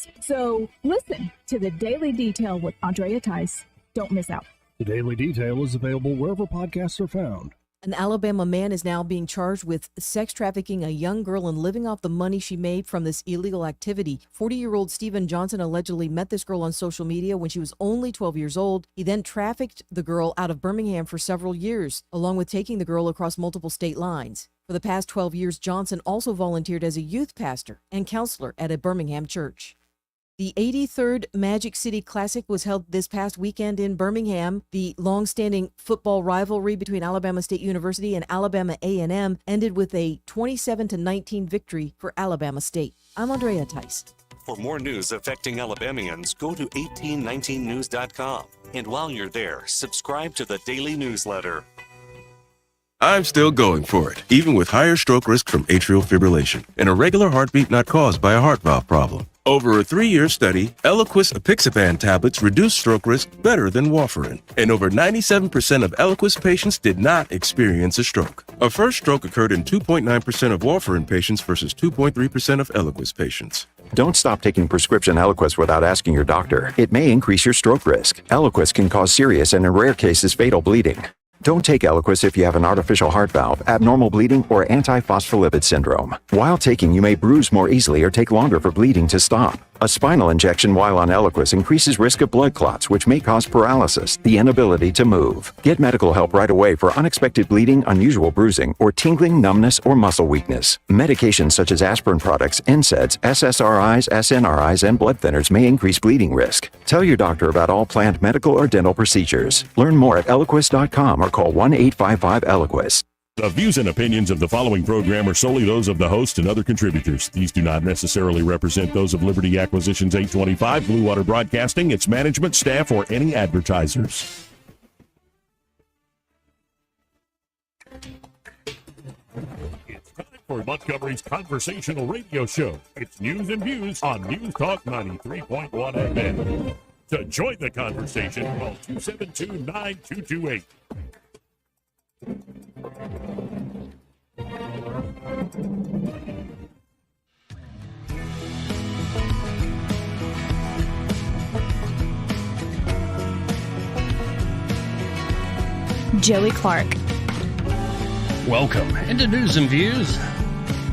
news. So listen to the Daily Detail with Andrea Tice. Don't miss out. The Daily Detail is available wherever podcasts are found. An Alabama man is now being charged with sex trafficking a young girl and living off the money she made from this illegal activity. 40-year-old Stephen Johnson allegedly met this girl on social media when she was only 12 years old. He then trafficked the girl out of Birmingham for several years, along with taking the girl across multiple state lines. For the past 12 years, Johnson also volunteered as a youth pastor and counselor at a Birmingham church. The 83rd Magic City Classic was held this past weekend in Birmingham. The long-standing football rivalry between Alabama State University and Alabama A&M ended with a 27-19 victory for Alabama State. I'm Andrea Tice. For more news affecting Alabamians, go to 1819news.com. And while you're there, subscribe to the daily newsletter. I'm still going for it, even with higher stroke risk from atrial fibrillation, an irregular heartbeat not caused by a heart valve problem. Over a 3-year study, Eliquis apixaban tablets reduced stroke risk better than warfarin, and over 97% of Eliquis patients did not experience a stroke. A first stroke occurred in 2.9% of warfarin patients versus 2.3% of Eliquis patients. Don't stop taking prescription Eliquis without asking your doctor. It may increase your stroke risk. Eliquis can cause serious and, in rare cases, fatal bleeding. Don't take Eliquis if you have an artificial heart valve, abnormal bleeding, or antiphospholipid syndrome. While taking, you may bruise more easily or take longer for bleeding to stop. A spinal injection while on Eliquis increases risk of blood clots, which may cause paralysis, the inability to move. Get medical help right away for unexpected bleeding, unusual bruising, or tingling, numbness, or muscle weakness. Medications such as aspirin products, NSAIDs, SSRIs, SNRIs, and blood thinners may increase bleeding risk. Tell your doctor about all planned medical or dental procedures. Learn more at Eliquis.com or call 1-855-ELIQUIS. The views and opinions of the following program are solely those of the host and other contributors. These do not necessarily represent those of Liberty Acquisitions 825, Blue Water Broadcasting, its management, staff, or any advertisers. It's time for Montgomery's conversational radio show. It's News and Views on News Talk 93.1 FM. To join the conversation, call 272-9228. Joey Clark. Welcome into News and Views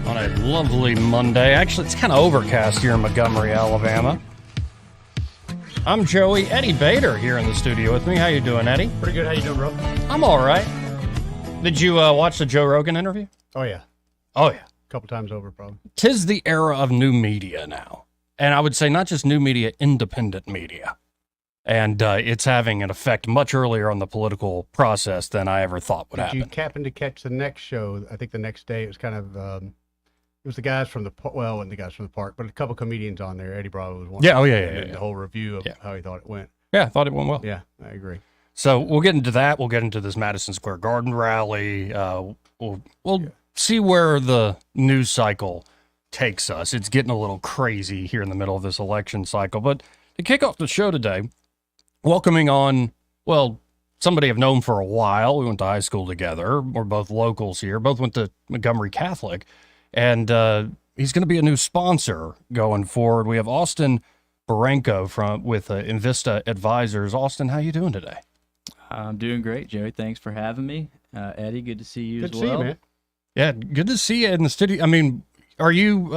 on a lovely Monday. Actually, it's kind of overcast here in Montgomery, Alabama. I'm Joey. Eddie Bader here in the studio with me. How you doing, Eddie? Pretty good. How you doing, bro? I'm all right. Did you watch the Joe Rogan interview? Oh, yeah. Oh, yeah. A couple times over, probably. 'Tis the era of new media now. And I would say not just new media, independent media. And it's having an effect much earlier on the political process than I ever thought would happen. Did you happen to catch the next show? I think the next day it was kind of, it was the guys from the, well, wasn't the guys from the park, but a couple comedians on there. Eddie Bravo was one. Yeah, oh, yeah. The whole review of how he thought it went. Yeah, I thought it went well. Yeah, I agree. So we'll get into that. We'll get into this Madison Square Garden rally. We'll see where the news cycle takes us. It's getting a little crazy here in the middle of this election cycle. But to kick off the show today, welcoming on, well, somebody I've known for a while. We went to high school together. We're both locals here. Both went to Montgomery Catholic. And he's going to be a new sponsor going forward. We have Austin Baranko with Invista Advisors. Austin, how you doing today? I'm doing great, Joey. Thanks for having me. Eddie, good to see you Good as to well. see you, man. Yeah, good to see you in the studio. I mean, are you,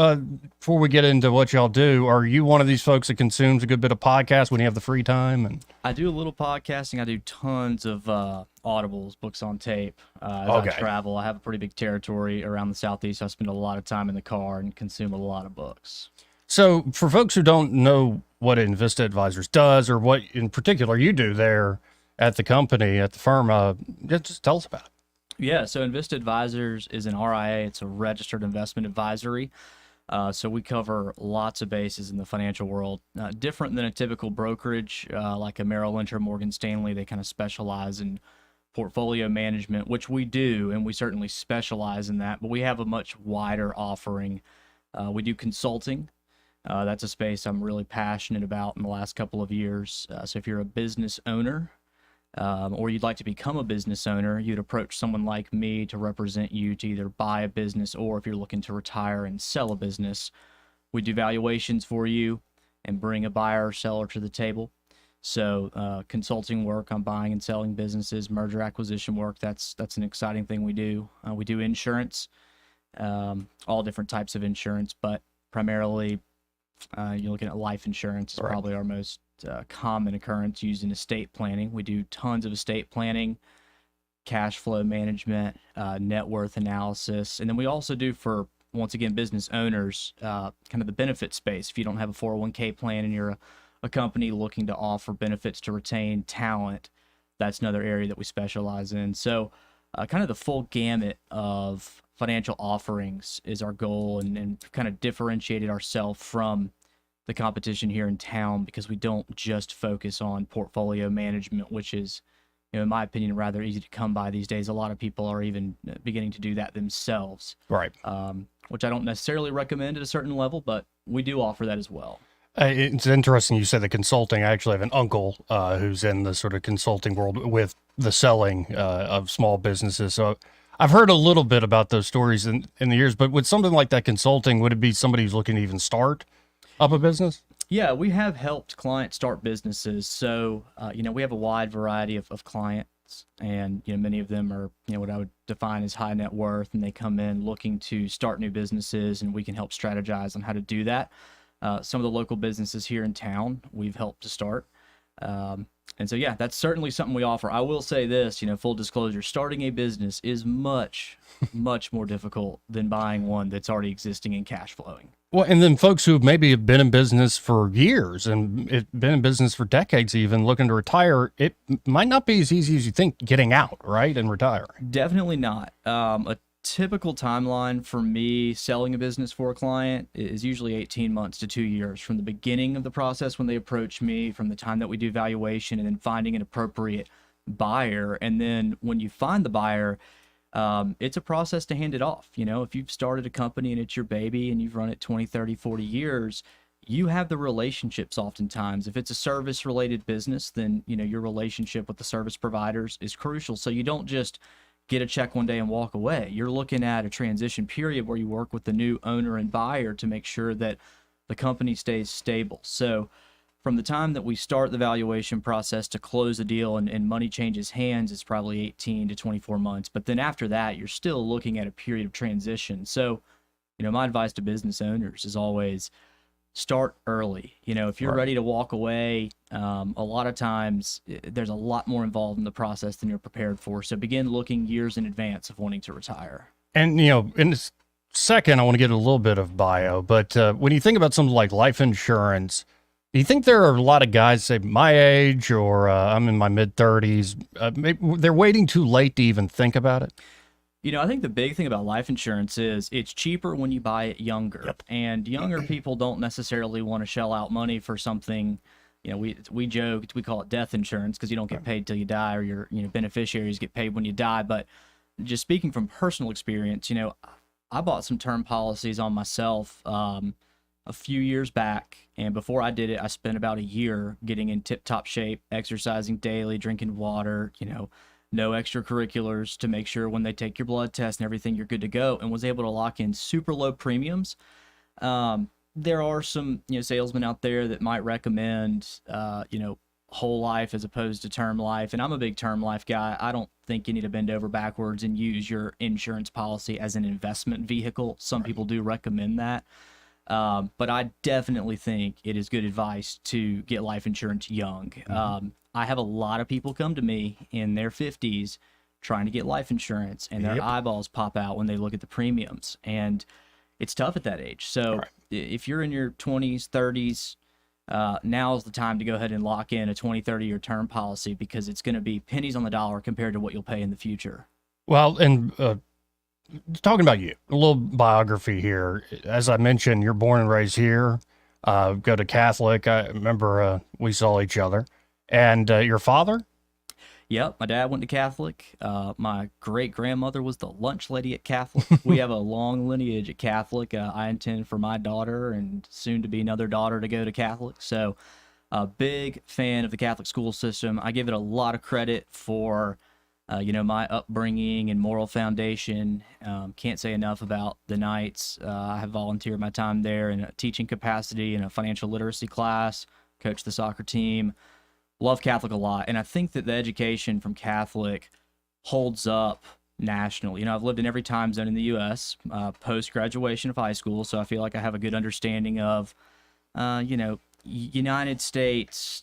before we get into what y'all do, are you one of these folks that consumes a good bit of podcasts when you have the free time? And I do a little podcasting. I do tons of audibles, books on tape. As I travel, I have a pretty big territory around the Southeast. So I spend a lot of time in the car and consume a lot of books. So for folks who don't know what Invista Advisors does or what in particular you do there at the company, at the firm, just tell us about it. Yeah, so Invista Advisors is an RIA. It's a registered investment advisory. So we cover lots of bases in the financial world. Different than a typical brokerage like a Merrill Lynch or Morgan Stanley. They kind of specialize in portfolio management, which we do, and we certainly specialize in that. But we have a much wider offering. We do consulting. That's a space I'm really passionate about in the last couple of years. So if you're a business owner, or you'd like to become a business owner, you'd approach someone like me to represent you to either buy a business or if you're looking to retire and sell a business. We do valuations for you. and bring a buyer or seller to the table. So consulting work on buying and selling businesses, merger acquisition work, that's an exciting thing we do. We do insurance, all different types of insurance, but primarily you're looking at life insurance is probably our most common occurrence used in estate planning. We do tons of estate planning, cash flow management, net worth analysis, and then we also do for, once again, business owners, kind of the benefit space. If you don't have a 401k plan and you're a company looking to offer benefits to retain talent, that's another area that we specialize in. So kind of the full gamut of financial offerings is our goal, and kind of differentiated ourselves from the competition here in town, because we don't just focus on portfolio management, which is, in my opinion, rather easy to come by these days. A lot of people are even beginning to do that themselves. Right. Which I don't necessarily recommend at a certain level, but we do offer that as well. It's interesting you said the consulting. I actually have an uncle who's in the sort of consulting world with the selling of small businesses. So I've heard a little bit about those stories in the years, but with something like that consulting, would it be somebody who's looking to even start up a business? Yeah, we have helped clients start businesses. So, we have a wide variety of clients, and, many of them are, what I would define as high net worth, and they come in looking to start new businesses, and we can help strategize on how to do that. Some of the local businesses here in town, we've helped to start. And so, yeah, that's certainly something we offer. I will say this, full disclosure, starting a business is much, much more difficult than buying one that's already existing and cash flowing. Well, and then folks who maybe have been in business for years and been in business for decades, even looking to retire, it might not be as easy as you think getting out, right, and retiring. Definitely not. A typical timeline for me selling a business for a client is usually 18 months to 2 years from the beginning of the process when they approach me, from the time that we do valuation, and then finding an appropriate buyer. And then when you find the buyer, it's a process to hand it off. If you've started a company and it's your baby and you've run it 20, 30, 40 years, you have the relationships oftentimes. If it's a service related business, then, your relationship with the service providers is crucial. So you don't just get a check one day and walk away. You're looking at a transition period where you work with the new owner and buyer to make sure that the company stays stable. So from the time that we start the valuation process to close the deal and money changes hands, it's probably 18 to 24 months. But then after that, you're still looking at a period of transition. So, my advice to business owners is always start early. If you're ready to walk away, a lot of times there's a lot more involved in the process than you're prepared for. So begin looking years in advance of wanting to retire. And, in this second, I want to get a little bit of bio, but when you think about something like life insurance, do you think there are a lot of guys, say my age, or I'm in my mid 30s, maybe they're waiting too late to even think about it? I think the big thing about life insurance is it's cheaper when you buy it younger. Yep. And younger people don't necessarily want to shell out money for something. We joke, we call it death insurance because you don't get paid till you die, or your beneficiaries get paid when you die. But just speaking from personal experience, I bought some term policies on myself a few years back, and before I did it, I spent about a year getting in tip-top shape, exercising daily, drinking water, no extracurriculars to make sure when they take your blood test and everything, you're good to go, and was able to lock in super low premiums. There are some, salesmen out there that might recommend, whole life as opposed to term life. And I'm a big term life guy. I don't think you need to bend over backwards and use your insurance policy as an investment vehicle. Some people do recommend that. But I definitely think it is good advice to get life insurance young. I have a lot of people come to me in their 50s trying to get life insurance, and their eyeballs pop out when they look at the premiums. And it's tough at that age. So if you're in your 20s, 30s, now's the time to go ahead and lock in a 20, 30-year term policy, because it's going to be pennies on the dollar compared to what you'll pay in the future. Well, and talking about you, a little biography here. As I mentioned, you're born and raised here, go to Catholic. I remember we saw each other. And your father? Yep, my dad went to Catholic. My great-grandmother was the lunch lady at Catholic. We have a long lineage at Catholic. I intend for my daughter and soon to be another daughter to go to Catholic. So a big fan of the Catholic school system. I give it a lot of credit for my upbringing and moral foundation. Can't say enough about the Knights. I have volunteered my time there in a teaching capacity in a financial literacy class, coached the soccer team. Love Catholic a lot. And I think that the education from Catholic holds up nationally. I've lived in every time zone in the U.S. Post-graduation of high school, so I feel like I have a good understanding of, United States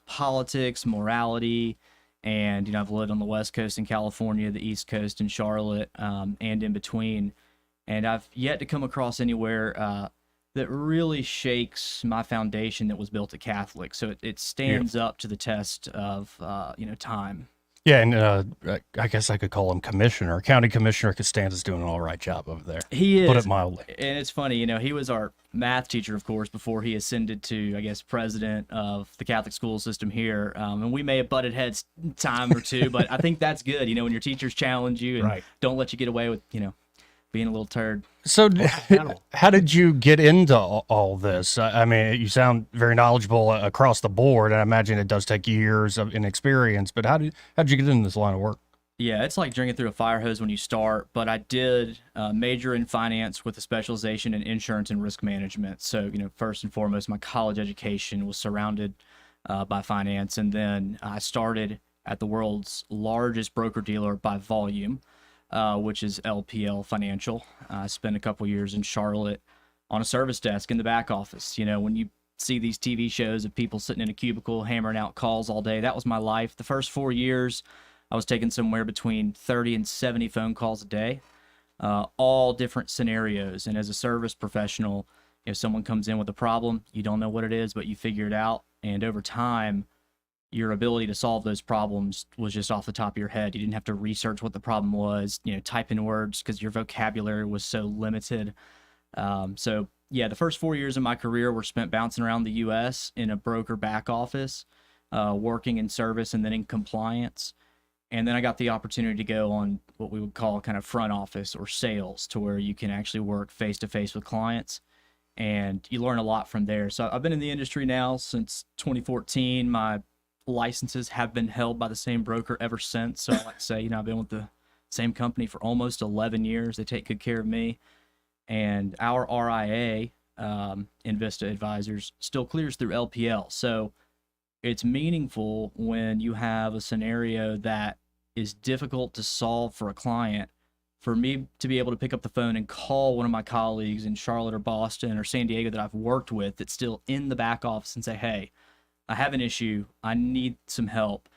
politics, morality, and I've lived on the West Coast in California, the East Coast in Charlotte, and in between. And I've yet to come across anywhere that really shakes my foundation that was built at Catholic. So it stands up to the test of time. Yeah, and I guess I could call him commissioner. County Commissioner Costanza's doing an all right job over there. He is. Put it mildly. And it's funny, he was our math teacher, of course, before he ascended to, I guess, president of the Catholic school system here. And we may have butted heads time or two, but I think that's good, when your teachers challenge you and don't let you get away with, being a little turd. So how did you get into all this? I mean, you sound very knowledgeable across the board, and I imagine it does take years of experience, but how did you get into this line of work? Yeah, it's like drinking through a fire hose when you start, but I did major in finance with a specialization in insurance and risk management. So, first and foremost, my college education was surrounded by finance, and then I started at the world's largest broker-dealer by volume, which is LPL Financial. I spent a couple years in Charlotte on a service desk in the back office. When you see these TV shows of people sitting in a cubicle hammering out calls all day, that was my life. The first 4 years, I was taking somewhere between 30 and 70 phone calls a day, all different scenarios. And as a service professional, if someone comes in with a problem, you don't know what it is, but you figure it out. And over time, your ability to solve those problems was just off the top of your head. You didn't have to research what the problem was, type in words because your vocabulary was so limited. So yeah, the first 4 years of my career were spent bouncing around the U.S. in a broker back office, working in service and then in compliance. And then I got the opportunity to go on what we would call kind of front office or sales, to where you can actually work face to face with clients, and you learn a lot from there. So I've been in the industry now since 2014. My licenses have been held by the same broker ever since. So I like to say, I've been with the same company for almost 11 years. They take good care of me. And our RIA, Invista Advisors, still clears through LPL. So it's meaningful when you have a scenario that is difficult to solve for a client, for me to be able to pick up the phone and call one of my colleagues in Charlotte or Boston or San Diego that I've worked with that's still in the back office and say, hey, I have an issue, I need some help.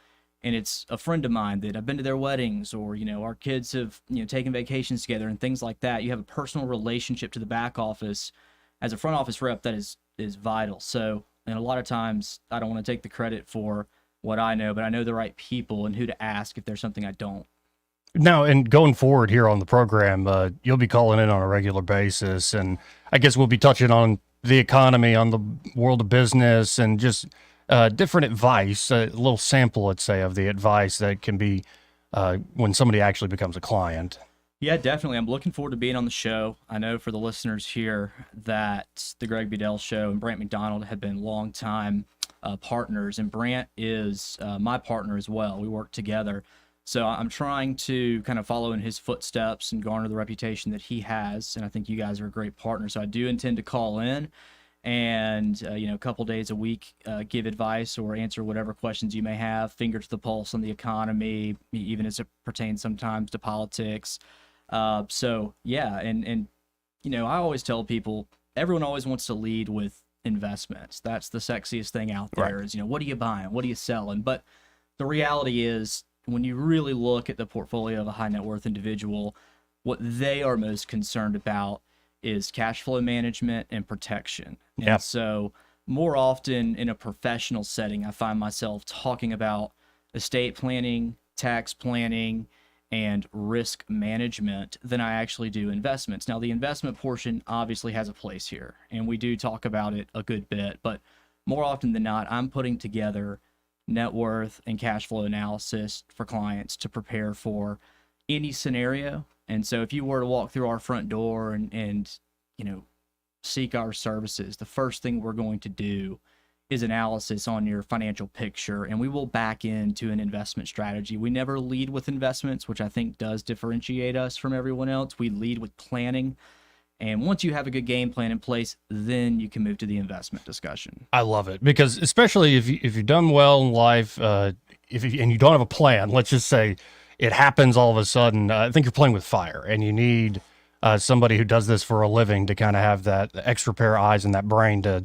And it's a friend of mine that I've been to their weddings, or, our kids have, taken vacations together and things like that. You have a personal relationship to the back office. As a front office rep, that is vital. So, and a lot of times I don't want to take the credit for what I know, but I know the right people and who to ask if there's something I don't. Now, and going forward here on the program, you'll be calling in on a regular basis, and I guess we'll be touching on the economy, on the world of business, and just different advice, a little sample, let's say, of the advice that can be when somebody actually becomes a client. Yeah, definitely. I'm looking forward to being on the show. I know for the listeners here that the Greg Bedell Show and Brant McDonald have been longtime partners, and Brant is my partner as well. We work together. So I'm trying to kind of follow in his footsteps and garner the reputation that he has, and I think you guys are a great partner. So I do intend to call in and a couple days a week give advice or answer whatever questions you may have, finger to the pulse on the economy, even as it pertains sometimes to politics. So yeah, and I always tell people, everyone always wants to lead with investments. That's the sexiest thing out there. Right. Is what are you buying, what are you selling? But the reality is, when you really look at the portfolio of a high net worth individual, what they are most concerned about is cash flow management and protection. Yeah. And so more often in a professional setting, I find myself talking about estate planning, tax planning, and risk management than I actually do investments. Now, the investment portion obviously has a place here, and we do talk about it a good bit, but more often than not, I'm putting together net worth and cash flow analysis for clients to prepare for any scenario. And so if you were to walk through our front door and seek our services, the first thing we're going to do is analysis on your financial picture, and we will back into an investment strategy. We never lead with investments, which I think does differentiate us from everyone else. We lead with planning. And once you have a good game plan in place, then you can move to the investment discussion. I love it, because especially if you've done well in life, and you don't have a plan, let's just say it happens all of a sudden. I think you're playing with fire, and you need somebody who does this for a living to kind of have that extra pair of eyes and that brain to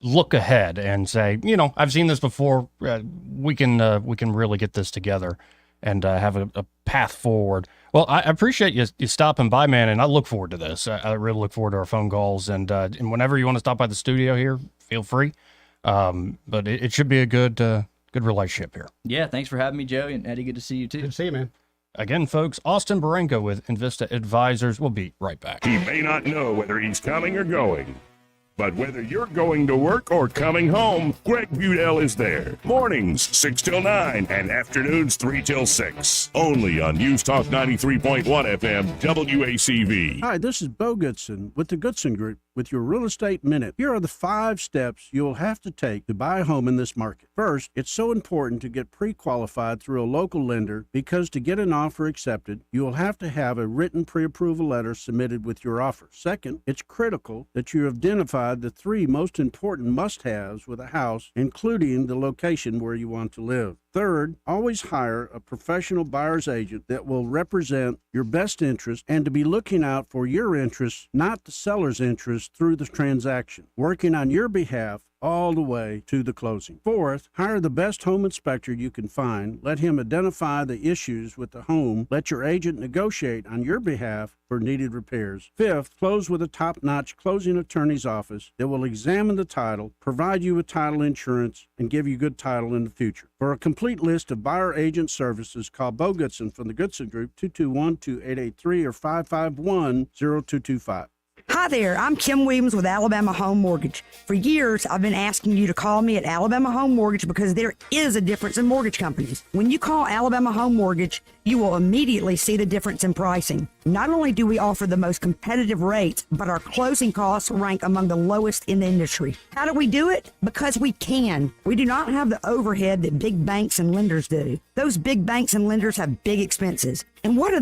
look ahead and say, I've seen this before. We can really get this together and have a path forward. Well, I appreciate you stopping by, man, and I look forward to this. I really look forward to our phone calls, and whenever you want to stop by the studio here, feel free. But it should be a good relationship here. Yeah, thanks for having me, Joey, and Eddie, good to see you too. Good to see you, man. Again, folks, Austin Baranko with Invista Advisors. We'll be right back. He may not know whether he's coming or going, but whether you're going to work or coming home, Greg Budell is there. Mornings, 6 till 9, and afternoons, 3 till 6. Only on News Talk 93.1 FM, WACV. Hi, this is Bo Goodson with the Goodson Group with your Real Estate Minute. Here are the 5 steps you'll have to take to buy a home in this market. First, it's so important to get pre-qualified through a local lender, because to get an offer accepted, you will have to have a written pre-approval letter submitted with your offer. Second, it's critical that you identify the 3 most important must-haves with a house, including the location where you want to live. Third, always hire a professional buyer's agent that will represent your best interest and to be looking out for your interests, not the seller's interest, through the transaction, working on your behalf all the way to the closing. Fourth, hire the best home inspector you can find. Let him identify the issues with the home. Let your agent negotiate on your behalf for needed repairs. Fifth, close with a top-notch closing attorney's office that will examine the title, provide you with title insurance, and give you good title in the future. For a complete list of buyer agent services, call Bo Goodson from the Goodson Group, 221-2883 or 551-0225. Hi there, I'm Kim Williams with Alabama Home Mortgage. For years, I've been asking you to call me at Alabama Home Mortgage because there is a difference in mortgage companies. When you call Alabama Home Mortgage, you will immediately see the difference in pricing. Not only do we offer the most competitive rates, but our closing costs rank among the lowest in the industry. How do we do it? Because we can. We do not have the overhead that big banks and lenders do. Those big banks and lenders have big expenses. And what do?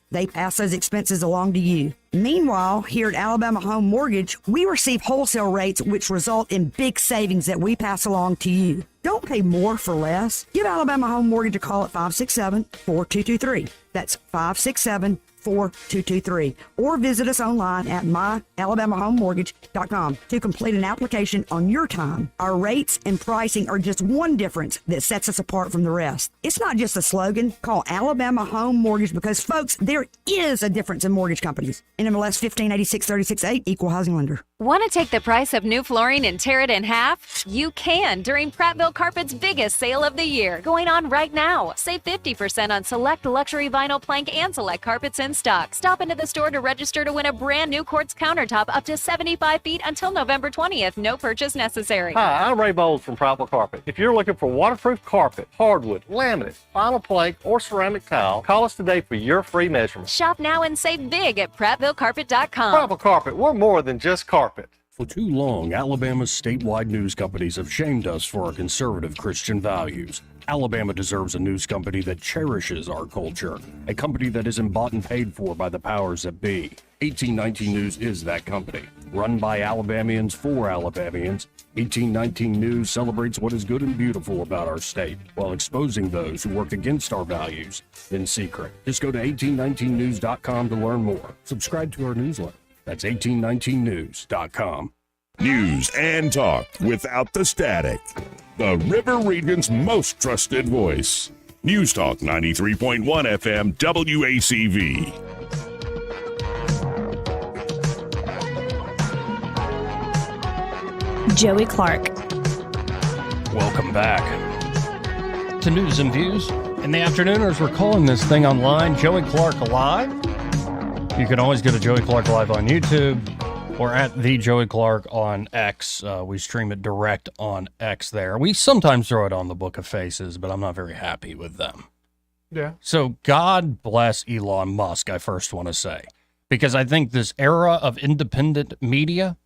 They pass those expenses along to you. Meanwhile, here at Alabama Home Mortgage, we receive wholesale rates which result in big savings that we pass along to you. Don't pay more for less. Give Alabama Home Mortgage a call at 567-4223. That's 567-4223. Or visit us online at myalabamahomemortgage.com to complete an application on your time. Our rates and pricing are just one difference that sets us apart from the rest. It's not just a slogan. Call Alabama Home Mortgage because, folks, there is a difference in mortgage companies. NMLS 1586-36-8, Equal Housing Lender. Want to take the price of new flooring and tear it in half? You can during Prattville Carpet's biggest sale of the year, going on right now. Save 50% on select luxury vinyl plank and select carpets in stock. Stop into the store to register to win a brand new quartz countertop up to 75 feet until November 20th. No purchase necessary. Hi, I'm Ray Bowles from Prattville Carpet. If you're looking for waterproof carpet, hardwood, laminate, vinyl plank, or ceramic tile, call us today for your free measurement. Shop now and save big at PrattvilleCarpet.com. Prattville Carpet, we're more than just carpet. For too long, Alabama's statewide news companies have shamed us for our conservative Christian values. Alabama deserves a news company that cherishes our culture, a company that isn't bought and paid for by the powers that be. 1819 News is that company. Run by Alabamians for Alabamians, 1819 News celebrates what is good and beautiful about our state, while exposing those who work against our values in secret. Just go to 1819news.com to learn more. Subscribe to our newsletter. That's 1819news.com. News and talk without the static. The River Region's most trusted voice. News Talk 93.1 FM WACV. Joey Clark. Welcome back to News and Views in the afternooners. We're calling this thing online Joey Clark Live. You can always go to Joey Clark Live on YouTube or at the Joey Clark on X. We stream it direct on X there. We sometimes throw it on the Book of Faces, but I'm not very happy with them. Yeah. So God bless Elon Musk, I first want to say, because I think this era of independent media,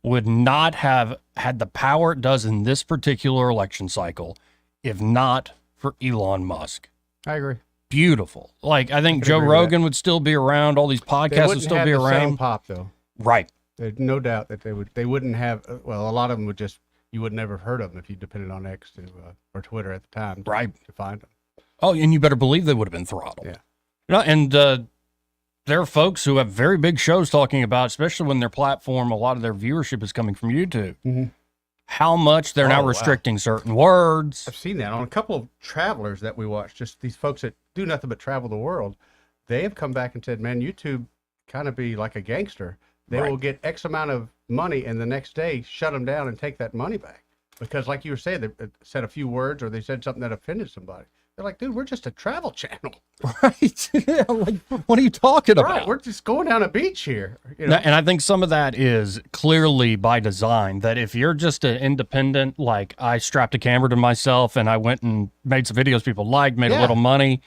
would not have had the power it does in this particular election cycle if not for Elon Musk. I agree. Beautiful. Like, I think Joe Rogan would still be around. All these podcasts would still be the around. Same pop though. Right. There's no doubt that they wouldn't have. Well, a lot of them would just, you would never have heard of them if you depended on X or Twitter at the time. To find them. Oh, and you better believe they would have been throttled. Yeah. No, and there are folks who have very big shows talking about, especially when their platform, a lot of their viewership is coming from YouTube, how much they're now restricting certain words. I've seen that on a couple of travelers that we watched, just these folks that do nothing but travel the world. They have come back and said, man, YouTube kind of be like a gangster. They will get X amount of money and the next day shut them down and take that money back. Because like you were saying, they said a few words or they said something that offended somebody. They're like, dude, we're just a travel channel. Right. Yeah, like, what are you talking about? Right. We're just going down a beach here. You know? And I think some of that is clearly by design, that if you're just an independent, like I strapped a camera to myself and I went and made some videos people liked, made a little money,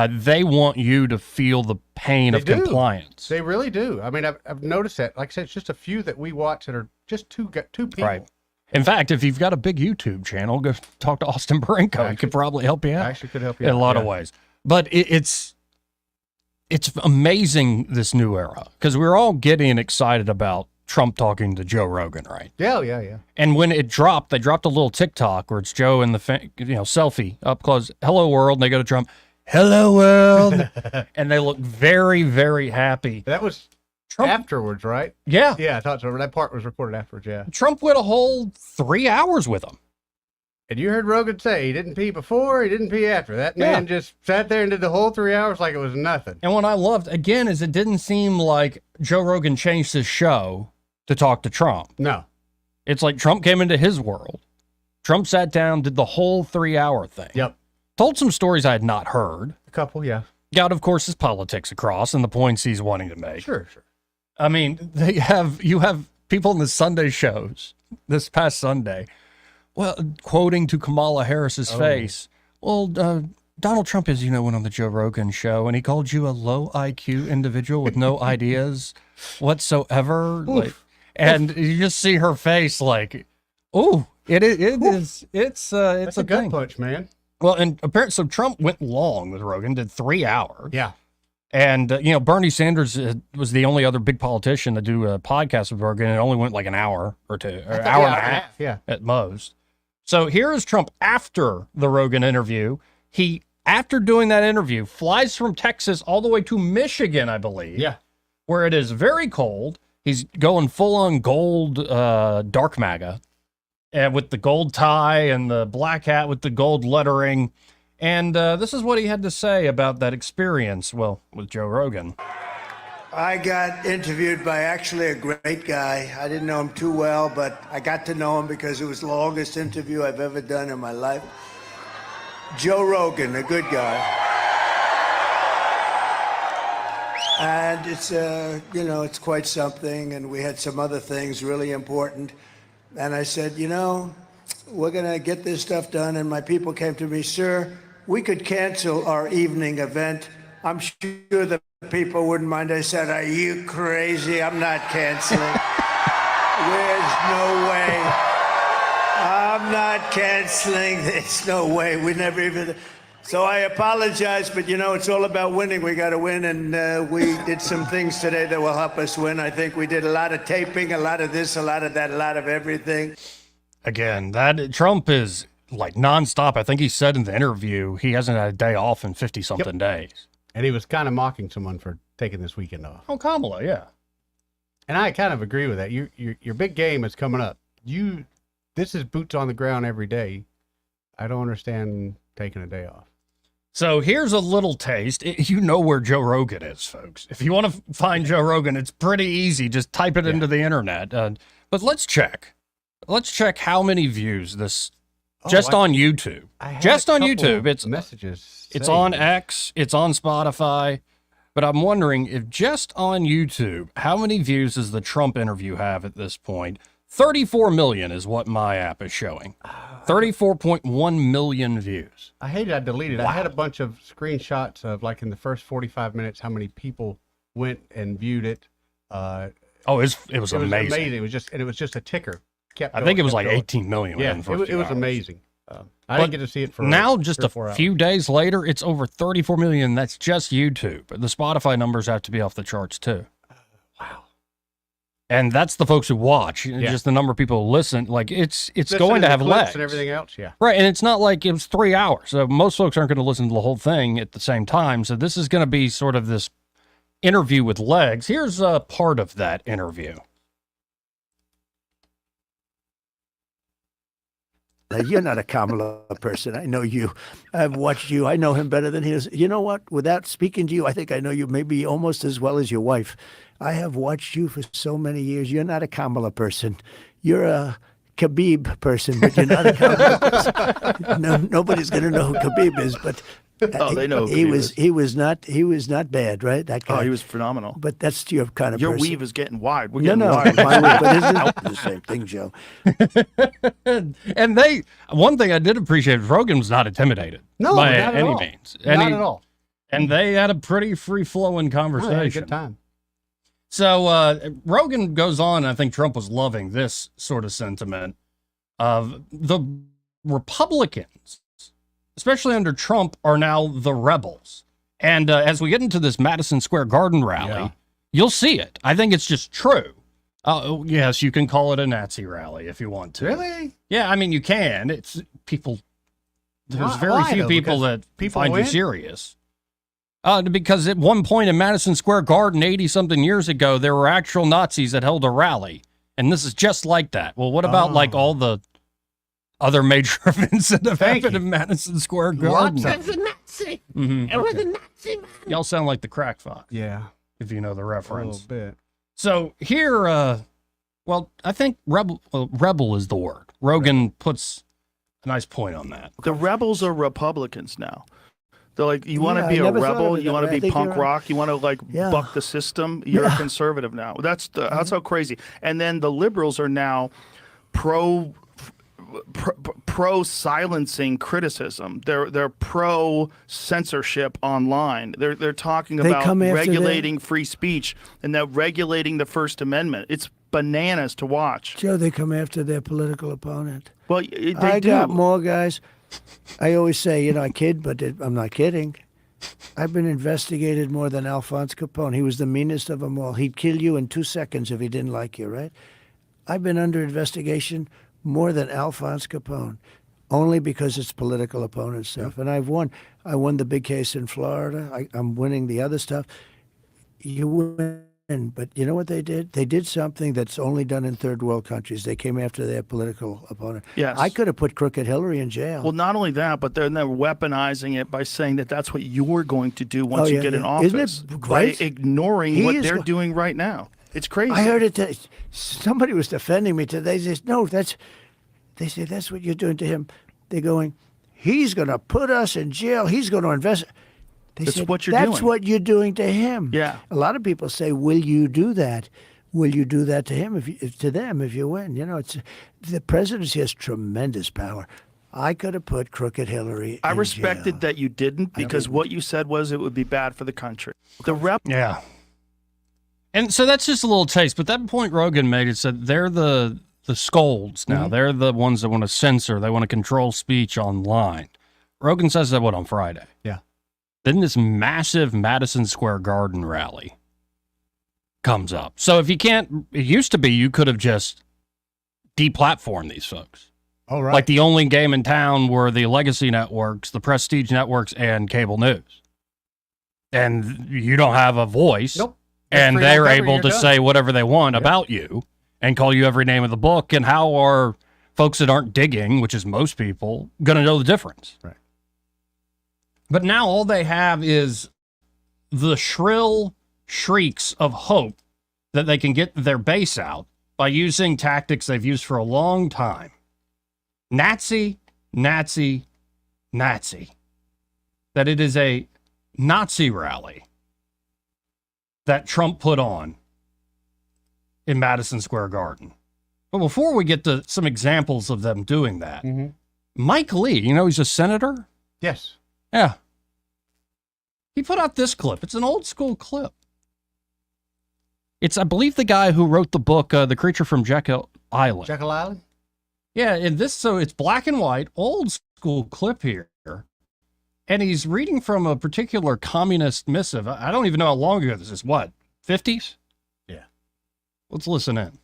they want you to feel the pain of compliance. They really do. I mean, I've noticed that. Like I said, it's just a few that we watch that are just two people. Right. In fact, if you've got a big YouTube channel, go talk to Austin Barinko. He could probably help you out. Actually could help you in out, a lot of ways. But it's amazing, this new era, because we're all getting excited about Trump talking to Joe Rogan, right? Yeah. And when it dropped, they dropped a little TikTok where it's Joe and the selfie up close. Hello, world. And they go to Trump. Hello, world. And they look very, very happy. That was Trump afterwards, right? Yeah. Yeah, I thought so. That part was recorded afterwards, yeah. Trump went a whole 3 hours with him. And you heard Rogan say he didn't pee before, he didn't pee after. That man just sat there and did the whole 3 hours like it was nothing. And what I loved, again, is it didn't seem like Joe Rogan changed his show to talk to Trump. No. It's like Trump came into his world. Trump sat down, did the whole 3 hour thing. Yep. Told some stories I had not heard. A couple, yeah. Got, of course, his politics across and the points he's wanting to make. Sure. I mean, you have people in the Sunday shows this past Sunday, well, quoting to Kamala Harris's face. Well, Donald Trump, as you know, went on the Joe Rogan show, and he called you a low IQ individual with no ideas whatsoever. Like, and you just see her face, like, oh, it's That's a gut thing. punch, man. Well, and apparently, so Trump went long with Rogan, did 3 hours. Yeah. And, Bernie Sanders was the only other big politician to do a podcast with Rogan. It only went like an hour or two, or hour and a half at most. So here is Trump after the Rogan interview. He, after doing that interview, flies from Texas all the way to Michigan, I believe. Yeah. Where it is very cold. He's going full on gold, dark MAGA, and with the gold tie and the black hat with the gold lettering. And this is what he had to say about that experience, well, with Joe Rogan. I got interviewed by actually a great guy. I didn't know him too well, but I got to know him because it was the longest interview I've ever done in my life. Joe Rogan, a good guy. And it's, it's quite something, and we had some other things really important. And I said, we're going to get this stuff done. And my people came to me, sir, we could cancel our evening event. I'm sure the people wouldn't mind. I said, are you crazy? I'm not canceling. There's no way. I'm not canceling. There's no way. We never even... So I apologize, but it's all about winning. We got to win, and we did some things today that will help us win. I think we did a lot of taping, a lot of this, a lot of that, a lot of everything. Again, that Trump is like nonstop. I think he said in the interview he hasn't had a day off in 50-something days. And he was kind of mocking someone for taking this weekend off. Oh, Kamala, yeah. And I kind of agree with that. Your big game is coming up. This is boots on the ground every day. I don't understand taking a day off. So here's a little taste. You know where Joe Rogan is, folks. If you want to find Joe Rogan, it's pretty easy. Just type it into the internet. But let's check. Let's check how many views this on YouTube. Just on YouTube. It's messages. It's on X. It's on Spotify. But I'm wondering if just on YouTube, how many views does the Trump interview have at this point? 34 million is what my app is showing. 34.1 million views. I hate it. I deleted it. Wow. I had a bunch of screenshots of, like, in the first 45 minutes, how many people went and viewed it. Oh, it was amazing. It was just a ticker. I think it was like 18 million. Yeah, it was amazing. I didn't get to see it for now. Just a 4 hours. few days later, it's over 34 million. That's just YouTube. The Spotify numbers have to be off the charts too. Wow. And that's the folks who watch. Yeah. Just the number of people who listen. Like it's Listen going to have clips legs and everything else. Yeah. Right, and it's not like it was 3 hours. So most folks aren't going to listen to the whole thing at the same time. So this is going to be sort of this interview with legs. Here's a part of that interview. You're not a Kamala person. I know you. I've watched you. I know him better than he is. You know what? Without speaking to you, I think I know you maybe almost as well as your wife. I have watched you for so many years. You're not a Kamala person. You're a Khabib person, but you're not a Kamala person. No, nobody's going to know who Khabib is, but they know who he Khabib was. is. He was not bad, right? That guy. Oh, he was phenomenal. But that's your kind of Your person. weave is getting wide. We're No, getting no, wide. my weave, but isn't it the same thing, Joe? And one thing I did appreciate, Rogan was not intimidated No, by not at any all. means. Not at all. And they had a pretty free-flowing conversation. Oh, they had a good time. So Rogan goes on, I think Trump was loving this sort of sentiment of the Republicans, especially under Trump, are now the rebels. And as we get into this Madison Square Garden rally, you'll see it. I think it's just true. Yes, you can call it a Nazi rally if you want to. Really? Yeah, I mean, you can. It's people. There's Why- very why, few though? people Because that people find win? you serious. Because at one point in Madison Square Garden 80-something years ago, there were actual Nazis that held a rally. And this is just like that. Well, what about like all the other major events that have happened in Madison Square Garden? Lots of- a Nazi. Mhm. It was a Nazi man. Y'all sound like the Crack Fox. Yeah. If you know the A reference. little bit. So here, well, I think rebel is the word. Rogan puts a nice point on that. The rebels are Republicans now. They're like, you want to Yeah, be I a never thought of rebel, it you that want way. I to be think punk you're right. rock, you want to like Yeah. buck the system. You're a conservative now. That's how crazy. And then the liberals are now pro silencing criticism. They're pro censorship online. They're talking They about come after regulating free speech and they're regulating the First Amendment. It's bananas to watch. Joe, they come after their political opponent. Well, they I do. got more guys. I always say, I kid, but I'm not kidding. I've been investigated more than Alphonse Capone. He was the meanest of them all. He'd kill you in 2 seconds if he didn't like you, right? I've been under investigation more than Alphonse Capone, only because it's political opponent stuff. And I've won. I won the big case in Florida. I'm winning the other stuff. You win, but you know what they did? They did something that's only done in third world countries. They came after their political opponent. Yes. I could have put Crooked Hillary in jail. Well, not only that, but they're weaponizing it by saying that that's what you're going to do once Oh, you yeah, get in yeah. office. Isn't it by great? ignoring He what is they're go- doing right now. It's crazy. I heard it. Somebody was defending me today. They said, no, they say that's what you're doing to him. They're going, he's going to put us in jail. He's going to invest. They That's said, what you're that's doing. what you're doing to him. Yeah. A lot of people say, will you do that? Will you do that to him to them if you win? The presidency has tremendous power. I could have put Crooked Hillary I in respected jail. that you didn't because what you said was it would be bad for the country. The Yeah. And so that's just a little taste. But that point Rogan made, it said they're the scolds now. Mm-hmm. They're the ones that want to censor. They want to control speech online. Rogan says that, on Friday? Yeah. Then this massive Madison Square Garden rally comes up. So if you can't, it used to be you could have just deplatformed these folks. All right. Like the only game in town were the legacy networks, the prestige networks, and cable news. And you don't have a voice. Nope. And Free they're on cover, able you're to done. say whatever they want about you and call you every name of the book. And how are folks that aren't digging, which is most people, going to know the difference? Right. But now all they have is the shrill shrieks of hope that they can get their base out by using tactics they've used for a long time. Nazi, Nazi, Nazi. That it is a Nazi rally that Trump put on in Madison Square Garden. But before we get to some examples of them doing that, Mike Lee, he's a senator? Yes. Yeah. He put out this clip. It's an old school clip. It's, I believe, the guy who wrote the book, The Creature from Jekyll Island. Jekyll Island? Yeah, and this, so it's black and white, old school clip here. And he's reading from a particular communist missive. I don't even know how long ago this is. What, 50s? Yeah. Let's listen in.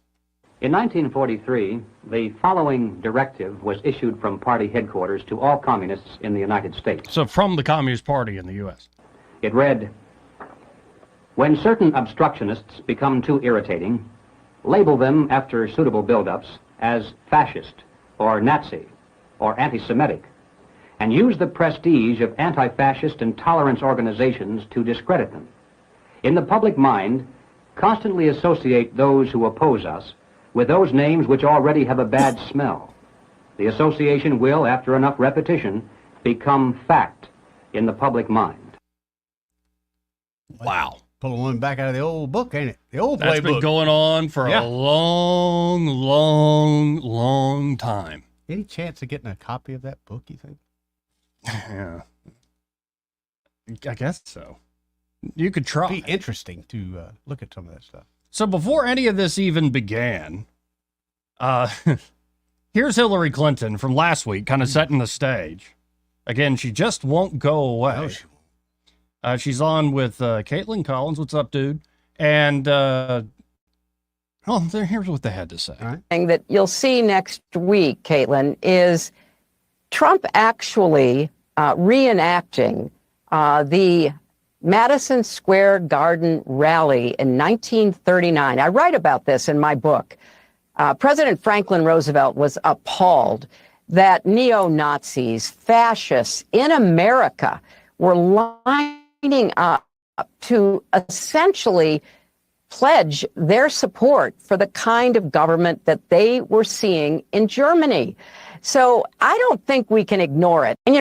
In 1943, the following directive was issued from party headquarters to all communists in the United States. So from the Communist Party in the U.S. It read, "When certain obstructionists become too irritating, label them after suitable buildups as fascist or Nazi or anti-Semitic, and use the prestige of anti-fascist and tolerance organizations to discredit them. In the public mind, constantly associate those who oppose us with those names which already have a bad smell. The association will, after enough repetition, become fact in the public mind." Wow. Pulling one back out of the old book, ain't it? The old That's playbook. been going on for a long, long, long time. Any chance of getting a copy of that book, you think? Yeah. I guess so. You could try. It'd be interesting to look at some of that stuff. So before any of this even began, here's Hillary Clinton from last week, kind of setting the stage. Again, she just won't go away. She's on with Caitlin Collins. What's up, dude? And here's what they had to say. Thing that you'll see next week, Caitlin, is Trump actually reenacting the Madison Square Garden rally in 1939. I write about this in my book. President Franklin Roosevelt was appalled that neo-Nazis, fascists in America were lining up to essentially pledge their support for the kind of government that they were seeing in Germany. So I don't think we can ignore it. And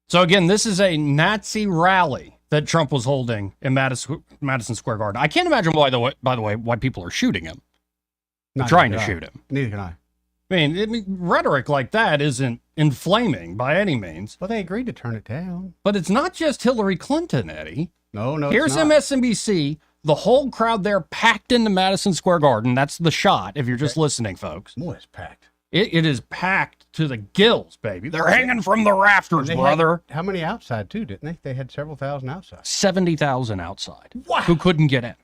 So again, this is a Nazi rally that Trump was holding in Madison Square Garden. I can't imagine by the way, why people are shooting him. Not Trying to neither shoot can I. him. Neither can I. I mean, rhetoric like that isn't inflaming by any means. Well, they agreed to turn it down. But it's not just Hillary Clinton, Eddie. No, Here's it's not. MSNBC, the whole crowd there packed into Madison Square Garden. That's the shot, if you're just listening, folks. Boy, it's packed. It is packed to the gills, baby. They're hanging from the rafters, They brother. Had, how many outside, too, didn't they? They had several thousand outside. 70,000 outside who couldn't get in.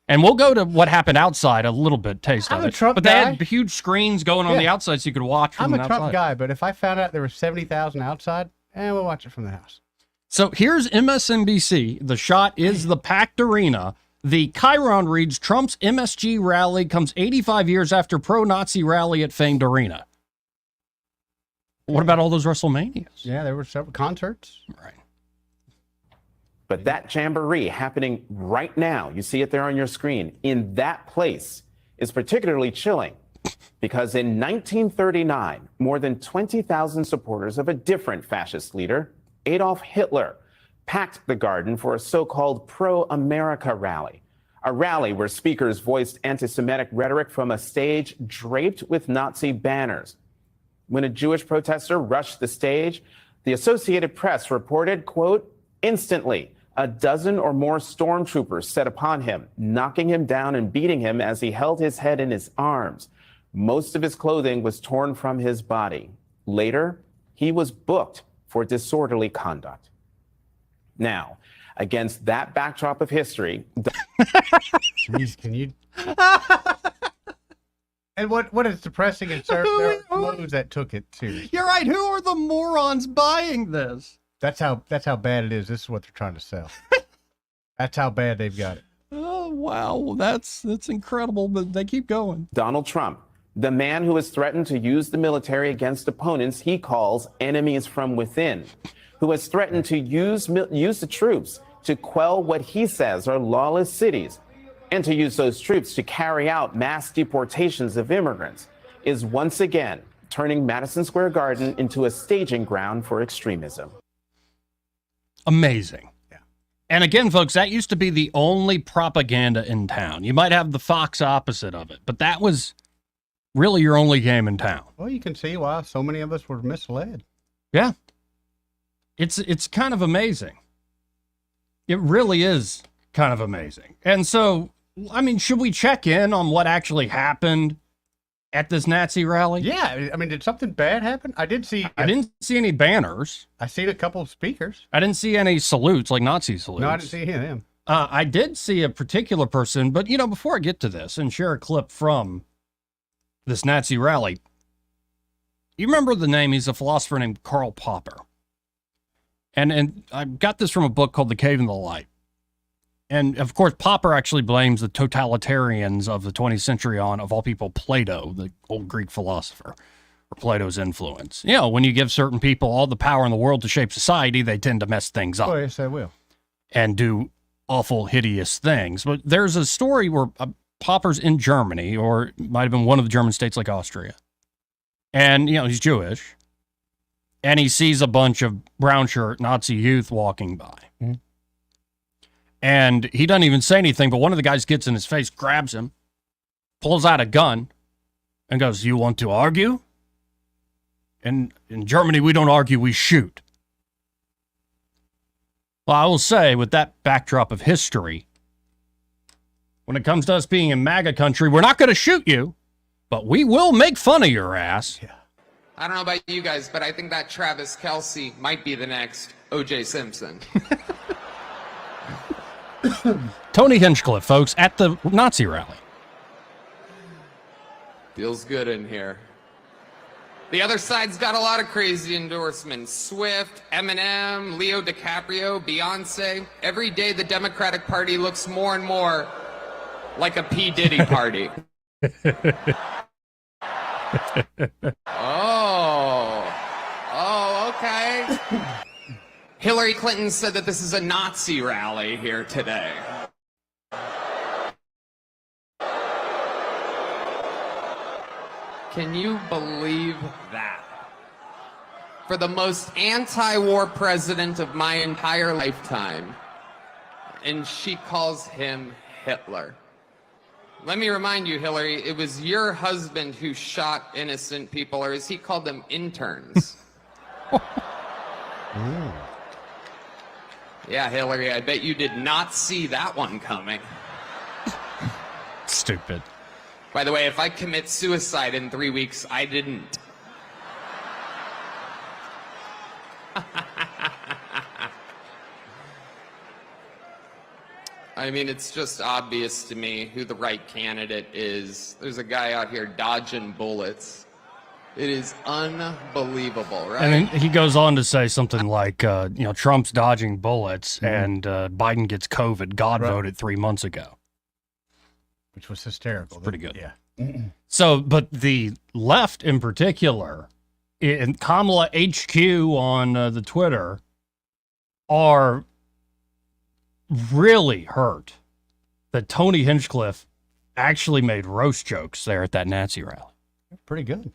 And we'll go to what happened outside a little bit, taste I'm of a it. Trump But they guy. had huge screens going on Yeah. the outside so you could watch from I'm a outside. Trump guy, but if I found out there were 70,000 outside, we'll watch it from the house. So here's MSNBC. The shot is the packed arena. The Chiron reads, Trump's MSG rally comes 85 years after pro-Nazi rally at famed arena. What about all those WrestleManias? Yeah, there were several concerts. Right. But that jamboree happening right now, you see it there on your screen, in that place is particularly chilling because in 1939, more than 20,000 supporters of a different fascist leader, Adolf Hitler, packed the garden for a so-called pro-America rally, a rally where speakers voiced anti-Semitic rhetoric from a stage draped with Nazi banners. When a Jewish protester rushed the stage, the Associated Press reported, quote, instantly, a dozen or more stormtroopers set upon him, knocking him down and beating him as he held his head in his arms. Most of his clothing was torn from his body. Later, he was booked for disorderly conduct. Now, against that backdrop of history... Jeez, can you... And what is depressing is there are those that took it seriously. You're right. Who are the morons buying this? That's how bad it is. This is what they're trying to sell. That's how bad they've got it. Oh, wow. That's incredible, but they keep going. Donald Trump, the man who has threatened to use the military against opponents he calls enemies from within, who has threatened to use the troops to quell what he says are lawless cities, and to use those troops to carry out mass deportations of immigrants, is once again turning Madison Square Garden into a staging ground for extremism. Amazing. Yeah. And again, folks, that used to be the only propaganda in town. You might have the Fox opposite of it, but that was really your only game in town. Well, you can see why so many of us were misled. Yeah. It's kind of amazing. It really is kind of amazing. And so I mean, should we check in on what actually happened at this Nazi rally? Yeah, I mean, did something bad happen? I didn't see any banners. I seen a couple of speakers. I didn't see any salutes, like Nazi salutes. No, I didn't see any of them. I did see a particular person, but before I get to this and share a clip from this Nazi rally, you remember the name? He's a philosopher named Karl Popper. And I got this from a book called The Cave and the Light. And of course, Popper actually blames the totalitarians of the 20th century on, of all people, Plato, the old Greek philosopher, or Plato's influence. When you give certain people all the power in the world to shape society, they tend to mess things up. Oh, yes, I will. And do awful, hideous things. But there's a story where Popper's in Germany, or it might have been one of the German states like Austria. And, he's Jewish. And he sees a bunch of brown shirt Nazi youth walking by. Mm-hmm. And he doesn't even say anything, but one of the guys gets in his face, grabs him, pulls out a gun, and goes, "You want to argue?" And in Germany, we don't argue, we shoot. Well, I will say, with that backdrop of history, when it comes to us being in MAGA country, we're not going to shoot you, but we will make fun of your ass. Yeah. I don't know about you guys, but I think that Travis Kelce might be the next O.J. Simpson. Tony Hinchcliffe, folks, at the Nazi rally. Feels good in here. The other side's got a lot of crazy endorsements. Swift, Eminem, Leo DiCaprio, Beyonce. Every day the Democratic Party looks more and more like a P. Diddy party. Oh, okay. Hillary Clinton said that this is a Nazi rally here today. Can you believe that? For the most anti-war president of my entire lifetime, and she calls him Hitler. Let me remind you, Hillary, it was your husband who shot innocent people, or as he called them, interns. Yeah, Hillary, I bet you did not see that one coming. Stupid. By the way, if I commit suicide in 3 weeks, I didn't. I mean, it's just obvious to me who the right candidate is. There's a guy out here dodging bullets. It is unbelievable, right? And then he goes on to say something like, Trump's dodging bullets and Biden gets COVID. God voted 3 months ago. Which was hysterical. Pretty good. Yeah. So, but the left in particular, and Kamala HQ on the Twitter, are really hurt that Tony Hinchcliffe actually made roast jokes there at that Nazi rally. Pretty good.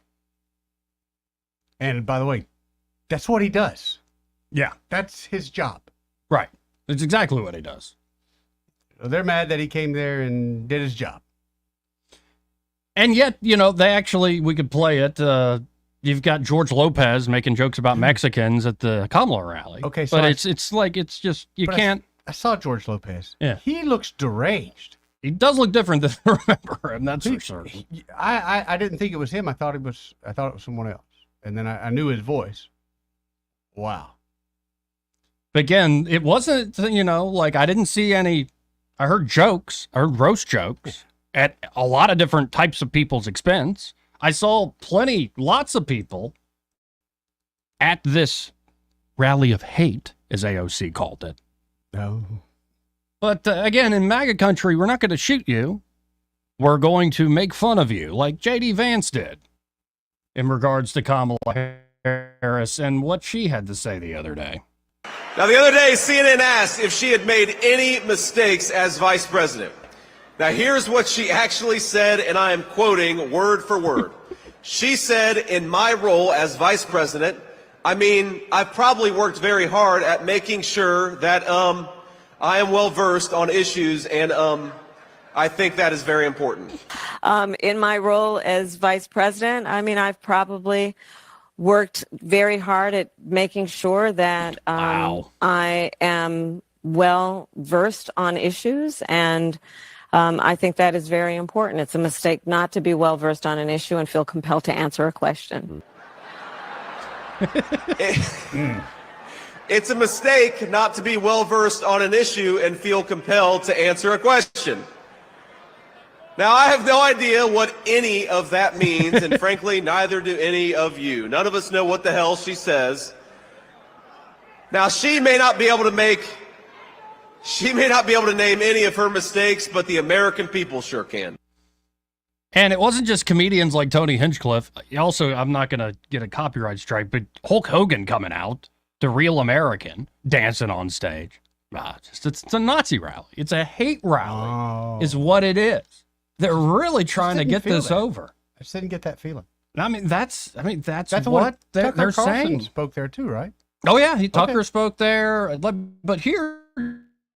And by the way, that's what he does. Yeah. That's his job. Right. That's exactly what he does. They're mad that he came there and did his job. And yet, we could play it. You've got George Lopez making jokes about Mexicans at the Kamala rally. Okay, so but it's just, you can't. I saw George Lopez. Yeah. He looks deranged. He does look different than I remember him, that's for sure. I didn't think it was him. I thought it was someone else. And then I knew his voice. Wow. But again, it wasn't, I didn't see any. I heard jokes. I heard roast jokes at a lot of different types of people's expense. I saw lots of people at this rally of hate, as AOC called it. No. But again, in MAGA country, we're not going to shoot you. We're going to make fun of you, like J.D. Vance did in regards to Kamala Harris and what she had to say the other day. Now, the other day, CNN asked if she had made any mistakes as vice president. Now, here's what she actually said, and I am quoting word for word. She said, in my role as vice president, I've probably worked very hard at making sure that I am well versed on issues, and I think that is very important. In my role as vice president, I've probably worked very hard at making sure that I am well versed on issues, and I think that is very important. It's a mistake not to be well versed on an issue and feel compelled to answer a question. It's a mistake not to be well versed on an issue and feel compelled to answer a question. Now, I have no idea what any of that means, and frankly, neither do any of you. None of us know what the hell she says. Now, she may not be able to name any of her mistakes, but the American people sure can. And it wasn't just comedians like Tony Hinchcliffe. Also, I'm not going to get a copyright strike, but Hulk Hogan coming out, the real American, dancing on stage. It's a Nazi rally. It's a hate rally, is what it is. They're really trying to get this over. I just didn't get that feeling. That's what Tucker they're Carlson saying. spoke there too, right? Oh yeah, Tucker spoke there. But here,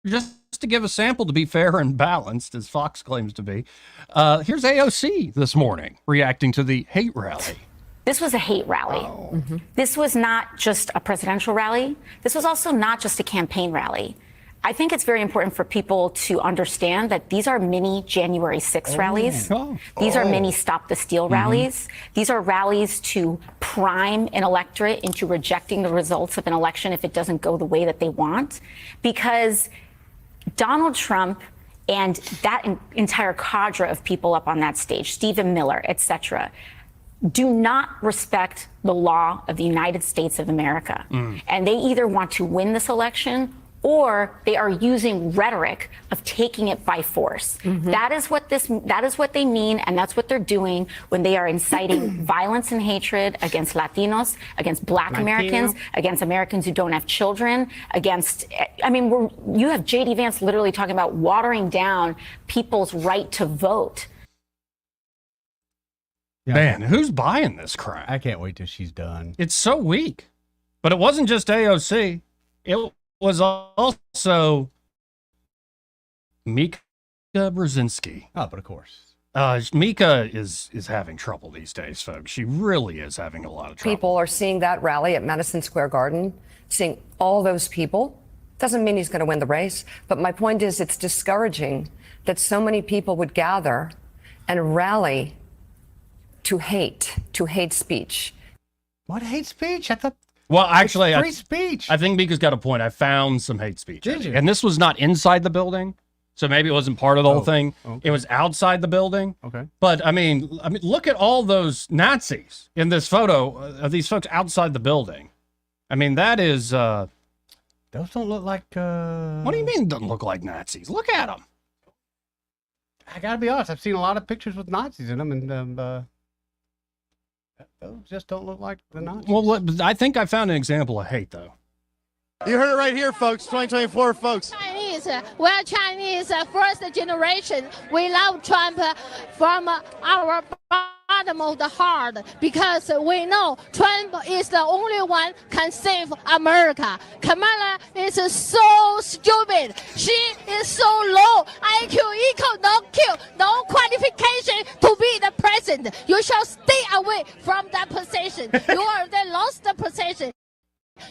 just to give a sample, to be fair and balanced, as Fox claims to be, here's AOC this morning reacting to the hate rally. This was a hate rally. This was not just a presidential rally. This was also not just a campaign rally. I think it's very important for people to understand that these are mini January 6th rallies. These are mini Stop the Steal rallies. These are rallies to prime an electorate into rejecting the results of an election if it doesn't go the way that they want. Because Donald Trump and that entire cadre of people up on that stage, Stephen Miller, etc., do not respect the law of the United States of America. And they either want to win this election or they are using rhetoric of taking it by force. That is what they mean, and that's what they're doing when they are inciting violence and hatred against Latinos, against Black Americans, against Americans who don't have children, you have J.D. Vance literally talking about watering down people's right to vote. Man, who's buying this crap? I can't wait till she's done. It's so weak. But it wasn't just AOC. It was also Mika Brzezinski. Oh, but of course. Mika is having trouble these days, folks. She really is having a lot of trouble. People are seeing that rally at Madison Square Garden, seeing all those people. Doesn't mean he's going to win the race. But my point is, it's discouraging that so many people would gather and rally to hate speech. What hate speech? I thought. Well, actually, free speech. I think Mika's got a point. I found some hate speech. Did you? And this was not inside the building, so maybe it wasn't part of the whole thing. Okay. It was outside the building. Okay. But I mean, look at all those Nazis in this photo of these folks outside the building. I mean, that is. Those don't look like. What do you mean? Doesn't look like Nazis? Look at them. I gotta be honest. I've seen a lot of pictures with Nazis in them, and those just don't look like the Nazis. Well, I think I found an example of hate, though. You heard it right here, folks. 2024, folks. Chinese, we're Chinese, first generation. We love Trump from our bottom of the heart because we know Trump is the only one can save America. Kamala is so stupid. She is so low. IQ equal no Q, no qualification to be the president. You shall stay away from that position. You already lost the position.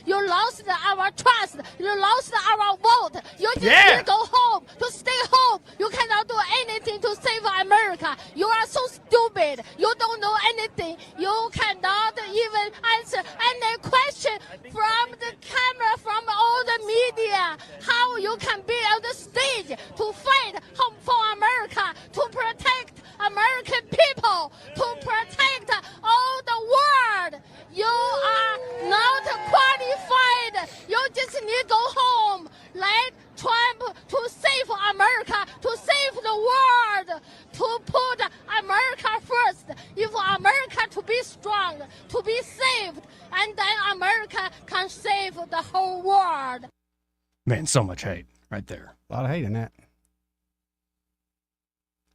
You lost our trust. You lost our vote. You just need to go home, to stay home. You cannot do anything to save America. You are so stupid. You don't know anything. You cannot even answer any question from the camera, from all the media. How you can be on the stage to fight for America, to protect American people, to protect all the world. You are not qualified. You just need to go home. Let Trump to save America, to save the world, to put America first. If America to be strong, to be saved, and then America can save the whole world. Man, so much hate right there. A lot of hate in that.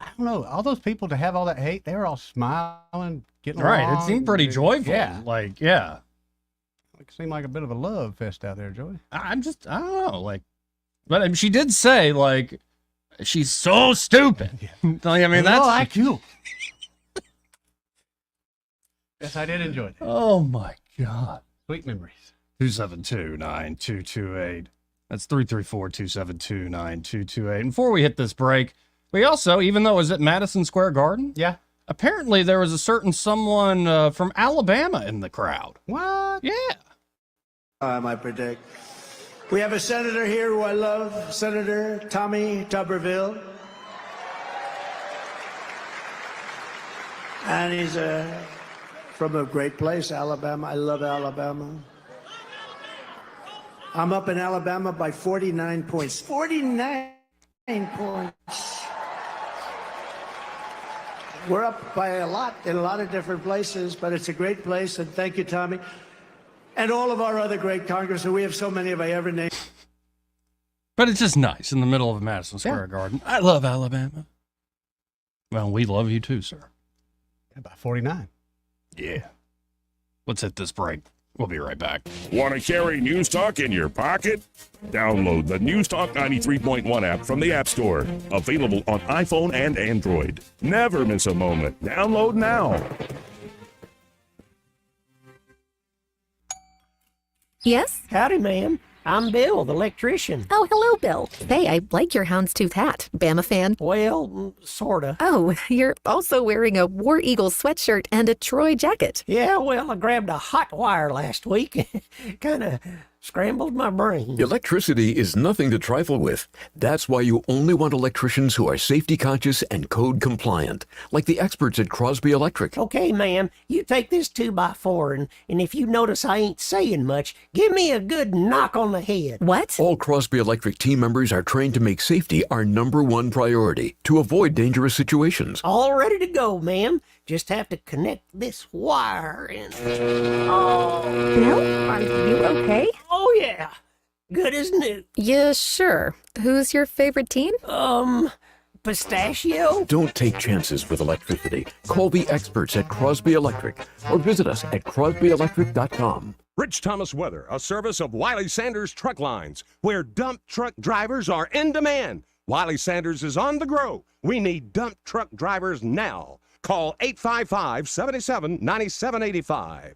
I don't know. All those people to have all that hate, they were all smiling, getting Right. along. It seemed pretty joyful. Yeah. It seemed like a bit of a love fest out there, Joey. I don't know. But she did say, she's so stupid. I mean, that's. IQ. Yes, I did enjoy that. Oh, my God. Sweet memories. 272-9228. That's 334-272-9228. And before we hit this break, We also, even though it was at Madison Square Garden, Yeah. apparently there was a certain someone from Alabama in the crowd. What? Yeah. I predict. We have a senator here who I love, Senator Tommy Tuberville. And he's from a great place, Alabama. I love Alabama. I'm up in Alabama by 49 points. 49 points. We're up by a lot in a lot of different places, but it's a great place, and thank you, Tommy. And all of our other great congressmen. We have so many if I ever name. But it's just nice in the middle of Madison Square Garden. I love Alabama. Well, we love you too, sir. By 49. Yeah. Let's hit this break. We'll be right back. Want to carry News Talk in your pocket? Download the News Talk 93.1 app from the App Store. Available on iPhone and Android. Never miss a moment. Download now. Yes? Howdy, ma'am. I'm Bill, the electrician. Oh, hello, Bill. Hey, I like your houndstooth hat. Bama fan? Well, sorta. Oh, you're also wearing a War Eagle sweatshirt and a Troy jacket. Yeah, well, I grabbed a hot wire last week. Kinda scrambled my brain. Electricity is nothing to trifle with. That's why you only want electricians who are safety conscious and code compliant, like the experts at Crosby Electric. Okay, ma'am, you take this 2x4, and if you notice I ain't saying much, give me a good knock on the head. What? All Crosby Electric team members are trained to make safety our #1 priority to avoid dangerous situations. All ready to go, ma'am. Just have to connect this wire and... Oh, Bill, are you okay? Oh, yeah. Good as new. Yeah, sure. Who's your favorite team? Pistachio? Don't take chances with electricity. Call the experts at Crosby Electric or visit us at crosbyelectric.com. Rich Thomas Weather, a service of Wiley Sanders Truck Lines, where dump truck drivers are in demand. Wiley Sanders is on the grow. We need dump truck drivers now. Call 855-77-9785.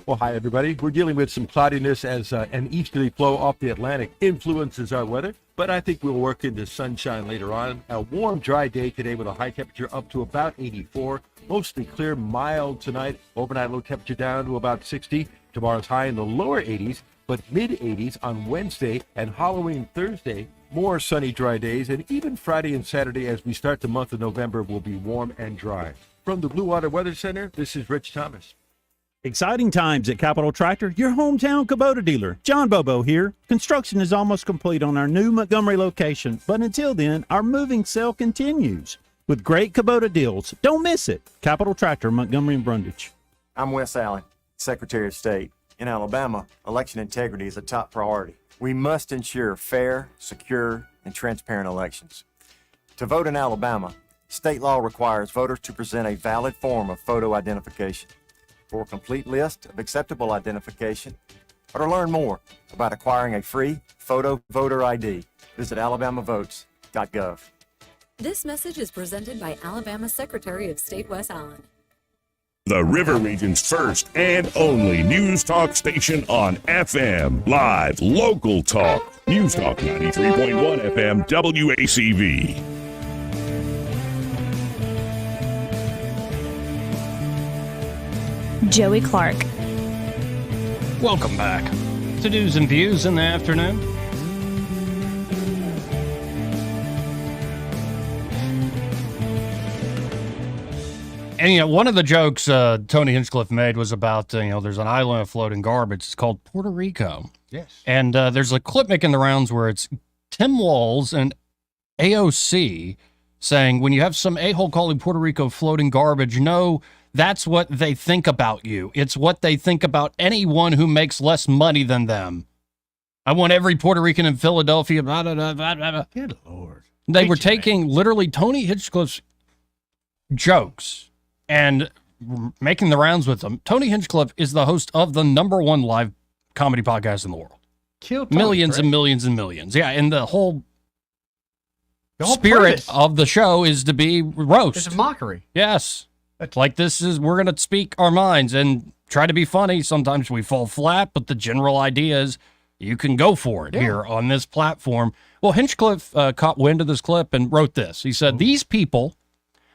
Well, hi, everybody. We're dealing with some cloudiness as an easterly flow off the Atlantic influences our weather, but I think we'll work into sunshine later on. A warm, dry day today with a high temperature up to about 84. Mostly clear, mild tonight. Overnight low temperature down to about 60. Tomorrow's high in the lower 80s, but mid-80s on Wednesday and Halloween Thursday. More sunny, dry days, and even Friday and Saturday as we start the month of November will be warm and dry. From the Blue Water Weather Center, this is Rich Thomas. Exciting times at Capital Tractor, your hometown Kubota dealer. John Bobo here. Construction is almost complete on our new Montgomery location, but until then, our moving sale continues with great Kubota deals. Don't miss it. Capital Tractor, Montgomery and Brundage. I'm Wes Allen, Secretary of State. In Alabama, election integrity is a top priority. We must ensure fair, secure, and transparent elections. To vote in Alabama, state law requires voters to present a valid form of photo identification. For a complete list of acceptable identification, or to learn more about acquiring a free photo voter ID, visit alabamavotes.gov. This message is presented by Alabama Secretary of State Wes Allen. The River Region's first and only News Talk station on FM. Live, local talk. News Talk 93.1 FM WACV. Joey Clark. Welcome back to News and Views in the afternoon. And, you know, one of the jokes Tony Hinchcliffe made was about, there's an island of floating garbage. It's called Puerto Rico. Yes. And there's a clip making the rounds where it's Tim Walz and AOC saying, when you have some a-hole calling Puerto Rico floating garbage, no, that's what they think about you. It's what they think about anyone who makes less money than them. I want every Puerto Rican in Philadelphia. Blah, blah, blah, blah, blah. Good Lord. They were taking literally Tony Hinchcliffe's jokes and making the rounds with them. Tony Hinchcliffe is the host of the #1 live comedy podcast in the world. Killed Tony, millions right? and millions and millions. Yeah, and the whole spirit premise of the show is to be roast. It's a mockery. Yes. Like we're going to speak our minds and try to be funny. Sometimes we fall flat, but the general idea is you can go for it here on this platform. Well, Hinchcliffe caught wind of this clip and wrote this. He said, these people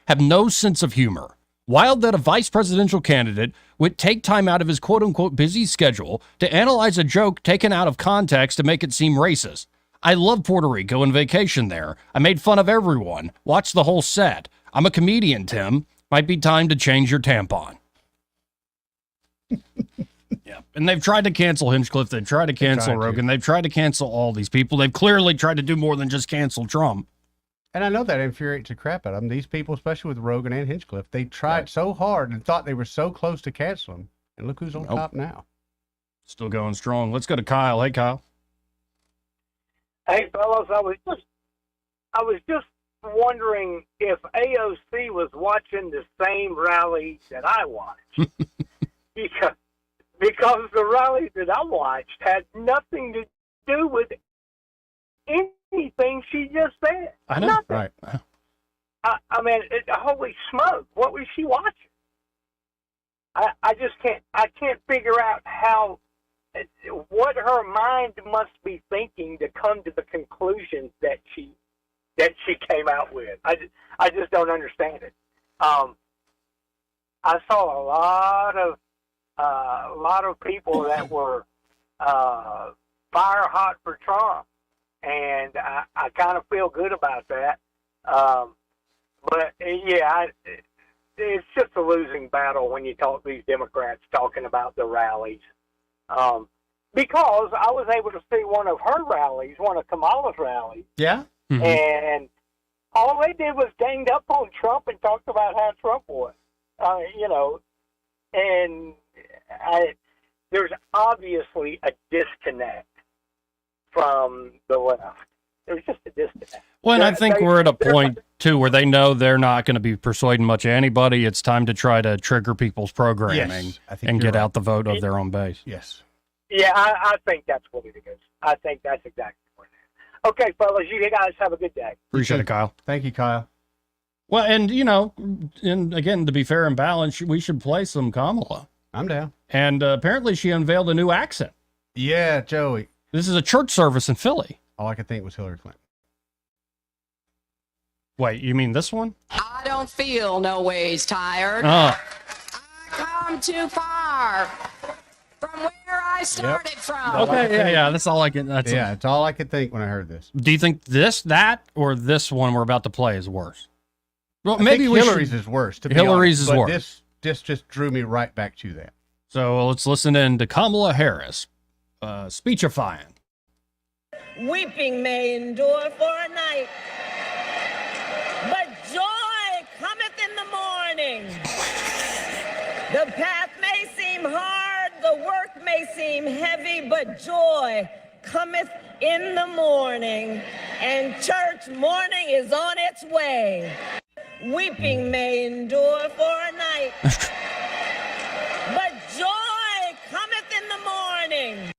have no sense of humor. Wild that a vice presidential candidate would take time out of his quote-unquote busy schedule to analyze a joke taken out of context to make it seem racist. I love Puerto Rico and vacation there. I made fun of everyone. Watch the whole set. I'm a comedian, Tim. Might be time to change your tampon. Yeah, and they've tried to cancel Hinchcliffe. They've tried to cancel Rogan. They've tried to cancel all these people. They've clearly tried to do more than just cancel Trump. And I know that infuriates the crap out of them. These people, especially with Rogan and Hinchcliffe, they tried so hard and thought they were so close to cancel them. And look who's on top now. Still going strong. Let's go to Kyle. Hey, Kyle. Hey, fellas, I was just wondering if AOC was watching the same rally that I watched. because the rally that I watched had nothing to do with anything she just said. I know. Nothing. Right. I mean, holy smoke, what was she watching? I just can't figure out what her mind must be thinking to come to the conclusions that she came out with. I just don't understand it. I saw a lot of people that were fire hot for Trump, and I kind of feel good about that. But yeah, it's just a losing battle when you talk these Democrats talking about the rallies. Because I was able to see one of her rallies, one of Kamala's rallies, Yeah. and all they did was ganged up on Trump and talked about how Trump was, and there's obviously a disconnect from the left. There's just a disconnect. Well, and I think we're at a point, too, where they know they're not going to be persuading much of anybody. It's time to try to trigger people's programming Yes, I think and you're get right. out the vote of their own base. Yes. Yeah, I think that's what it is. I think that's exactly what it is. Okay, fellas, you guys have a good day. Appreciate it, Kyle. Thank you, Kyle. Well, and, and again, to be fair and balanced, we should play some Kamala. I'm down. And apparently she unveiled a new accent. Yeah, Joey. This is a church service in Philly. All I could think was Hillary Clinton. Wait, you mean this one? I don't feel no ways tired. Oh. Come too far from where I started from. Okay, yeah, that's all I can. That's it's all I could think when I heard this. Do you think that, or this one we're about to play is worse? Well, I maybe think we Hillary's should. is worse. To be Hillary's honest, is but worse. This just drew me right back to that. So let's listen in to Kamala Harris speechifying. Weeping may endure for a night, but joy cometh in the morning. The path may seem hard, the work may seem heavy, but joy cometh in the morning, and church morning is on its way. Weeping may endure for a night, but joy cometh in the morning.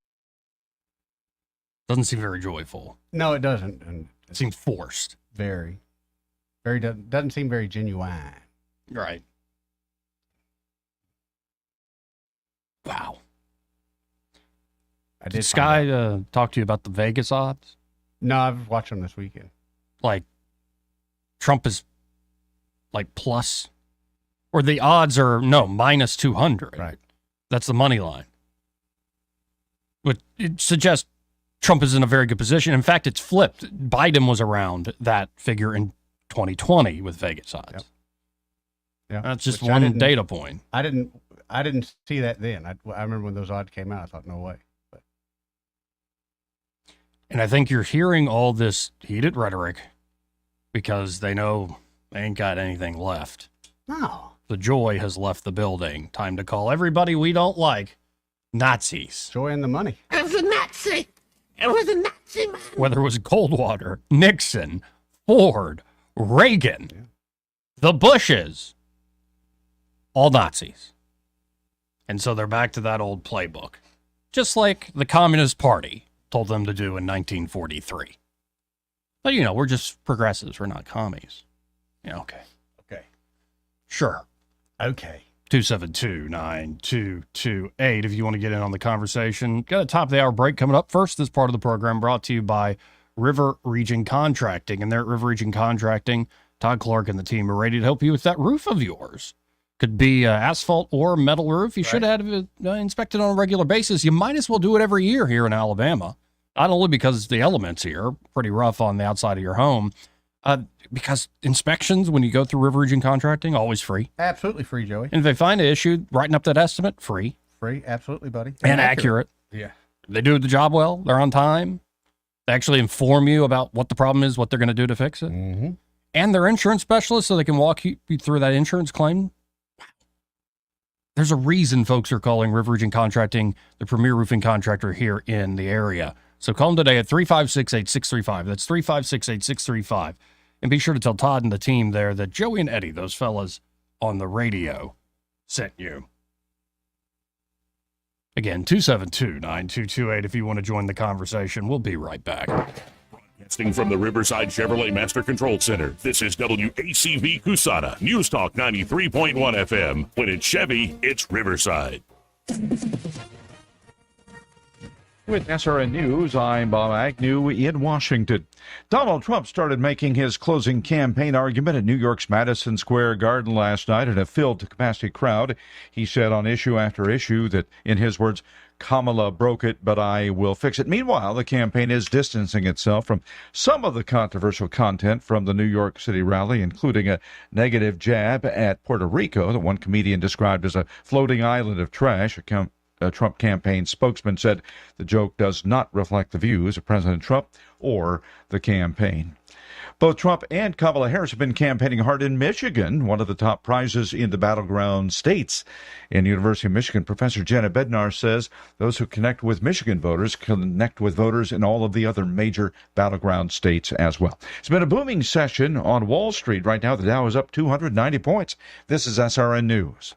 Doesn't seem very joyful. No, it doesn't. And it seems forced. Very doesn't seem very genuine. Right. Wow. Did Sky talk to you about the Vegas odds? No, I've watched them this weekend. Like, Trump is like plus, or the odds are minus 200. Right. That's the money line. But it suggests Trump is in a very good position. In fact, it's flipped. Biden was around that figure in 2020 with Vegas odds. Yep. Yeah, that's just which I one didn't- data point. I didn't see that then. I remember when those odds came out. I thought, no way. But And I think you're hearing all this heated rhetoric because they know they ain't got anything left. no, The joy has left the building. Time to call everybody we don't like Nazis. joy in the money. It was a Nazi. It was a Nazi man. Whether it was Goldwater, Nixon, Ford, Reagan, the Bushes, all Nazis. And so they're back to that old playbook, just like the Communist Party told them to do in 1943. But, we're just progressives. We're not commies. Yeah, okay. Okay. Sure. Okay. 272-9228 if you want to get in on the conversation. Got a top of the hour break coming up. First, this part of the program brought to you by River Region Contracting. And there at River Region Contracting, Todd Clark and the team are ready to help you with that roof of yours. Could be asphalt or metal roof. You should have it inspected on a regular basis. You might as well do it every year here in Alabama. Not only because the elements here are pretty rough on the outside of your home, because inspections, when you go through River Region Contracting, always free. Absolutely free, Joey. And if they find an issue, writing up that estimate, free. Free, absolutely, buddy. And accurate. Yeah. They do the job well. They're on time. They actually inform you about what the problem is, what they're going to do to fix it. Mm-hmm. And they're insurance specialists, so they can walk you through that insurance claim. There's a reason folks are calling River Region Contracting the premier roofing contractor here in the area. So call them today at 356-8635. That's 356-8635. And be sure to tell Todd and the team there that Joey and Eddie, those fellas on the radio, sent you. Again, 272-9228 if you want to join the conversation. We'll be right back. Broadcasting from the Riverside Chevrolet Master Control Center, this is WACV Cusana, News Talk 93.1 FM. When it's Chevy, it's Riverside. With SRN News, I'm Bob Agnew in Washington. Donald Trump started making his closing campaign argument at New York's Madison Square Garden last night in a filled-to-capacity crowd. He said on issue after issue that, in his words, Kamala broke it, but I will fix it. Meanwhile, the campaign is distancing itself from some of the controversial content from the New York City rally, including a negative jab at Puerto Rico that one comedian described as a floating island of trash. A Trump campaign spokesman said the joke does not reflect the views of President Trump or the campaign. Both Trump and Kamala Harris have been campaigning hard in Michigan, one of the top prizes in the battleground states. In University of Michigan, Professor Jenna Bednar says those who connect with Michigan voters connect with voters in all of the other major battleground states as well. It's been a booming session on Wall Street. Right now, the Dow is up 290 points. This is SRN News.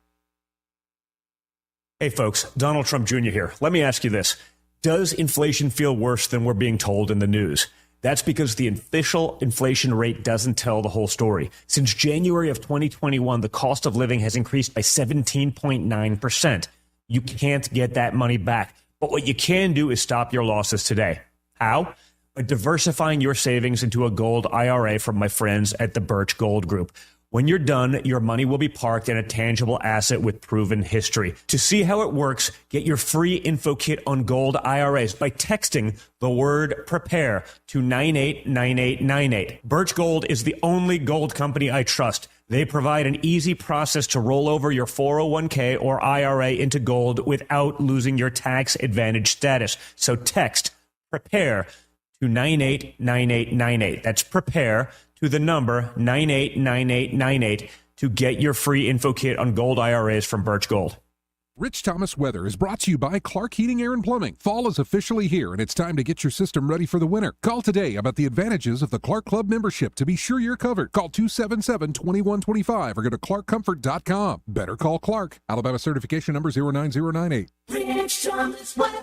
Hey folks, Donald Trump Jr. here. Let me ask you this. Does inflation feel worse than we're being told in the news? That's because the official inflation rate doesn't tell the whole story. Since January of 2021, the cost of living has increased by 17.9%. You can't get that money back. But what you can do is stop your losses today. How? By diversifying your savings into a gold IRA from my friends at the Birch Gold Group. When you're done, your money will be parked in a tangible asset with proven history. To see how it works, get your free info kit on gold IRAs by texting the word PREPARE to 989898. Birch Gold is the only gold company I trust. They provide an easy process to roll over your 401k or IRA into gold without losing your tax advantage status. So text PREPARE to 989898. That's PREPARE to the number 989898 to get your free info kit on gold IRAs from Birch Gold. Rich Thomas Weather is brought to you by Clark Heating, Air and Plumbing. Fall is officially here, and it's time to get your system ready for the winter. Call today about the advantages of the Clark Club membership to be sure you're covered. Call 277-2125 or go to clarkcomfort.com. Better call Clark. Alabama certification number 09098. Rich Thomas Weather.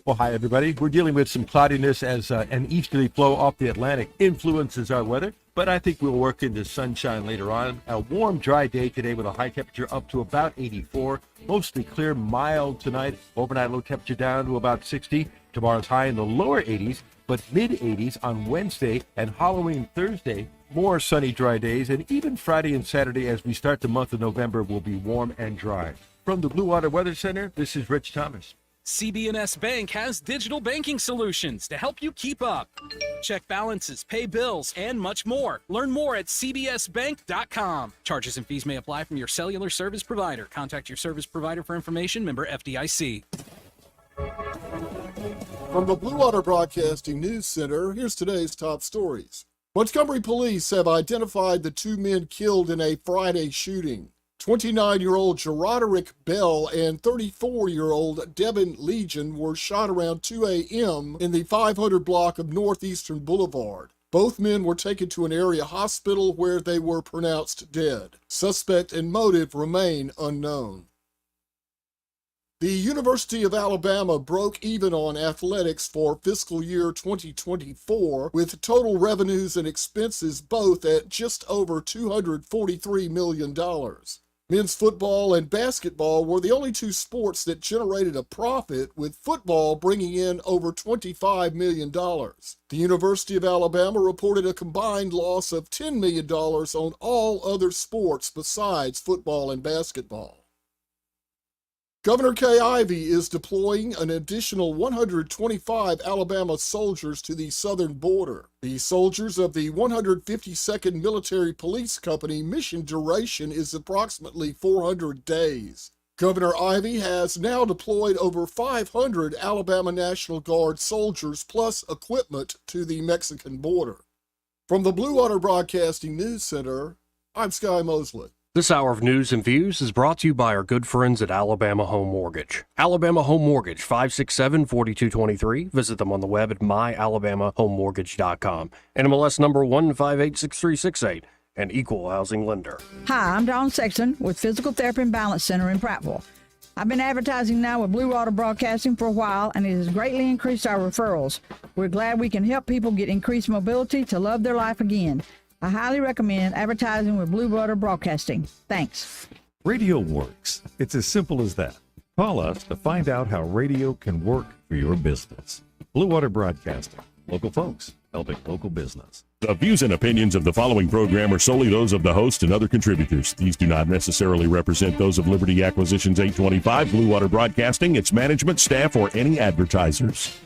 Well, hi, everybody. We're dealing with some cloudiness as an easterly flow off the Atlantic influences our weather, but I think we'll work into sunshine later on. A warm, dry day today with a high temperature up to about 84. Mostly clear, mild tonight. Overnight low temperature down to about 60. Tomorrow's high in the lower 80s, but mid-80s on Wednesday and Halloween Thursday. More sunny, dry days, and even Friday and Saturday as we start the month of November will be warm and dry. From the Blue Water Weather Center, this is Rich Thomas. CB&S Bank has digital banking solutions to help you keep up. Check balances, pay bills, and much more. Learn more at cbsbank.com. Charges and fees may apply from your cellular service provider. Contact your service provider for information. Member FDIC. From the Blue Water Broadcasting News Center, here's today's top stories. Montgomery police have identified the two men killed in a Friday shooting. 29-year-old Geroderick Bell and 34-year-old Devin Legion were shot around 2 a.m. in the 500 block of Northeastern Boulevard. Both men were taken to an area hospital where they were pronounced dead. Suspect and motive remain unknown. The University of Alabama broke even on athletics for fiscal year 2024, with total revenues and expenses both at just over $243 million. Men's football and basketball were the only two sports that generated a profit, with football bringing in over $25 million. The University of Alabama reported a combined loss of $10 million on all other sports besides football and basketball. Governor Kay Ivey is deploying an additional 125 Alabama soldiers to the southern border. The soldiers of the 152nd Military Police Company mission duration is approximately 400 days. Governor Ivey has now deployed over 500 Alabama National Guard soldiers plus equipment to the Mexican border. From the Blue Water Broadcasting News Center, I'm Sky Mosley. This hour of news and views is brought to you by our good friends at Alabama Home Mortgage. Alabama Home Mortgage, 567-4223. Visit them on the web at myalabamahomemortgage.com. NMLS number 1586368, an equal housing lender. Hi, I'm Dawn Sexton with Physical Therapy and Balance Center in Prattville. I've been advertising now with Blue Water Broadcasting for a while, and it has greatly increased our referrals. We're glad we can help people get increased mobility to love their life again. I highly recommend advertising with Blue Water Broadcasting. Thanks. Radio works. It's as simple as that. Call us to find out how radio can work for your business. Blue Water Broadcasting. Local folks helping local business. The views and opinions of the following program are solely those of the host and other contributors. These do not necessarily represent those of Liberty Acquisitions 825, Blue Water Broadcasting, its management, staff, or any advertisers.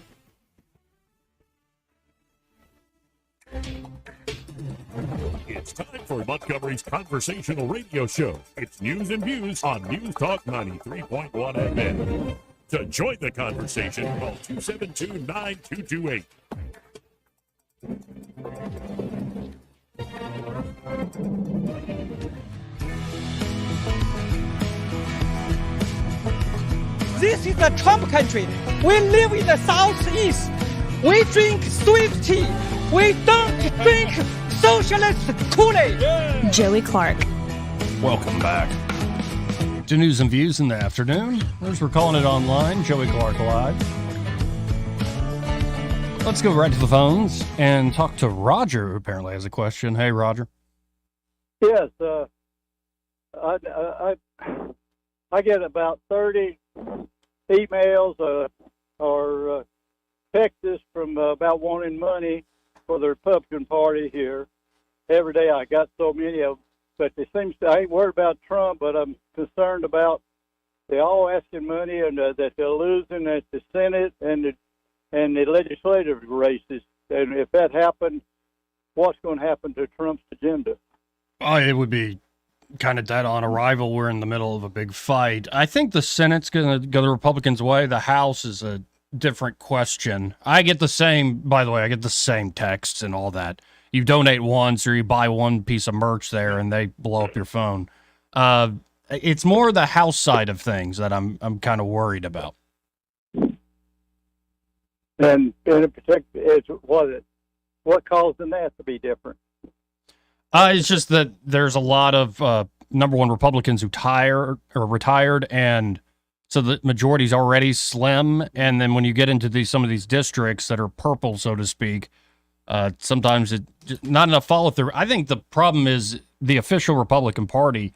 It's time for Montgomery's conversational radio show. It's news and views on News Talk 93.1 FM. To join the conversation, call 272-9228. This is the Trump country. We live in the Southeast. We drink sweet tea. We don't drink socialist Kool-Aid. Joey Clark. Welcome back to News and Views in the afternoon. As we're calling it online, Joey Clark Live. Let's go right to the phones and talk to Roger, who apparently has a question. Hey, Roger. Yes, I get about 30 emails or texts from about wanting money for the Republican Party here. Every day I got so many of them, but it seems I ain't worried about Trump, but I'm concerned about they all asking money and that they're losing at the Senate and the legislative races. And if that happened, what's going to happen to Trump's agenda? Oh, it would be kind of dead on arrival. We're in the middle of a big fight. I think the Senate's going to go the Republicans' way. The House is a different question. I get the same, by the way, I get the same texts and all that. You donate once or you buy one piece of merch there and they blow up your phone. It's more the House side of things that I'm kind of worried about. And in particular, what causing that to be different? It's just that there's a lot of number one Republicans who retired, and so the majority's already slim. And then when you get into some of these districts that are purple, so to speak, sometimes it's not enough follow through. I think the problem is the official Republican Party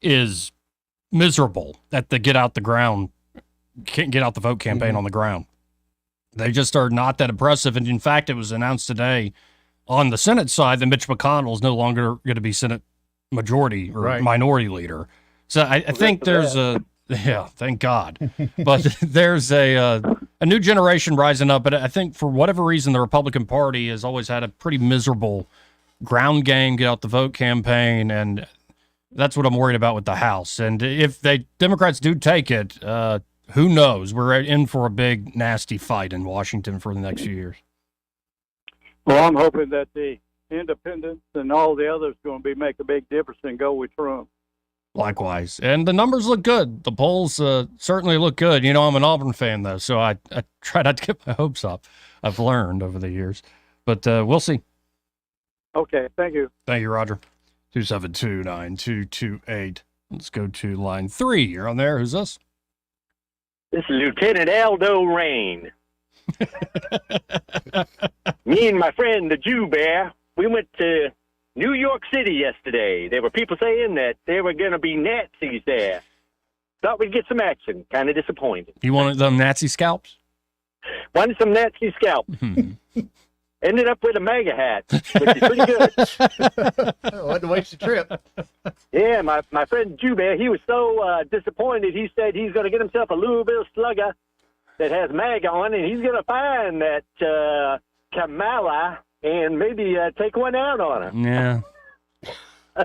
is miserable at the get out the vote campaign on the ground. They just are not that impressive. And in fact, it was announced today on the Senate side that Mitch McConnell is no longer going to be Senate majority or minority leader. So I think there's thank God. But there's a new generation rising up. But I think for whatever reason, the Republican Party has always had a pretty miserable ground game, get out the vote campaign. And that's what I'm worried about with the House. And if Democrats do take it, who knows? We're in for a big, nasty fight in Washington for the next few years. Well, I'm hoping that the independents and all the others going to make a big difference and go with Trump. Likewise. And the numbers look good. The polls certainly look good. You know, I'm an Auburn fan, though, so I try not to get my hopes up. I've learned over the years. But we'll see. Okay, thank you. Thank you, Roger. 272-9228. Let's go to line 3. You're on there. Who's this? This is Lieutenant Aldo Rain. Me and my friend, the Jew Bear, we went to New York City yesterday. There were people saying that there were going to be Nazis there. Thought we'd get some action. Kind of disappointed. You wanted them Nazi scalps? Wanted some Nazi scalps. Ended up with a MAGA hat, which is pretty good. Wasn't a waste of trip. Yeah, my friend Joubert, he was so disappointed. He said he's going to get himself a Louisville Slugger that has MAGA on, and he's going to find that Kamala and maybe take one out on her. Yeah.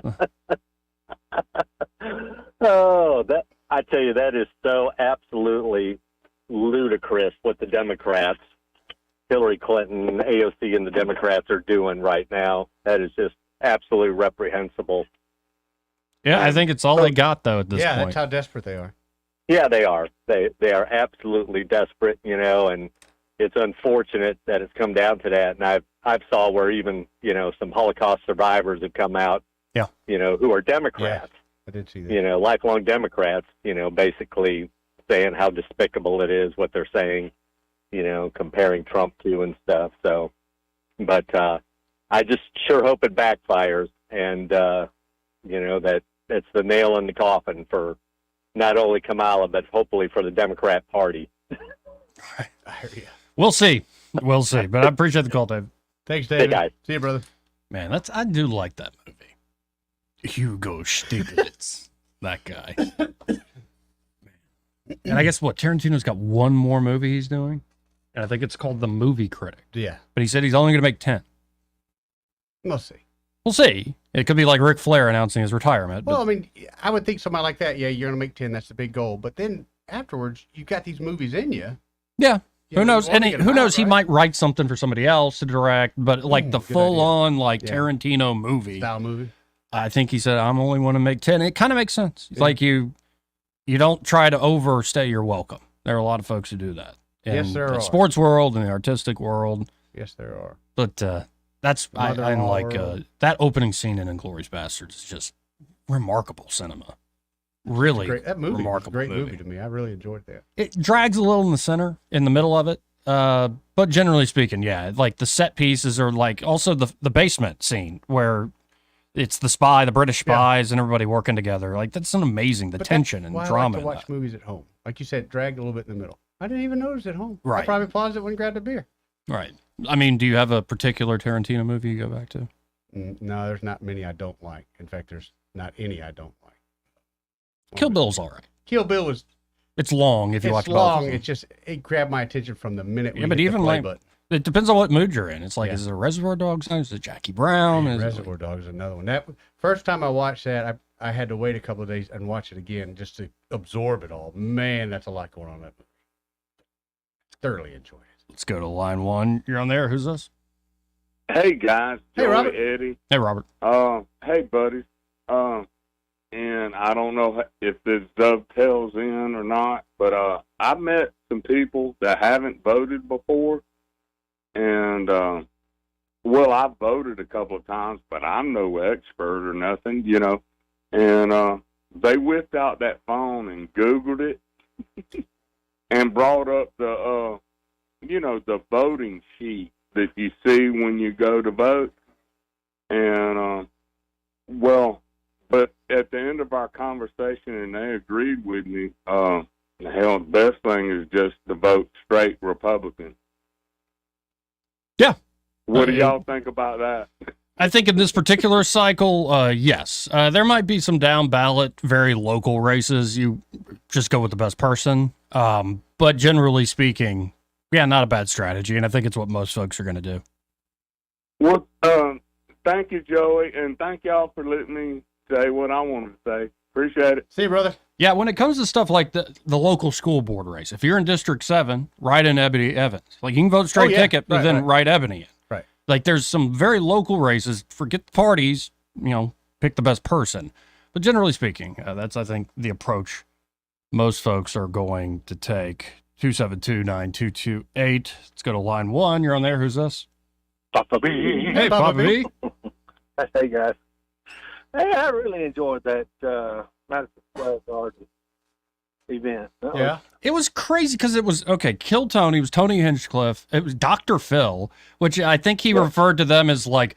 Oh, that I tell you, that is so absolutely ludicrous what the Democrats, Hillary Clinton, AOC, and the Democrats are doing right now. That is just absolutely reprehensible. Yeah, I think it's all they got, though, at this Yeah, point. that's how desperate they are. Yeah, they are. They are absolutely desperate, you know, and it's unfortunate that it's come down to that. And I've saw where even, you know, some Holocaust survivors have come out, yeah, you know, who are Democrats. Yeah, I did see that. You know, lifelong Democrats, you know, basically saying how despicable it is what they're saying, you know, comparing Trump to and stuff. So, but I just sure hope it backfires and, you know, that it's the nail in the coffin for not only Kamala, but hopefully for the Democrat Party. We'll see. We'll see. But I appreciate the call, Dave. Thanks, David. Hey, guys. See you, brother. Man, I do like that movie. Hugo Stiglitz. That guy. And I guess Tarantino's got one more movie he's doing. And I think it's called The Movie Critic. Yeah. But he said he's only going to make 10. We'll see. We'll see. It could be like Ric Flair announcing his retirement. Well, I mean, I would think somebody like that, yeah, you're going to make 10. That's the big goal. But then afterwards, you got these movies in you. Yeah. You Who know, knows? you wanna And get who them knows? out, He right? might write something for somebody else to direct, but like the good full on, like Yeah. Tarantino movie. Style movie. I think he said, I'm only want to make 10. It kind of makes sense. It's like you don't try to overstay your welcome. There are a lot of folks who do that. In Yes, there the are. sports world and the artistic world. Yes, there are. But that's, I Mother-in-law like world. that opening scene in Inglourious Bastards is just remarkable cinema. Really Great. That movie was a remarkable great movie to me. I really enjoyed that. It drags a little in the center, in the middle of it. But generally speaking, yeah, like the set pieces are like also the basement scene where it's the British spies and everybody working together. Like that's an amazing, the But tension that's and why drama. I like to in watch movies at home. Like you said, dragged a little bit in the middle. I didn't even notice at home. I Right. probably paused it when I grabbed a beer. that. Right. I mean, do you have a particular Tarantino movie you go back to? No, there's not many I don't like. In fact, there's not any I don't like. Kill Bill's all right. Kill Bill was. It's long if you watch It's long. both. of them. It just grabbed my attention from the minute we Yeah, but hit even the play like button. it depends on what mood you're in. It's like, Yeah. is it a Reservoir Dogs? Is it Jackie Brown? Man, Is it Reservoir Dogs is another one. That first time I watched that, I had to wait a couple of days and watch it again just to absorb it all. Man, that's a lot going on in that movie. Thoroughly enjoyed it. Let's go to line one. You're on there. Who's this? Hey guys, Hey, Joey, Robert. Eddie. Hey, Robert. Hey buddies. And I don't know if this dovetails in or not, but I met some people that haven't voted before, and well, I voted a couple of times, but I'm no expert or nothing, you know. And they whipped out that phone and Googled it and brought up the the voting sheet that you see when you go to vote. And well, but at the end of our conversation, and they agreed with me, hell, the best thing is just to vote straight Republican. Yeah. What do y'all think about that? I think in this particular cycle, yes. There might be some down ballot, very local races. You just go with the best person. But generally speaking, yeah, not a bad strategy. And I think it's what most folks are going to do. Well, thank you, Joey, and thank y'all for letting me say what I wanted to say. Appreciate it. See you, brother. Yeah, when it comes to stuff like the local school board race, if you're in District 7, write in Ebony Evans. Like, you can vote straight ticket, but then write Ebony in. Right. Like, there's some very local races. Forget the parties, pick the best person. But generally speaking, that's, I think, the approach most folks are going to take. 272-9228. Let's go to line one. You're on there. Who's this? Papa B. Hey, Papa B. Hey, guys. Hey, I really enjoyed that Madison Square Garden event. Yeah. It was crazy because it was, Kill Tony was Tony Hinchcliffe. It was Dr. Phil, which I think he referred to them as like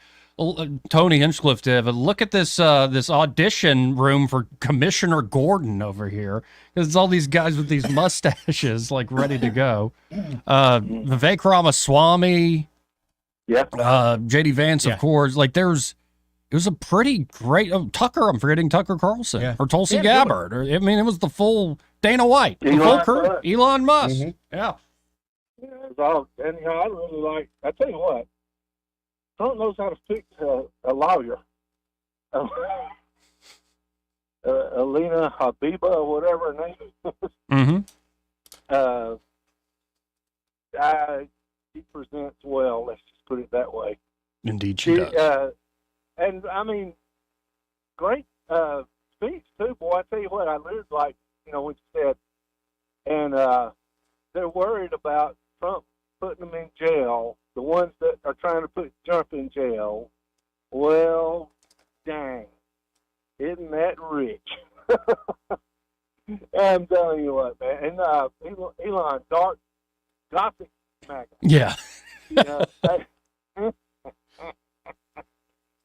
Tony Hinchcliffe did, but look at this this audition room for Commissioner Gordon over here. There's all these guys with these mustaches, like ready to go. Vivek Ramaswamy, JD Vance, of course. Like it was a pretty great Tucker. I'm forgetting Tucker Carlson or Tulsi Gabbard. Or, I mean, it was the full Dana White, the full crew. Elon Musk. Yeah. Yeah, it's all, and I really like. I tell you what, Trump knows how to fix a lawyer. Alina Habiba, or whatever her name is. She presents well. Let's just put it that way. Indeed, she does. And I mean, great speech too, boy. I tell you what, I lived like when she said, and they're worried about Trump putting them in jail. The ones that are trying to put Trump in jail. Well, dang, isn't that rich? I'm telling you what, man. And Elon, dark, gothic MAGA. Yeah. It's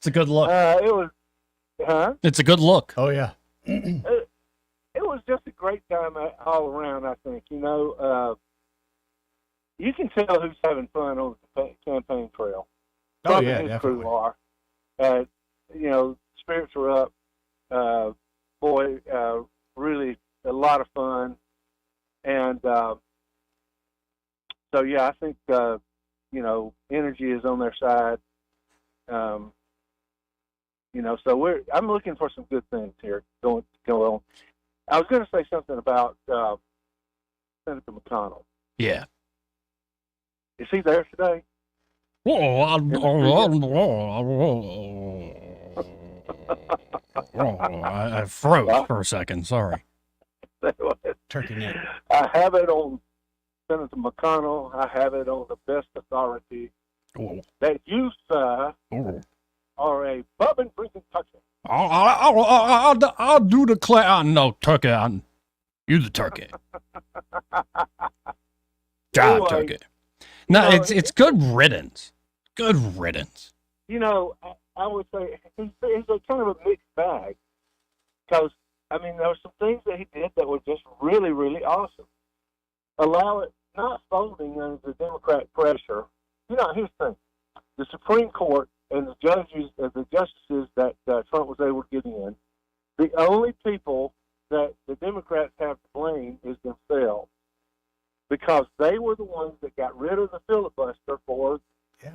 a good look. It was, It's a good look. Oh, yeah. It was just a great time all around, I think. You can tell who's having fun on the campaign trail. Oh, Trump yeah, and his definitely. crew are. Spirits were up. Really a lot of fun. And so, yeah, I think, energy is on their side. So I'm looking for some good things here going on. I was going to say something about Senator McConnell. Yeah. Is he there today? I froze for a second. Sorry. Turkey neck. I have it on Senator McConnell. I have it on the best authority that you, sir, are a bubbing drinking turkey. I'll do the no turkey. You the turkey. Job Anyway, turkey. No, it's good riddance. Good riddance. I would say he's a kind of a mixed bag. Because, there were some things that he did that were just really, really awesome. Allow it, not folding under the Democrat pressure. Here's the thing. The Supreme Court and the justices that Trump was able to get in, the only people that the Democrats have to blame is themselves. Because they were the ones that got rid of the filibuster for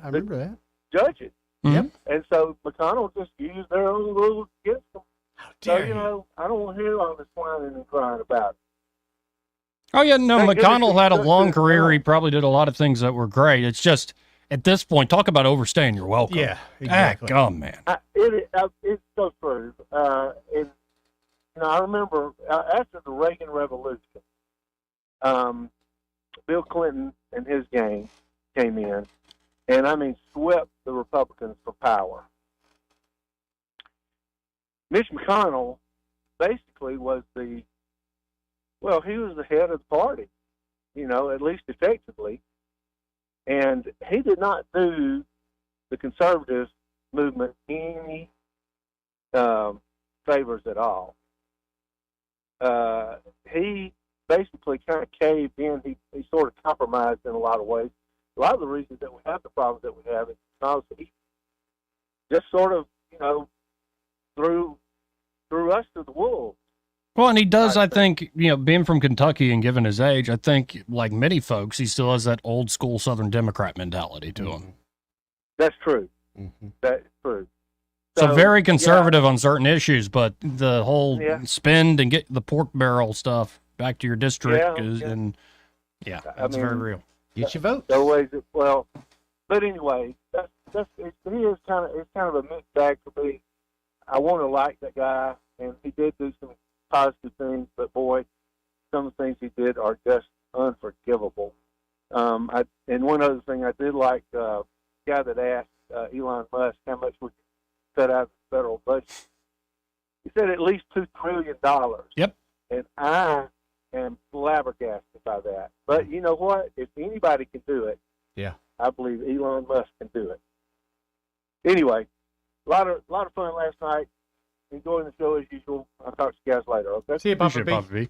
I remember that. judges. Yep. And so McConnell just used their own rules against them. dare So, I don't want to hear all this whining and crying about it. Oh, yeah, no, Thank McConnell goodness had a he took long this career. time. He probably did a lot of things that were great. It's just, at this point, talk about overstaying your welcome. Yeah, exactly. Come, man. It's so true. And I remember after the Reagan Revolution, Bill Clinton and his gang came in, and swept the Republicans for power. Mitch McConnell basically was he was the head of the party, at least effectively. And he did not do the conservative movement any favors at all. He basically kind of caved in. He sort of compromised in a lot of ways. A lot of the reasons that we have the problems that we have is because he just sort of, threw us to the wolves. Well, and he does, I think, being from Kentucky and given his age, I think, like many folks, he still has that old school Southern Democrat mentality to him. That's true. That's true. So very conservative on certain issues, but the whole spend and get the pork barrel stuff back to your district that's very real. Get your vote. But anyway, it's kind of a mixed bag for me. I want to like that guy, and he did do some positive things, but boy, some of the things he did are just unforgivable. And one other thing I did like, the guy that asked Elon Musk how much we cut out of the federal budget. He said at least $2 trillion. Yep. And I am flabbergasted by that. But you know what? If anybody can do it, yeah, I believe Elon Musk can do it. Anyway, A lot of fun last night. Enjoying the show as usual. I'll talk to you guys later. Okay. See you, Papa Appreciate B. it, Papa B.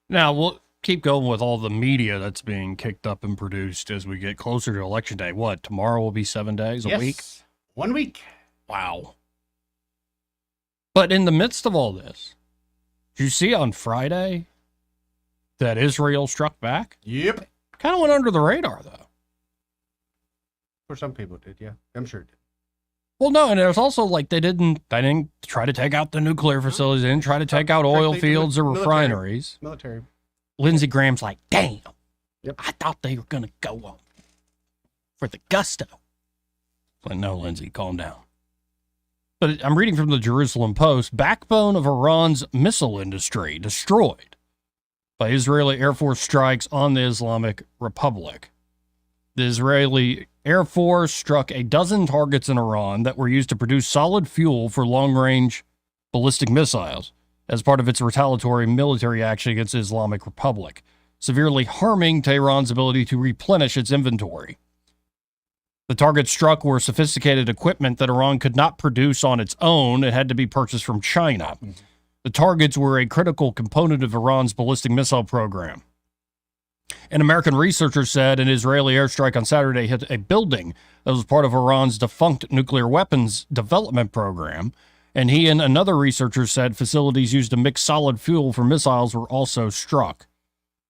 Now, we'll keep going with all the media that's being kicked up and produced as we get closer to Election Day. What, tomorrow will be 7 days, a Yes. week? 1 week. Wow. But in the midst of all this, did you see on Friday that Israel struck back? Yep. Kind of went under the radar, though. For some people it did, yeah. I'm sure it did. Well, no, and it was also like they didn't try to take out the nuclear facilities. They didn't try to take out oil Strictly fields or military- refineries. Military. Lindsey Graham's like, damn, Yep. I thought they were going to go on for the gusto. Like, no, Lindsey, calm down. But I'm reading from the Jerusalem Post, backbone of Iran's missile industry destroyed by Israeli Air Force strikes on the Islamic Republic. The Israeli Air Force struck a dozen targets in Iran that were used to produce solid fuel for long-range ballistic missiles as part of its retaliatory military action against the Islamic Republic, severely harming Tehran's ability to replenish its inventory. The targets struck were sophisticated equipment that Iran could not produce on its own. It had to be purchased from China. The targets were a critical component of Iran's ballistic missile program. An American researcher said an Israeli airstrike on Saturday hit a building that was part of Iran's defunct nuclear weapons development program, and he and another researcher said facilities used to mix solid fuel for missiles were also struck.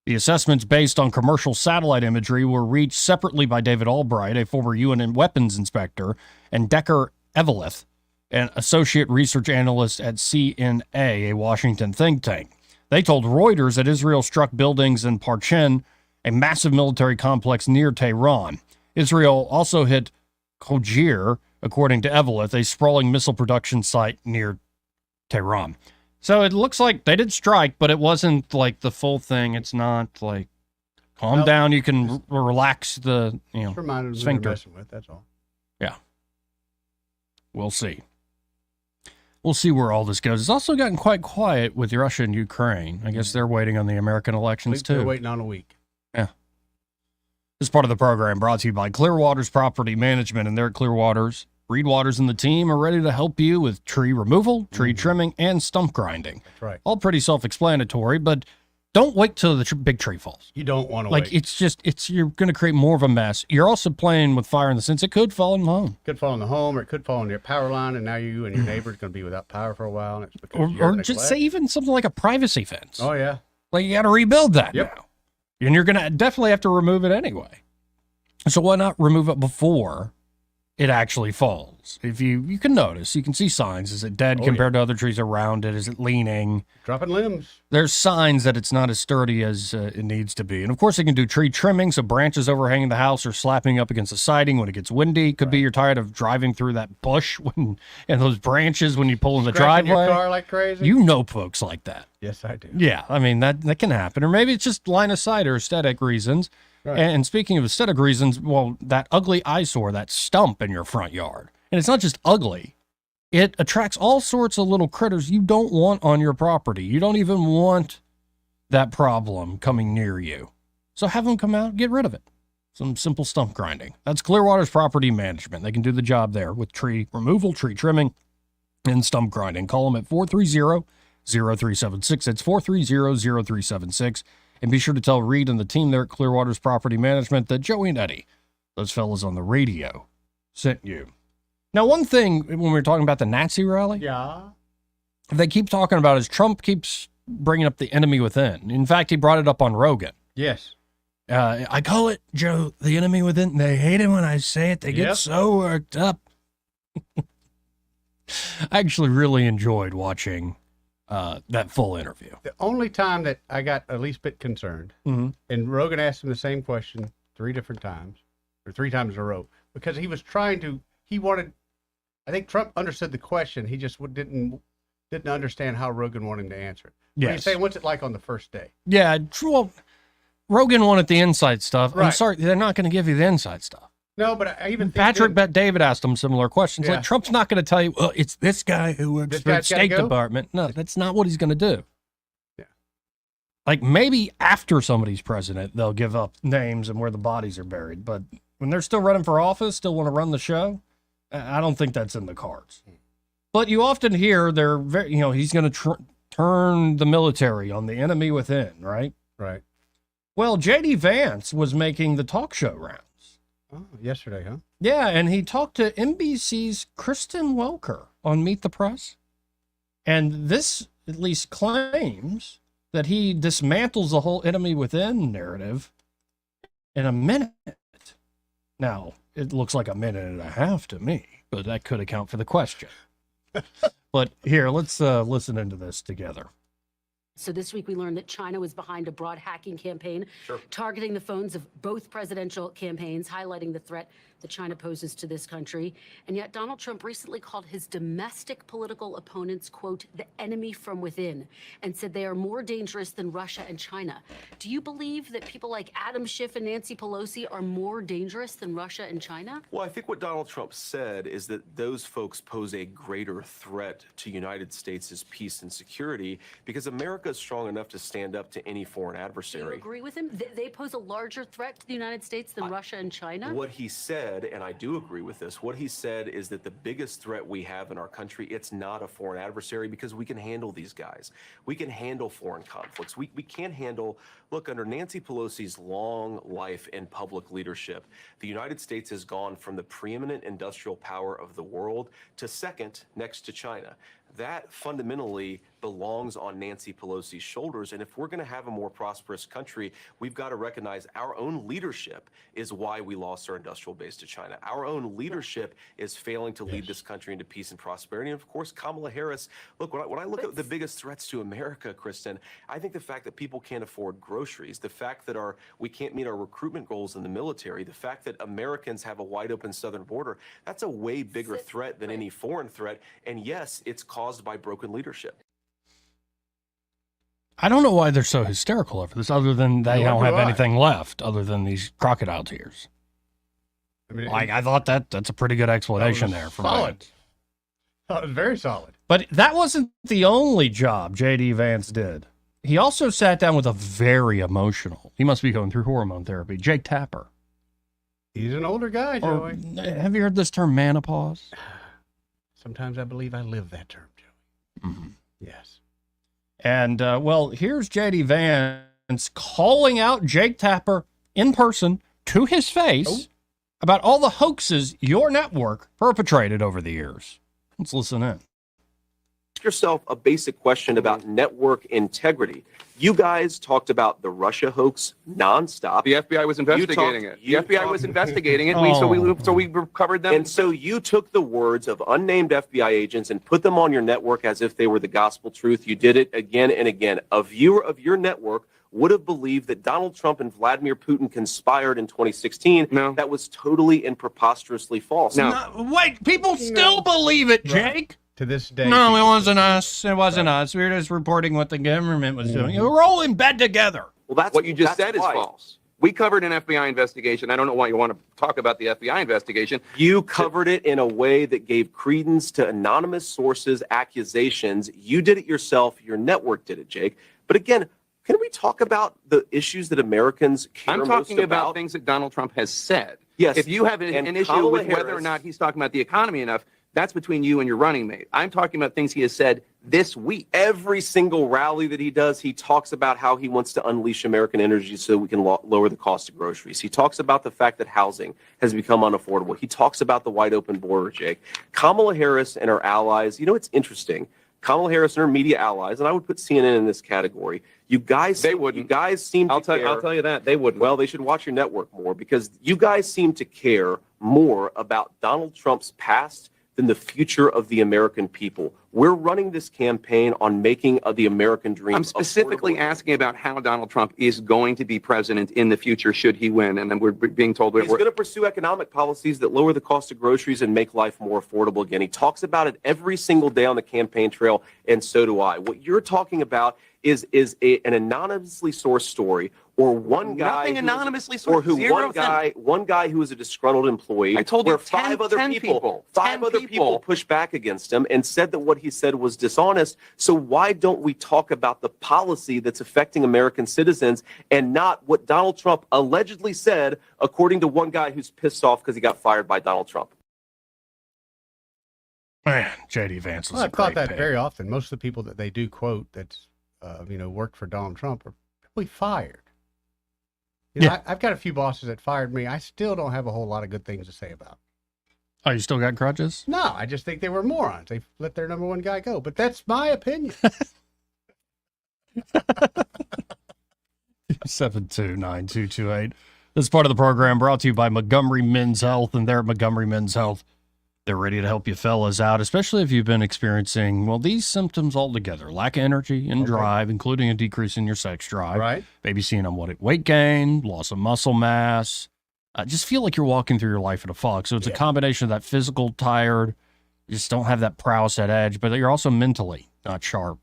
The assessments based on commercial satellite imagery were reached separately by David Albright, a former UN weapons inspector, and Decker Eveleth, an associate research analyst at CNA, a Washington think tank. They told Reuters that Israel struck buildings in Parchin, a massive military complex near Tehran. Israel also hit Kojir, according to Eveleth, a sprawling missile production site near Tehran. So it looks like they did strike, but it wasn't like the full thing. It's not like, calm down, you can relax the, Just reminded me sphincter. they're messing with, that's all. Yeah. We'll see. We'll see where all this goes. It's also gotten quite quiet with Russia and Ukraine. I guess they're waiting on the American elections, They're too. waiting on a week. Yeah. This is part of the program brought to you by Clearwater's Property Management, and their Clearwater's. Reed Waters and the team are ready to help you with tree removal, tree trimming, and stump grinding. That's right. All pretty self-explanatory, but don't wait till the big tree falls. You don't want to Like, wait. you're going to create more of a mess. You're also playing with fire in the sense it could fall in the home. Could fall in the home, or it could fall on your power line, and now you and your neighbor's going to be without power for a while. And it's because of your Or just neglect. say even something like a privacy fence. Oh, yeah. Like, you got to rebuild that Yep. now. And you're going to definitely have to remove it anyway. So why not remove it before it actually falls? If you can notice, you can see signs. Is it dead Oh, compared to other trees around it? Is it leaning? Dropping limbs. There's signs that it's not as sturdy as it needs to be. And of course, they can do tree trimming, so branches overhanging the house or slapping up against the siding when it gets windy. Could be you're tired of driving through that bush and those branches when you pull in the Scratching driveway. your car like crazy. You know folks like that. Yes, I do. Yeah, I mean, that can happen. Or maybe it's just line of sight or aesthetic reasons. Right. And speaking of aesthetic reasons, well, that ugly eyesore, that stump in your front yard, and it's not just ugly, it attracts all sorts of little critters you don't want on your property. You don't even want that problem coming near you. So have them come out, get rid of it. Some simple stump grinding. That's Clearwater's Property Management. They can do the job there with tree removal, tree trimming, and stump grinding. Call them at 430-0376. It's 430-0376. And be sure to tell Reed and the team there at Clearwater's Property Management that Joey and Eddie, those fellas on the radio, sent you. Now, one thing when we were talking about the Nazi rally, Yeah. they keep talking about is Trump keeps bringing up the enemy within. In fact, he brought it up on Rogan. Yes. I call it, Joe, the enemy within. They hate it when I say it. They get Yep. so worked up. I actually really enjoyed watching that full interview. The only time that I got at least a bit concerned, Mhm. and Rogan asked him the same question 3 different times, or 3 times in a row, because he was I think Trump understood the question. He just didn't understand how Rogan wanted him to answer it. When you Yes. say, what's it like on the first day? Yeah, well, Rogan wanted the inside stuff. I'm Right. sorry, they're not going to give you the inside stuff. No, but I even think Patrick Bet David asked him similar questions. Yeah. Like, Trump's not going to tell you, well, it's this guy who works This for the guy's gotta State go? Department. No, that's not what he's going to do. Yeah. Like, maybe after somebody's president, they'll give up names and where the bodies are buried. But when they're still running for office, still want to run the show, I don't think that's in the cards. But you often hear they're very, he's going to turn the military on the enemy within, right? Right. Well, J.D. Vance was making the talk show rounds. Oh, yesterday, huh? Yeah, and he talked to NBC's Kristen Welker on Meet the Press. And this at least claims that he dismantles the whole enemy within narrative in a minute. Now, it looks like a minute and a half to me, but that could account for the question. But here, let's listen into this together. So this week we learned that China was behind a broad hacking campaign targeting the phones of both presidential campaigns, highlighting the threat that China poses to this country. And yet Donald Trump recently called his domestic political opponents, quote, the enemy from within, and said they are more dangerous than Russia and China. Do you believe that people like Adam Schiff and Nancy Pelosi are more dangerous than Russia and China? Well, I think what Donald Trump said is that those folks pose a greater threat to United States' peace and security because America is strong enough to stand up to any foreign Do you adversary. agree with him? They pose a larger threat to the United States than Russia and China? What he said, and I do agree with this, what he said is that the biggest threat we have in our country, it's not a foreign adversary because we can handle these guys. We can handle foreign conflicts. We can't handle, look, under Nancy Pelosi's long life in public leadership, the United States has gone from the preeminent industrial power of the world to second next to China. That fundamentally belongs on Nancy Pelosi's shoulders. And if we're going to have a more prosperous country, we've got to recognize our own leadership is why we lost our industrial base to China. Our own leadership is failing to lead this country into peace and prosperity. And of course, Kamala Harris, look, when I look at the biggest threats to America, Kristen, I think the fact that people can't afford groceries, the fact that we can't meet our recruitment goals in the military, the fact that Americans have a wide open southern border, that's a way bigger threat than any foreign threat. And yes, it's caused by broken leadership. I don't know why they're so hysterical over this, other than they don't have anything left, other than these crocodile tears. I mean, I thought that's a pretty good explanation there. For solid. That was very solid. But that wasn't the only job J.D. Vance did. He also sat down with a very emotional, he must be going through hormone therapy, Jake Tapper. He's an older guy, Joey. Have you heard this term, menopause? Sometimes I believe I live that term, Joey. Mm-hmm. Yes. And, well, here's J.D. Vance calling out Jake Tapper in person to his face about all the hoaxes your network perpetrated over the years. Let's listen in. Ask yourself a basic question about network integrity. You guys talked about the Russia hoax nonstop. The FBI was investigating it. The FBI was investigating it. So we covered them. And so you took the words of unnamed FBI agents and put them on your network as if they were the gospel truth. You did it again and again. A viewer of your network would have believed that Donald Trump and Vladimir Putin conspired in 2016. No. That was totally and preposterously false. No, wait, people still believe it, Jake. To this day. No, it wasn't us. It wasn't us. We were just reporting what the government was doing. We're all in bed together. Well, that's what you just said is false. We covered an FBI investigation. I don't know why you want to talk about the FBI investigation. You covered it in a way that gave credence to anonymous sources' accusations. You did it yourself. Your network did it, Jake. But again, can we talk about the issues that Americans care most about? I'm talking about things that Donald Trump has said. Yes. If you have an issue with whether or not he's talking about the economy enough, that's between you and your running mate. I'm talking about things he has said this week. Every single rally that he does, he talks about how he wants to unleash American energy so we can lower the cost of groceries. He talks about the fact that housing has become unaffordable. He talks about the wide open border, Jake. Kamala Harris and her allies, it's interesting. Kamala Harris and her media allies, and I would put CNN in this category. You guys seem to care. I'll tell you that. They wouldn't. Well, they should watch your network more because you guys seem to care more about Donald Trump's past than the future of the American people. We're running this campaign on making the American dream. I'm specifically asking about how Donald Trump is going to be president in the future should he win. And then we're being told he's going to pursue economic policies that lower the cost of groceries and make life more affordable again. He talks about it every single day on the campaign trail, and so do I. What you're talking about is an anonymously sourced story, or one guy one guy who was a disgruntled employee. I told you five other people pushed back against him and said that what he said was dishonest. So why don't we talk about the policy that's affecting American citizens and not what Donald Trump allegedly said, according to one guy who's pissed off because he got fired by Donald Trump? Man, J.D. Vance was Well, a I've thought great that pick. very often. Most of the people that they do quote that's, worked for Donald Trump are probably fired. I've got a few bosses that fired me. I still don't have a whole lot of good things to say about. Oh, you still got grudges? No, I just think they were morons. They let their number one guy go. But that's my opinion. 729-228. This is part of the program brought to you by Montgomery Men's Health, and they're at Montgomery Men's Health. They're ready to help you fellas out, especially if you've been experiencing, well, these symptoms altogether. Lack of energy and drive, including a decrease in your sex drive. Right. Maybe seeing weight gain, loss of muscle mass. Just feel like you're walking through your life in a fog. So it's a combination of that physical tired, you just don't have that prowess, that edge, but you're also mentally not sharp.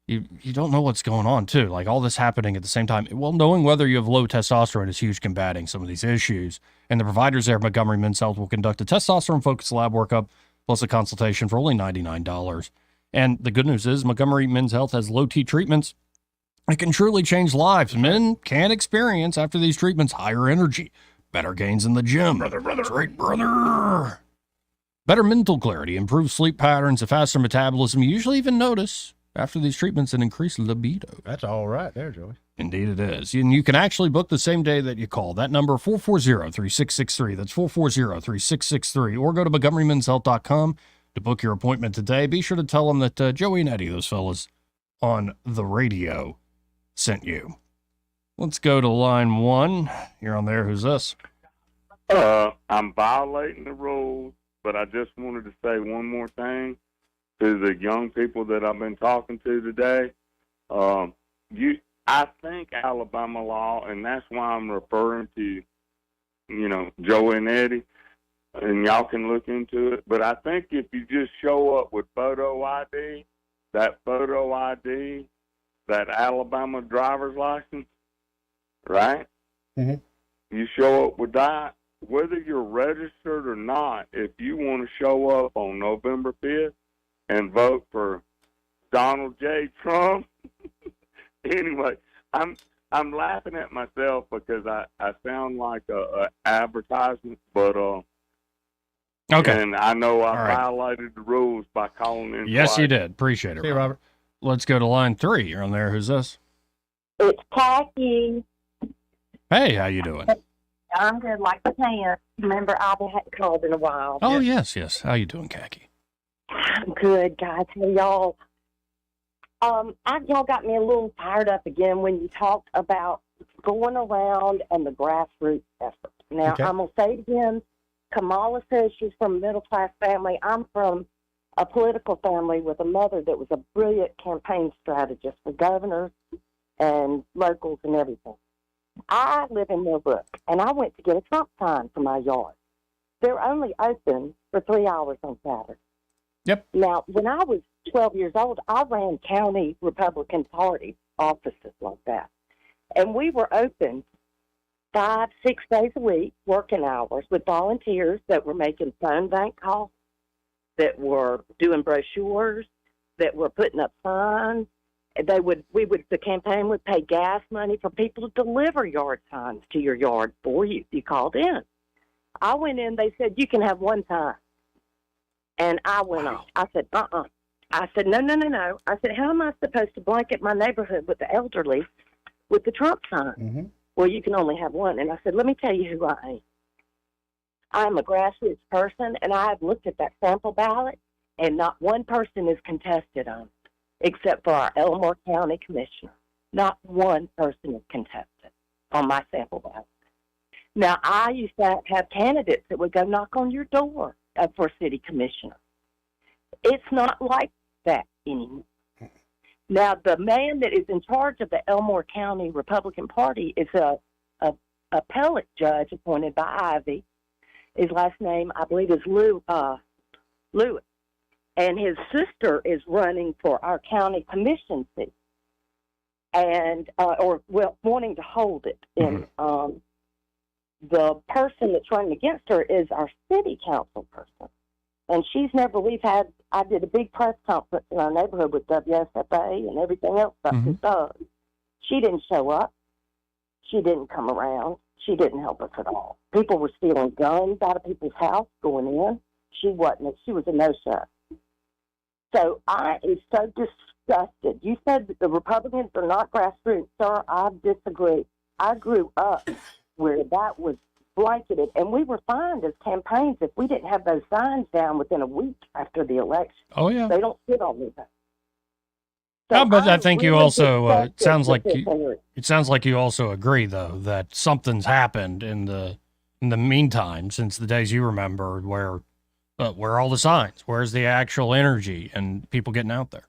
You don't know what's going on, too. Like all this happening at the same time. Well, knowing whether you have low testosterone is huge combating some of these issues. And the providers there at Montgomery Men's Health will conduct a testosterone-focused lab workup plus a consultation for only $99. And the good news is Montgomery Men's Health has low-T treatments. It can truly change lives. Men can experience, after these treatments, higher energy, better gains in the gym. Brother. Better mental clarity, improved sleep patterns, a faster metabolism. You usually even notice after these treatments an increased libido. That's all right there, Joey. Indeed it is. And you can actually book the same day that you call. That number, 440-3663. That's 440-3663. Or go to MontgomeryMen'sHealth.com to book your appointment today. Be sure to tell them that Joey and Eddie, those fellas on the radio, sent you. Let's go to line one. You're on there. Who's this? I'm violating the rules, but I just wanted to say one more thing to the young people that I've been talking to today. I think Alabama law, and that's why I'm referring to, Joey and Eddie, and y'all can look into it. But I think if you just show up with photo ID, that Alabama driver's license, right? Mm-hmm. You show up with that, whether you're registered or not, if you want to show up on November 5th and vote for Donald J. Trump. Anyway, I'm laughing at myself because I sound like a advertisement, but okay. And I know I All right. violated the rules by calling in. Yes, twice. you did. Appreciate it, See you, Robert. Let's go to line three. You're on there. Who's this? It's Khaki. Hey, how you doing? I'm good, like the tan. Remember, I hadn't called in a while. Oh, yes. How you doing, Khaki? I'm good, guys. Hey, y'all. Y'all got me a little fired up again when you talked about going around and the grassroots effort. Now, Okay. I'm going to say it again. Kamala says she's from a middle-class family. I'm from a political family with a mother that was a brilliant campaign strategist for governors and locals and everything. I live in Millbrook, and I went to get a Trump sign for my yard. They're only open for 3 hours on Saturday. Yep. Now, when I was 12 years old, I ran county Republican Party offices like that. And we were open 5-6 days a week, working hours, with volunteers that were making phone bank calls, that were doing brochures, that were putting up signs. The campaign would pay gas money for people to deliver yard signs to your yard for you if you called in. I went in, they said, you can have one sign. And I went off. I said, I said, no. I said, how am I supposed to blanket my neighborhood with the elderly with the Trump sign? Mm-hmm. Well, you can only have one. And I said, let me tell you who I am. I'm a grassroots person, and I have looked at that sample ballot, and not one person is contested on it, except for our Elmore County Commissioner. Not one person is contested on my sample ballot. Now, I used to have candidates that would go knock on your door for city commissioner. It's not like that anymore. Now, the man that is in charge of the Elmore County Republican Party is a appellate judge appointed by Ivy. His last name, I believe, is Lewis. And his sister is running for our county commission seat, and wanting to hold it. And the person that's running against her is our city council person, and I did a big press conference in our neighborhood with WSFA and everything else about this dog. She didn't show up. She didn't come around. She didn't help us at all. People were stealing guns out of people's house, going in. She wasn't. She was a no-show. So I am so disgusted. You said that the Republicans are not grassroots. Sir, I disagree. I grew up where that was blanketed, and we were fined as campaigns if we didn't have those signs down within a week after the election. Oh, yeah. They don't sit on anything. No, but I think you really also it sounds like disgusted with this. it sounds like you also agree though that something's happened in the meantime since the days you remember where are all the signs? Where's the actual energy and people getting out there?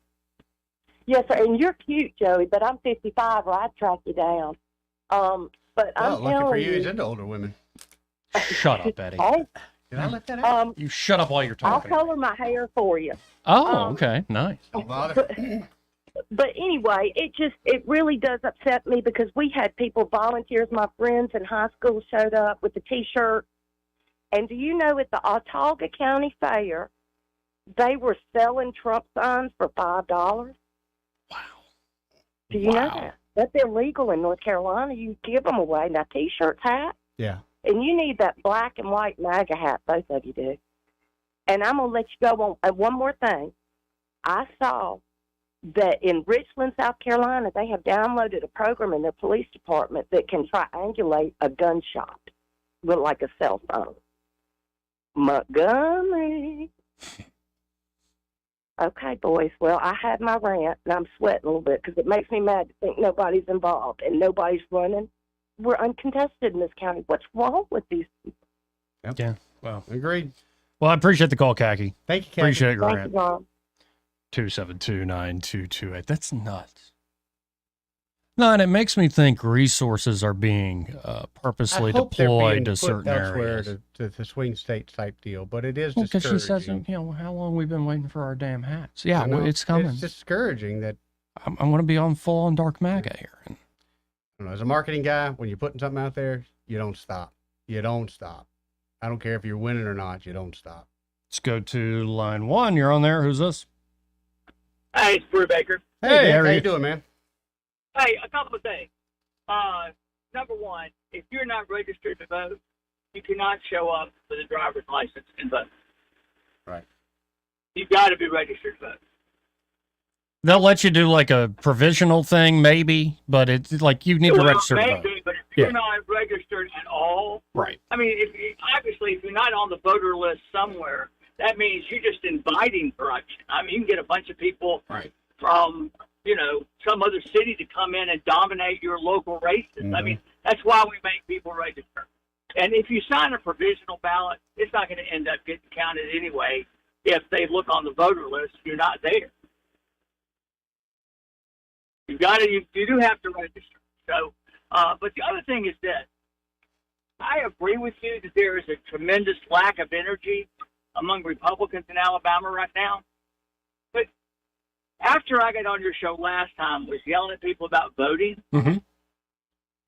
Yes, sir, and you're cute, Joey, but I'm 55 or I'd track you down. But I'm Lucky for telling you, you, he's into older women. Shut up, Eddie. Hey, Did I let that out? You shut up while you're I'll talking. color my hair for you. Oh, okay, nice. But anyway, it really does upset me because we had people, volunteers, my friends in high school showed up with the T-shirt. And do you know at the Autauga County Fair, they were selling Trump signs for $5? Wow. Do you know that? That's illegal in North Carolina. You give them away. Now, T-shirts, hats. Yeah. And you need that black and white MAGA hat. Both of you do. And I'm going to let you go on. And one more thing. I saw that in Richland, South Carolina, they have downloaded a program in their police department that can triangulate a gunshot with like a cell phone. Montgomery. Okay, boys. Well, I had my rant, and I'm sweating a little bit because it makes me mad to think nobody's involved and nobody's running. We're uncontested in this county. What's wrong with these people? Yep. Yeah. Well, agreed. Well, I appreciate the call, Khaki. Thank you, Khaki. Appreciate your Thank rant. you, Ron. 272-9228. That's nuts. No, and it makes me think resources are being purposely I hope they're being deployed to put certain elsewhere areas. to swing states type deal, but it is Because discouraging. she says, how long we've been waiting for our damn hats. Yeah, I know. it's coming. It's discouraging that. I'm going to be on full on dark MAGA here. I don't know, as a marketing guy, when you're putting something out there, you don't stop. You don't stop. I don't care if you're winning or not. You don't stop. Let's go to line one. You're on there. Who's this? Hey, it's Brew Baker. Hey, how how are you you? doing, man? Hey, a couple of things. Number one, if you're not registered to vote, you cannot show up with a driver's license and vote. Right. You've got to be registered to vote. They'll let you do like a provisional thing, maybe, but it's like you need to Well, register to maybe, vote. but if Yeah. you're not registered at all, Right. I mean, obviously, if you're not on the voter list somewhere, that means you're just inviting corruption. I mean, you can get a bunch of people from, some other city to come in and dominate your local races. I mean, that's why we make people register. And if you sign a provisional ballot, it's not going to end up getting counted anyway if they look on the voter list, you're not there. You do have to register. So, but the other thing is this. I agree with you that there is a tremendous lack of energy among Republicans in Alabama right now. But after I got on your show last time, was yelling at people about voting. Mm-hmm.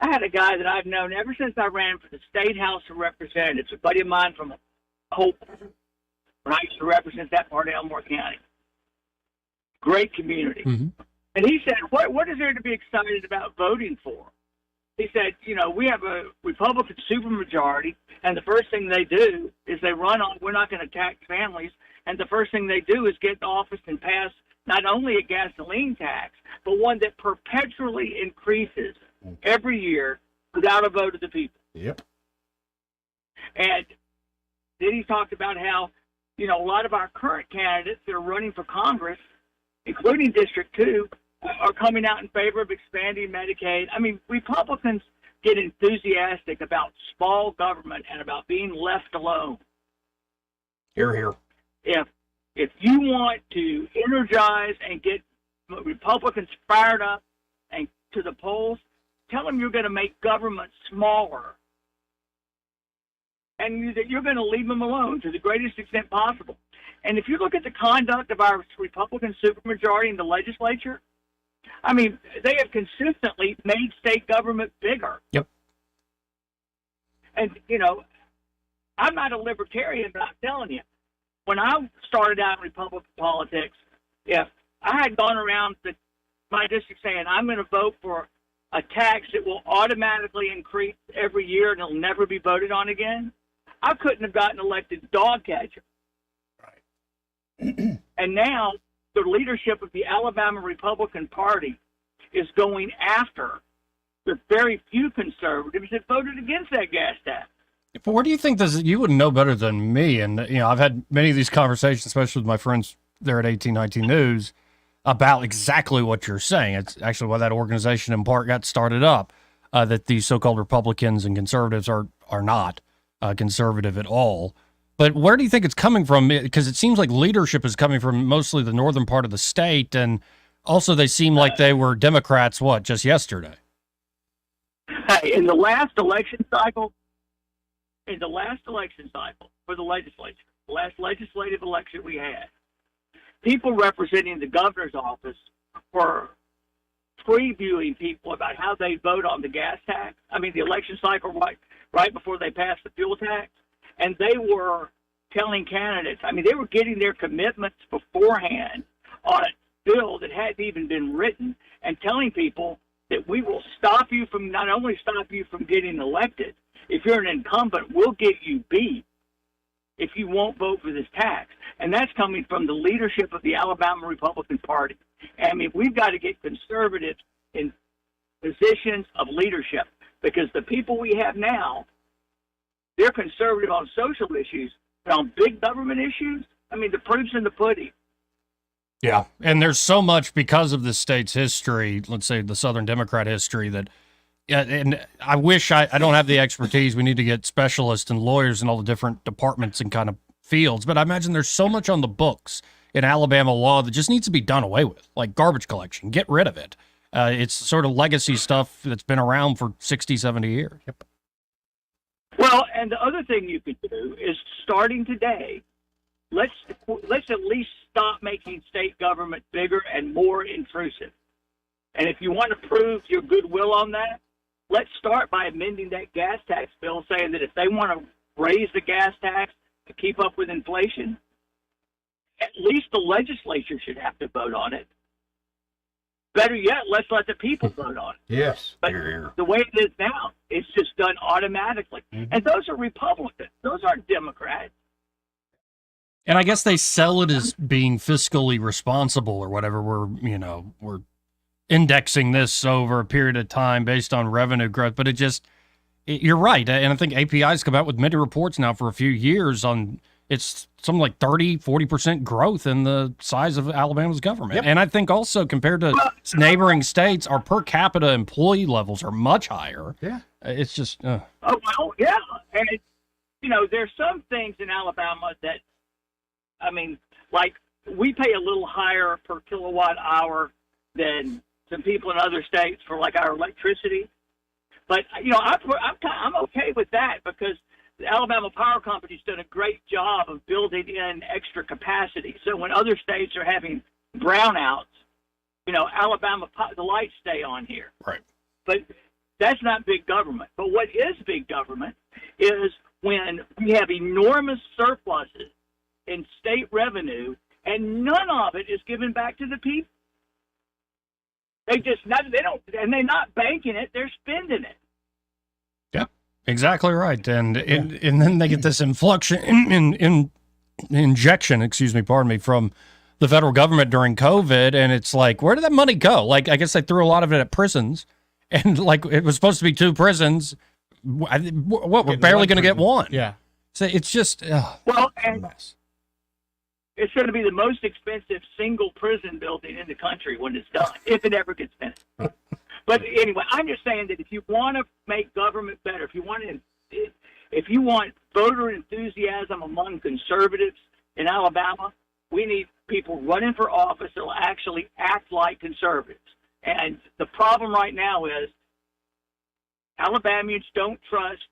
I had a guy that I've known ever since I ran for the State House of Representatives, a buddy of mine from Hope, when I used to represent that part of Elmore County. Great community. Mm-hmm. And he said, what is there to be excited about voting for? He said, we have a Republican supermajority, and the first thing they do is they run on, we're not going to tax families, and the first thing they do is get in office and pass not only a gasoline tax, but one that perpetually increases every year without a vote of the people. Yep. And then he talked about how, a lot of our current candidates that are running for Congress, including District 2, are coming out in favor of expanding Medicaid. I mean, Republicans get enthusiastic about small government and about being left alone. Hear, hear. If you want to energize and get Republicans fired up and to the polls, tell them you're going to make government smaller. And that you're going to leave them alone to the greatest extent possible. And if you look at the conduct of our Republican supermajority in the legislature, I mean, they have consistently made state government bigger. Yep. And, I'm not a libertarian, but I'm telling you, when I started out in Republican politics, if I had gone around my district saying, I'm going to vote for a tax that will automatically increase every year and it'll never be voted on again, I couldn't have gotten elected dog catcher. Right. And now the leadership of the Alabama Republican Party is going after the very few conservatives that voted against that gas tax. But where do you think this? You would know better than me, and I've had many of these conversations, especially with my friends there at 1819 News, about exactly what you're saying. It's actually why that organization in part got started up. That these so-called Republicans and conservatives are not conservative at all. But where do you think it's coming from? Because it seems like leadership is coming from mostly the northern part of the state, and also they seem like they were Democrats, just yesterday? In the last election cycle for the legislature, the last legislative election we had, people representing the governor's office were previewing people about how they vote on the gas tax. I mean, the election cycle right before they passed the fuel tax. And they were telling candidates, they were getting their commitments beforehand on a bill that hadn't even been written and telling people that we will not only stop you from getting elected, if you're an incumbent, we'll get you beat if you won't vote for this tax. And that's coming from the leadership of the Alabama Republican Party. We've got to get conservatives in positions of leadership, because the people we have now, they're conservative on social issues, but on big government issues, the proof's in the pudding. Yeah, and there's so much because of the state's history, let's say the Southern Democrat history, that, and I wish I don't have the expertise. We need to get specialists and lawyers in all the different departments and kind of fields, but I imagine there's so much on the books in Alabama law that just needs to be done away with, like garbage collection. Get rid of it. It's sort of legacy stuff that's been around for 60, 70 years. Yep. Well, and the other thing you could do is, starting today, let's at least stop making state government bigger and more intrusive. And if you want to prove your goodwill on that, let's start by amending that gas tax bill, saying that if they want to raise the gas tax to keep up with inflation, at least the legislature should have to vote on it. Better yet, let's let the people vote on it. Yes. But the way it is now, it's just done automatically. Mm-hmm. And those are Republicans. Those aren't Democrats. And I guess they sell it as being fiscally responsible or whatever. We're indexing this over a period of time based on revenue growth. But you're right. And I think API's come out with many reports now for a few years on it's something like 30-40% growth in the size of Alabama's government. Yep. And I think also compared to neighboring states, our per capita employee levels are much higher. Yeah. It's just... Oh, well, yeah. And, there's some things in Alabama that, like we pay a little higher per kilowatt hour than some people in other states for, like, our electricity. But, I'm okay with that, because the Alabama Power Company's done a great job of building in extra capacity. So when other states are having brownouts, Alabama, the lights stay on here. Right. But that's not big government. But what is big government is when we have enormous surpluses in state revenue and none of it is given back to the people. They're not banking it, they're spending it. Exactly right, and then they get this injection, from the federal government during COVID, and it's like, where did that money go? Like, I guess they threw a lot of it at prisons, and like it was supposed to be 2 prisons. We're barely going to get 1. Yeah, so it's just and it's going to be the most expensive single prison building in the country when it's done, if it ever gets finished. But anyway, I'm just saying that if you want to make government better, if you want voter enthusiasm among conservatives in Alabama, we need people running for office that will actually act like conservatives. And the problem right now is Alabamians don't trust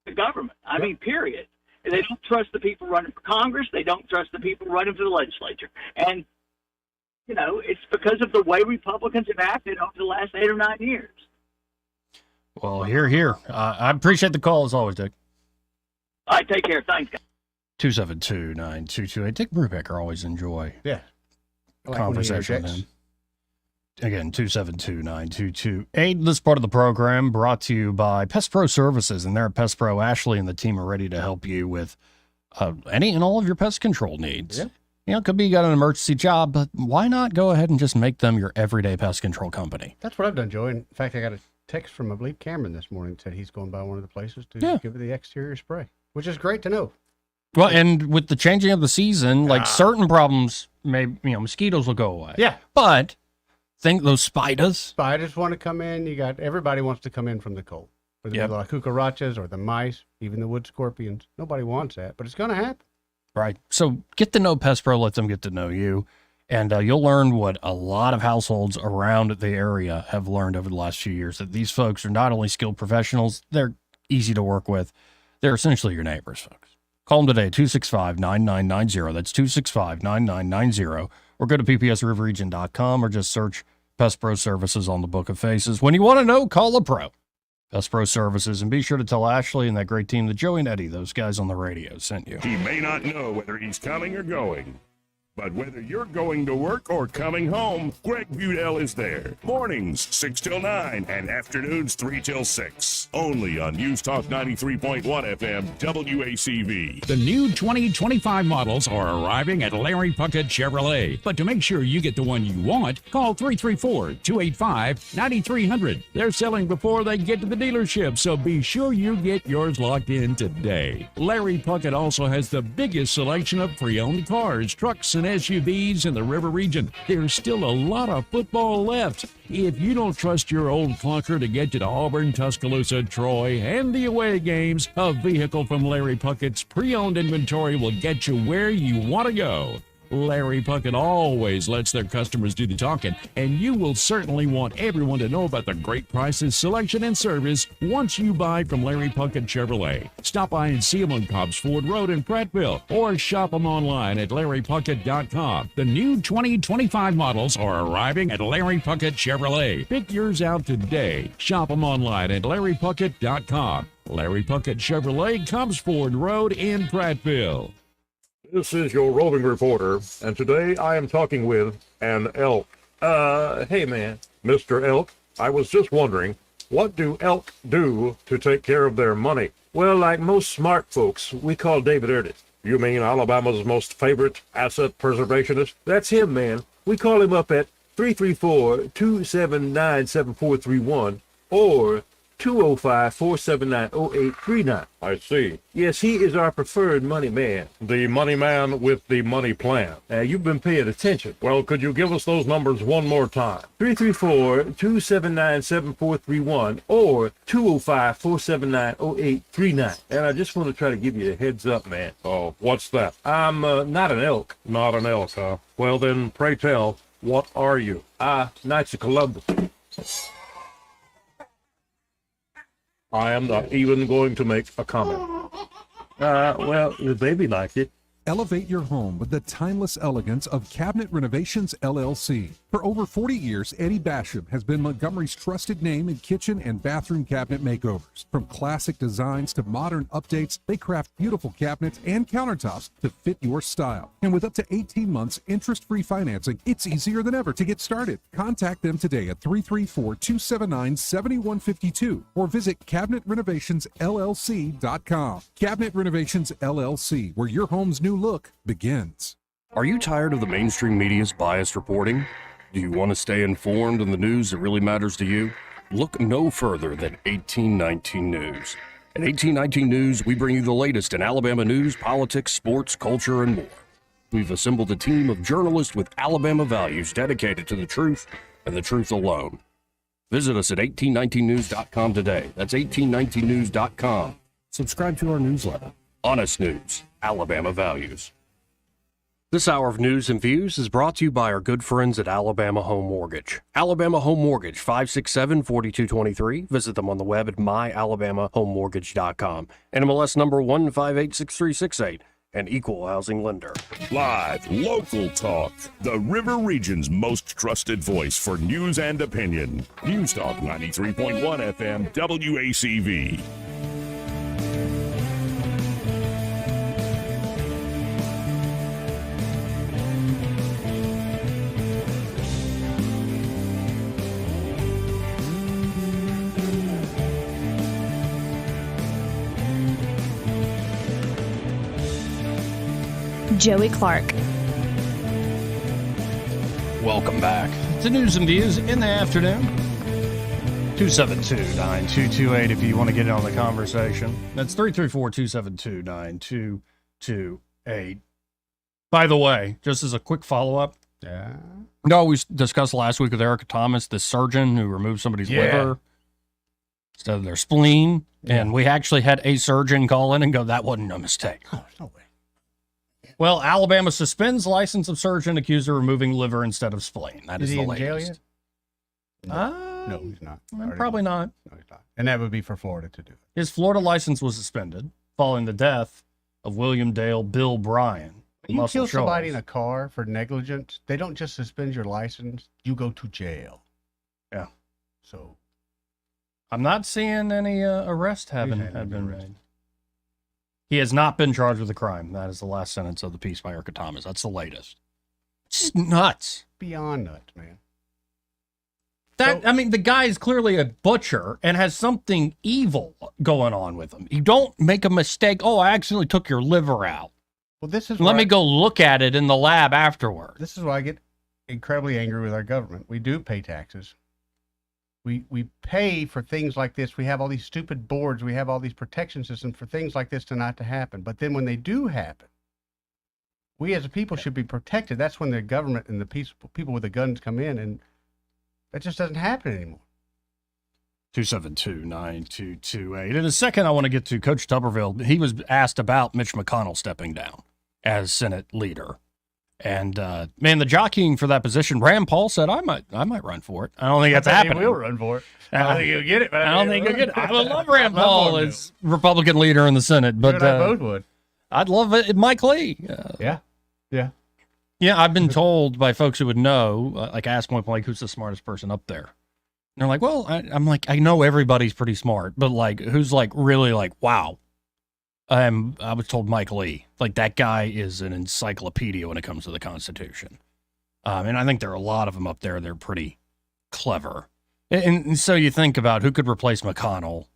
the government. Period. They don't trust the people running for Congress. They don't trust the people running for the legislature. And it's because of the way Republicans have acted over the last 8 or 9 years. Well, here. I appreciate the call as always, Dick. All right, take care. Thanks, guys. 272-9228. Dick Brubaker, always enjoy conversation with him. Again, 272-9228. This part of the program brought to you by Pest Pro Services, and they're at Pest Pro. Ashley and the team are ready to help you with any and all of your pest control needs. Yeah. it could be you got an emergency job, but why not go ahead and just make them your everyday pest control company? That's what I've done, Joey. In fact, I got a text from, I believe, Cameron this morning that said he's going by one of the places to give it the exterior spray, which is great to know. Well, and with the changing of the season, like certain problems, mosquitoes will go away. Yeah. But think those spiders. Spiders want to come in. Everybody wants to come in from the cold. Whether it be like cucarachas or the mice, even the wood scorpions. Nobody wants that, but it's going to happen. Right. So get to know Pest Pro, let them get to know you. And you'll learn what a lot of households around the area have learned over the last few years, that these folks are not only skilled professionals, they're easy to work with. They're essentially your neighbors, folks. Call them today, 265-9990. That's 265-9990. Or go to ppsriverregion.com or just search Pest Pro Services on the Book of Faces. When you want to know, call a pro. Pest Pro Services. And be sure to tell Ashley and that great team that Joey and Eddie, those guys on the radio, sent you. He may not know whether he's coming or going, but whether you're going to work or coming home, Greg Budell is there. Mornings, 6 till 9, and afternoons, 3 till 6. Only on News Talk 93.1 FM, WACV. The new 2025 models are arriving at Larry Puckett Chevrolet. But to make sure you get the one you want, call 334-285-9300. They're selling before they get to the dealership, so be sure you get yours locked in today. Larry Puckett also has the biggest selection of pre-owned cars, trucks, and SUVs in the river region. There's still a lot of football left. If you don't trust your old clunker to get you to Auburn, Tuscaloosa, Troy, and the away games, a vehicle from Larry Puckett's pre-owned inventory will get you where you want to go. Larry Puckett always lets their customers do the talking, and you will certainly want everyone to know about the great prices, selection, and service once you buy from Larry Puckett Chevrolet. Stop by and see them on Cobbs Ford Road in Prattville, or shop them online at LarryPuckett.com. The new 2025 models are arriving at Larry Puckett Chevrolet. Pick yours out today. Shop them online at LarryPuckett.com. Larry Puckett Chevrolet, Cobbs Ford Road in Prattville. This is your roving reporter, and today I am talking with an elk. Hey man, Mr. Elk, I was just wondering, what do elk do to take care of their money? Well, like most smart folks, we call David Erdis. You mean Alabama's most favorite asset preservationist? That's him, man. We call him up at 334-279-7431 or 205-479-0839. I see. Yes, he is our preferred money man. The money man with the money plan. You've been paying attention. Well, could you give us those numbers one more time? 334-279-7431 or 205-479-0839. And I just want to try to give you a heads up, man. Oh, what's that? I'm not an elk. Not an elk, huh? Well, then, pray tell, what are you? Knights of Columbus. I am not even going to make a comment. Well, the baby liked it. Elevate your home with the timeless elegance of Cabinet Renovations, LLC. For over 40 years, Eddie Basham has been Montgomery's trusted name in kitchen and bathroom cabinet makeovers. From classic designs to modern updates, they craft beautiful cabinets and countertops to fit your style. And with up to 18 months interest-free financing, it's easier than ever to get started. Contact them today at 334-279-7152 or visit CabinetRenovationsLLC.com. Cabinet Renovations, LLC, where your home's new look begins. Are you tired of the mainstream media's biased reporting? Do you want to stay informed on the news that really matters to you? Look no further than 1819 News. At 1819 News, we bring you the latest in Alabama news, politics, sports, culture, and more. We've assembled a team of journalists with Alabama values dedicated to the truth and the truth alone. Visit us at 1819news.com today. That's 1819news.com. Subscribe to our newsletter. Honest News, Alabama Values. This hour of news and views is brought to you by our good friends at Alabama Home Mortgage. Alabama Home Mortgage, 567-4223. Visit them on the web at myalabamahomemortgage.com. NMLS number 1586368. An equal housing lender. Live, local talk. The River Region's most trusted voice for news and opinion. News Talk 93.1 FM, WACV. Joey Clark. welcome back to News and Views in the afternoon. 272-9228 if you want to get in on the conversation. That's 334-272-9228. By the way, just as a quick follow-up. Yeah. No, we discussed last week with Erica Thomas, the surgeon who removed somebody's liver instead of their spleen. And we actually had a surgeon call in and go, that wasn't a mistake. Oh, no way. Well, Alabama suspends license of surgeon accused of removing liver instead of spleen. That is Is he the in jail latest. yet? No, he's not. Probably not. No, he's not. And that would be for Florida to do. His Florida license was suspended following the death of William Dale Bill Bryan. When you kill somebody in a car for negligence, they don't just suspend your license, you go to jail. Yeah. So I'm not seeing any arrest have been made. He has not been charged with a crime. That is the last sentence of the piece by Erica Thomas. That's the latest. It's just nuts. Beyond nuts, man. I mean, the guy is clearly a butcher and has something evil going on with him. You don't make a mistake. Oh, I accidentally took your liver out. Well, this is Let me go look at it in the lab afterward. This is why I get incredibly angry with our government. We do pay taxes. We pay for things like this. We have all these stupid boards. We have all these protection systems for things like this to not to happen. But then when they do happen, we as a people should be protected. That's when the government and the people with the guns come in, and that just doesn't happen anymore. 272-9228. In a second, I want to get to Coach Tuberville. He was asked about Mitch McConnell stepping down as Senate leader. And, man, the jockeying for that position, Rand Paul said, I might run for it. I don't think that's happening. He will run for it. I don't think he'll get it. But I don't think he'll get it. I would love Rand Paul as Republican leader in the Senate. But I both would. I'd love it. Mike Lee. Yeah. Yeah, I've been told by folks who would know, like ask point blank, who's the smartest person up there? And they're like, well, I'm like, I know everybody's pretty smart, but like, who's like really like, wow. I was told Mike Lee, like that guy is an encyclopedia when it comes to the Constitution. And I think there are a lot of them up there. They're pretty clever. And so you think about who could replace McConnell.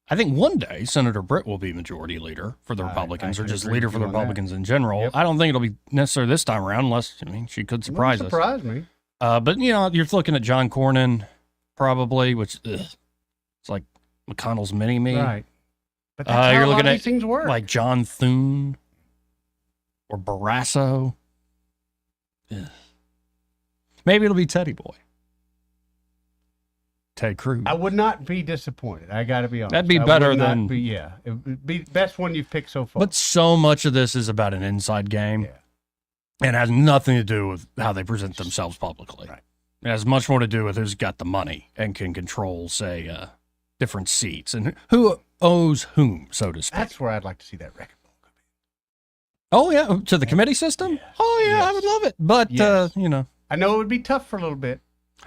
I think one day Senator Britt will be majority leader for the Republicans, or just leader for the Republicans in general. Yep. I don't think it'll be necessary this time around, unless, I mean, she could surprise us. Surprise me. But, you know, you're looking at John Cornyn, probably, which it's like McConnell's mini-me. Right. But that's how you're a lot looking of at these things work. like John Thune or Barrasso. Ugh. Maybe it'll be Teddy Boy. Ted Cruz. I would not be disappointed. I got to be honest. That'd be I better would not than- Be, yeah, it would be the best one you've picked so far. But so much of this is about an inside game. And has nothing to do with how they present themselves publicly. Right. It has much more to do with who's got the money and can control, say, different seats and who owes whom, so to speak. That's where I'd like to see that record. Oh, yeah, to the committee system? Yeah. Oh, yeah, I would love it. But, Yes. you know. I know it would be tough for a little bit.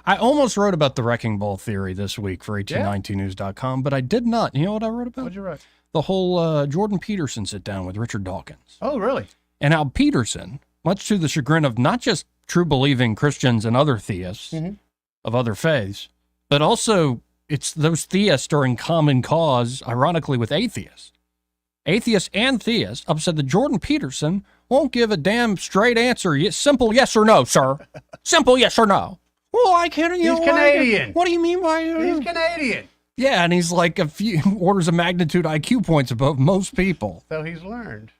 I almost wrote about the Wrecking Ball theory this week for 1819news.com, but I did not. You know what I wrote about? What'd you write? The whole Jordan Peterson sit down with Richard Dawkins. Oh, really? And how Peterson, much to the chagrin of not just true believing Christians and other theists of other faiths, but also it's those theists are in common cause, ironically, with atheists. Atheists and theists upset that Jordan Peterson won't give a damn straight answer. Simple yes or no, sir. Simple yes or no. Well, I can't. He's Canadian. What do you mean by? He's Canadian. Yeah, and he's like a few orders of magnitude IQ points above most people. So he's learned.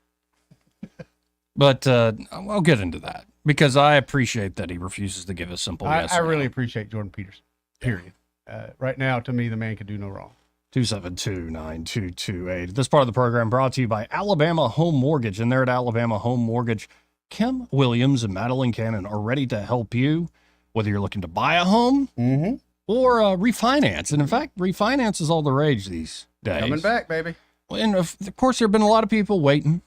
But I'll get into that because I appreciate that he refuses to give a simple yes. I really appreciate Jordan Peterson. Period. Right now, to me, the man could do no wrong. 272-9228. This part of the program brought to you by Alabama Home Mortgage. And there at Alabama Home Mortgage, Kim Williams and Madeline Cannon are ready to help you, whether you're looking to buy a home or refinance. And in fact, refinance is all the rage these days. Coming back, baby. And of course, there have been a lot of people waiting,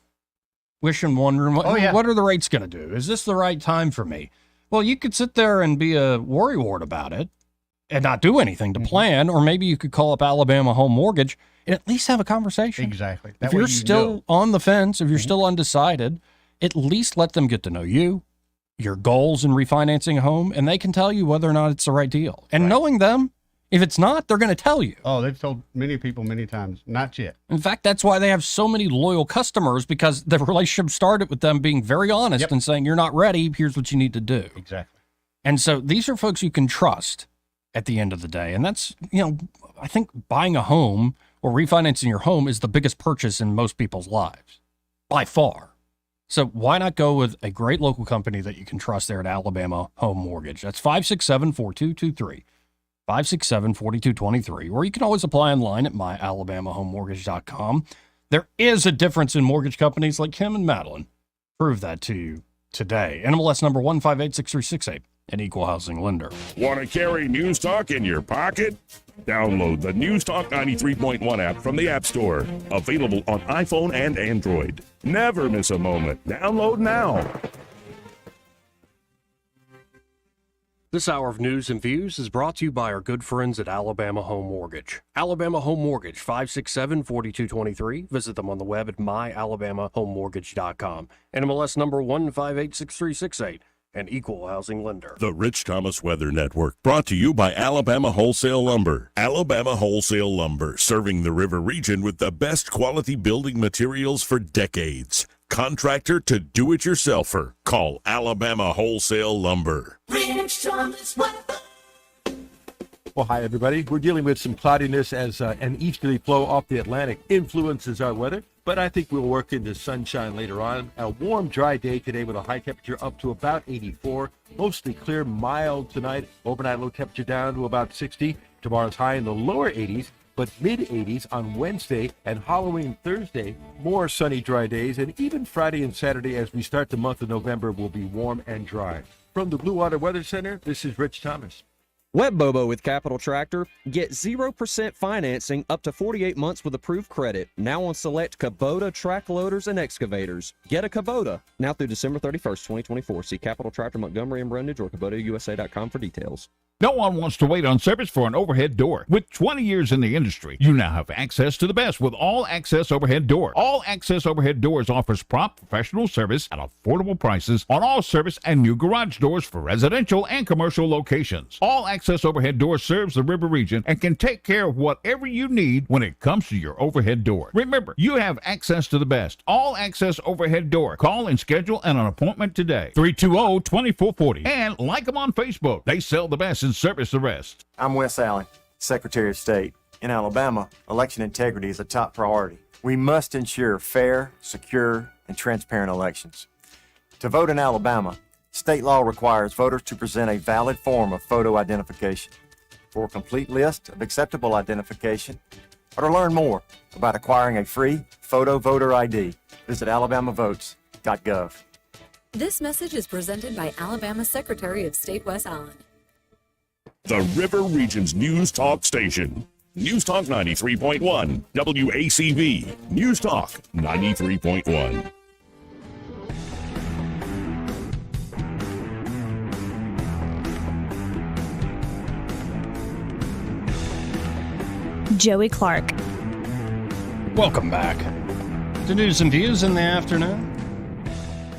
wishing, wondering, what are the rates going to do? Is this the right time for me? Well, you could sit there and be a worrywart about it and not do anything to plan, or maybe you could call up Alabama Home Mortgage and at least have a conversation. Exactly. If you're still on the fence, if you're still undecided, at least let them get to know you, your goals in refinancing a home, and they can tell you whether or not it's the right deal. And knowing them, if it's not, they're going to tell you. Oh, they've told many people many times, not yet. In fact, that's why they have so many loyal customers, because the relationship started with them being very honest and saying, you're not ready, here's what you need to do. Exactly. And so these are folks you can trust at the end of the day. And that's, I think buying a home or refinancing your home is the biggest purchase in most people's lives by far. So why not go with a great local company that you can trust there at Alabama Home Mortgage? That's 567-4223, 567-4223, or you can always apply online at myalabamahomemortgage.com. There is a difference in mortgage companies like Kim and Madeline. Prove that to you today. NMLS number 1586368, an equal housing lender. Want to carry News Talk in your pocket? Download the News Talk 93.1 app from the App Store. Available on iPhone and Android. Never miss a moment. Download now. This hour of news and views is brought to you by our good friends at Alabama Home Mortgage. Alabama Home Mortgage, 567-4223. Visit them on the web at myalabamahomemortgage.com. NMLS number 1586368, an equal housing lender. The Rich Thomas Weather Network, brought to you by Alabama Wholesale Lumber. Alabama Wholesale Lumber, serving the river region with the best quality building materials for decades. Contractor to do-it-yourselfer. Call Alabama Wholesale Lumber. Rich Thomas Weather. Well, hi, everybody. We're dealing with some cloudiness as an easterly flow off the Atlantic influences our weather, but I think we'll work into sunshine later on. A warm, dry day today with a high temperature up to about 84. Mostly clear, mild tonight. Overnight low temperature down to about 60. Tomorrow's high in the lower 80s, but mid-80s on Wednesday and Halloween Thursday. More sunny, dry days, and even Friday and Saturday as we start the month of November will be warm and dry. From the Blue Water Weather Center, this is Rich Thomas. Web Bobo with Capital Tractor. Get 0% financing up to 48 months with approved credit. Now on select Kubota track loaders and excavators. Get a Kubota now through December 31st, 2024. See Capital Tractor Montgomery and Brundage or KubotaUSA.com for details. No one wants to wait on service for an overhead door. With 20 years in the industry, you now have access to the best with All Access Overhead Door. All Access Overhead Doors offers prompt professional service at affordable prices on all service and new garage doors for residential and commercial locations. All Access Overhead Door serves the river region and can take care of whatever you need when it comes to your overhead door. Remember, you have access to the best. All Access Overhead Door. Call and schedule an appointment today. 320-2440. And like them on Facebook. They sell the best and service the rest. I'm Wes Allen, Secretary of State. In Alabama, election integrity is a top priority. We must ensure fair, secure, and transparent elections. To vote in Alabama, state law requires voters to present a valid form of photo identification. For a complete list of acceptable identification, or to learn more about acquiring a free photo voter ID, visit alabamavotes.gov. This message is presented by Alabama Secretary of State Wes Allen. The River Region's News Talk Station. News Talk 93.1. WACV. News Talk 93.1. Joey Clark. Welcome back to News and Views in the afternoon.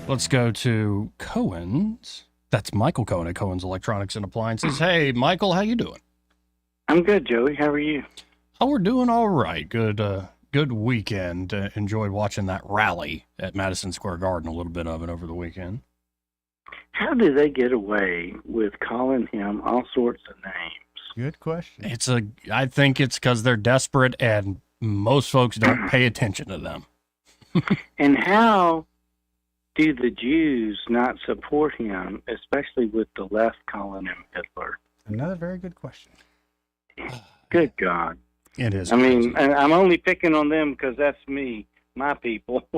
Let's go to Cohen's. That's Michael Cohen at Cohen's Electronics and Appliances. Hey, Michael, how you doing? I'm good, Joey. How are you? Oh, we're doing all right. Good weekend. Enjoyed watching that rally at Madison Square Garden, a little bit of it over the weekend. How do they get away with calling him all sorts of names? Good question. I think it's because they're desperate and most folks don't pay attention to them. And how do the Jews not support him, especially with the left calling him Hitler? Another very good question. Good God. It is. I mean, and I'm only picking on them because that's me, my people.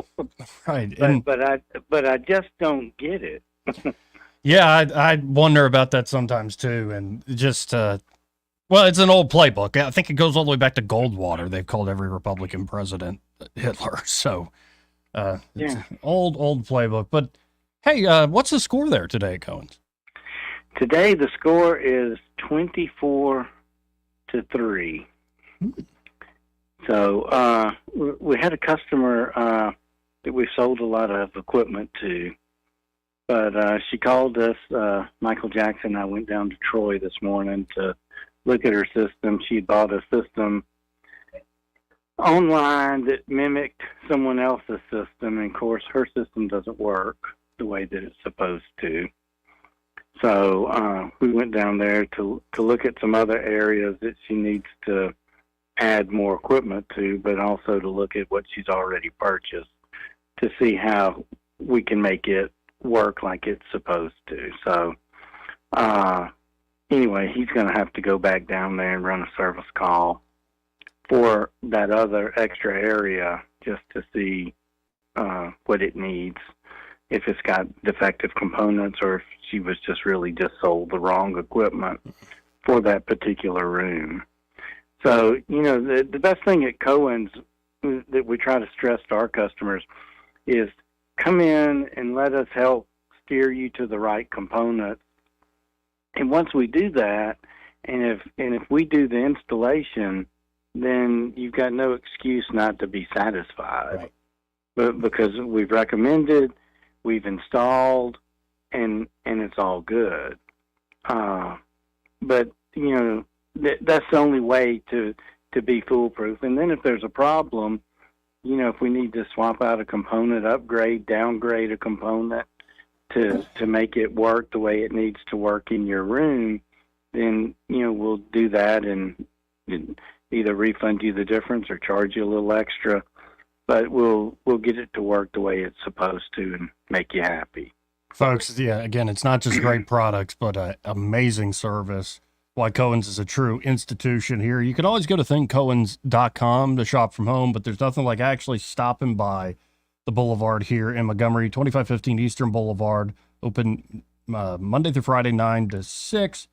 Right. But I just don't get it. Yeah, I wonder about that sometimes too. And just, well, it's an old playbook. I think it goes all the way back to Goldwater. They've called every Republican president Hitler. So, yeah, old playbook. But hey, what's the score there today at Cohen's? Today the score is 24-3. So we had a customer that we sold a lot of equipment to, but she called us. Michael Jackson and I went down to Troy this morning to look at her system. She bought a system online that mimicked someone else's system, and of course her system doesn't work the way that it's supposed to. So we went down there to look at some other areas that she needs to add more equipment to, but also to look at what she's already purchased to see how we can make it work like it's supposed to. So anyway, he's going to have to go back down there and run a service call for that other extra area just to see what it needs, if it's got defective components or if she was just sold the wrong equipment for that particular room. So, the best thing at Cohen's that we try to stress to our customers is come in and let us help steer you to the right components. And once we do that, and if we do the installation, then you've got no excuse not to be satisfied. Right. But because we've recommended, we've installed, and it's all good. But that's the only way to be foolproof. And then if there's a problem, if we need to swap out a component, upgrade, downgrade a component to make it work the way it needs to work in your room, then we'll do that and either refund you the difference or charge you a little extra. But we'll get it to work the way it's supposed to and make you happy. Folks, again, it's not just great products, but amazing service. Why Cohen's is a true institution here. You can always go to thinkcohens.com to shop from home, but there's nothing like actually stopping by the Boulevard here in Montgomery, 2515 Eastern Boulevard, open Monday through Friday, 9 to 6,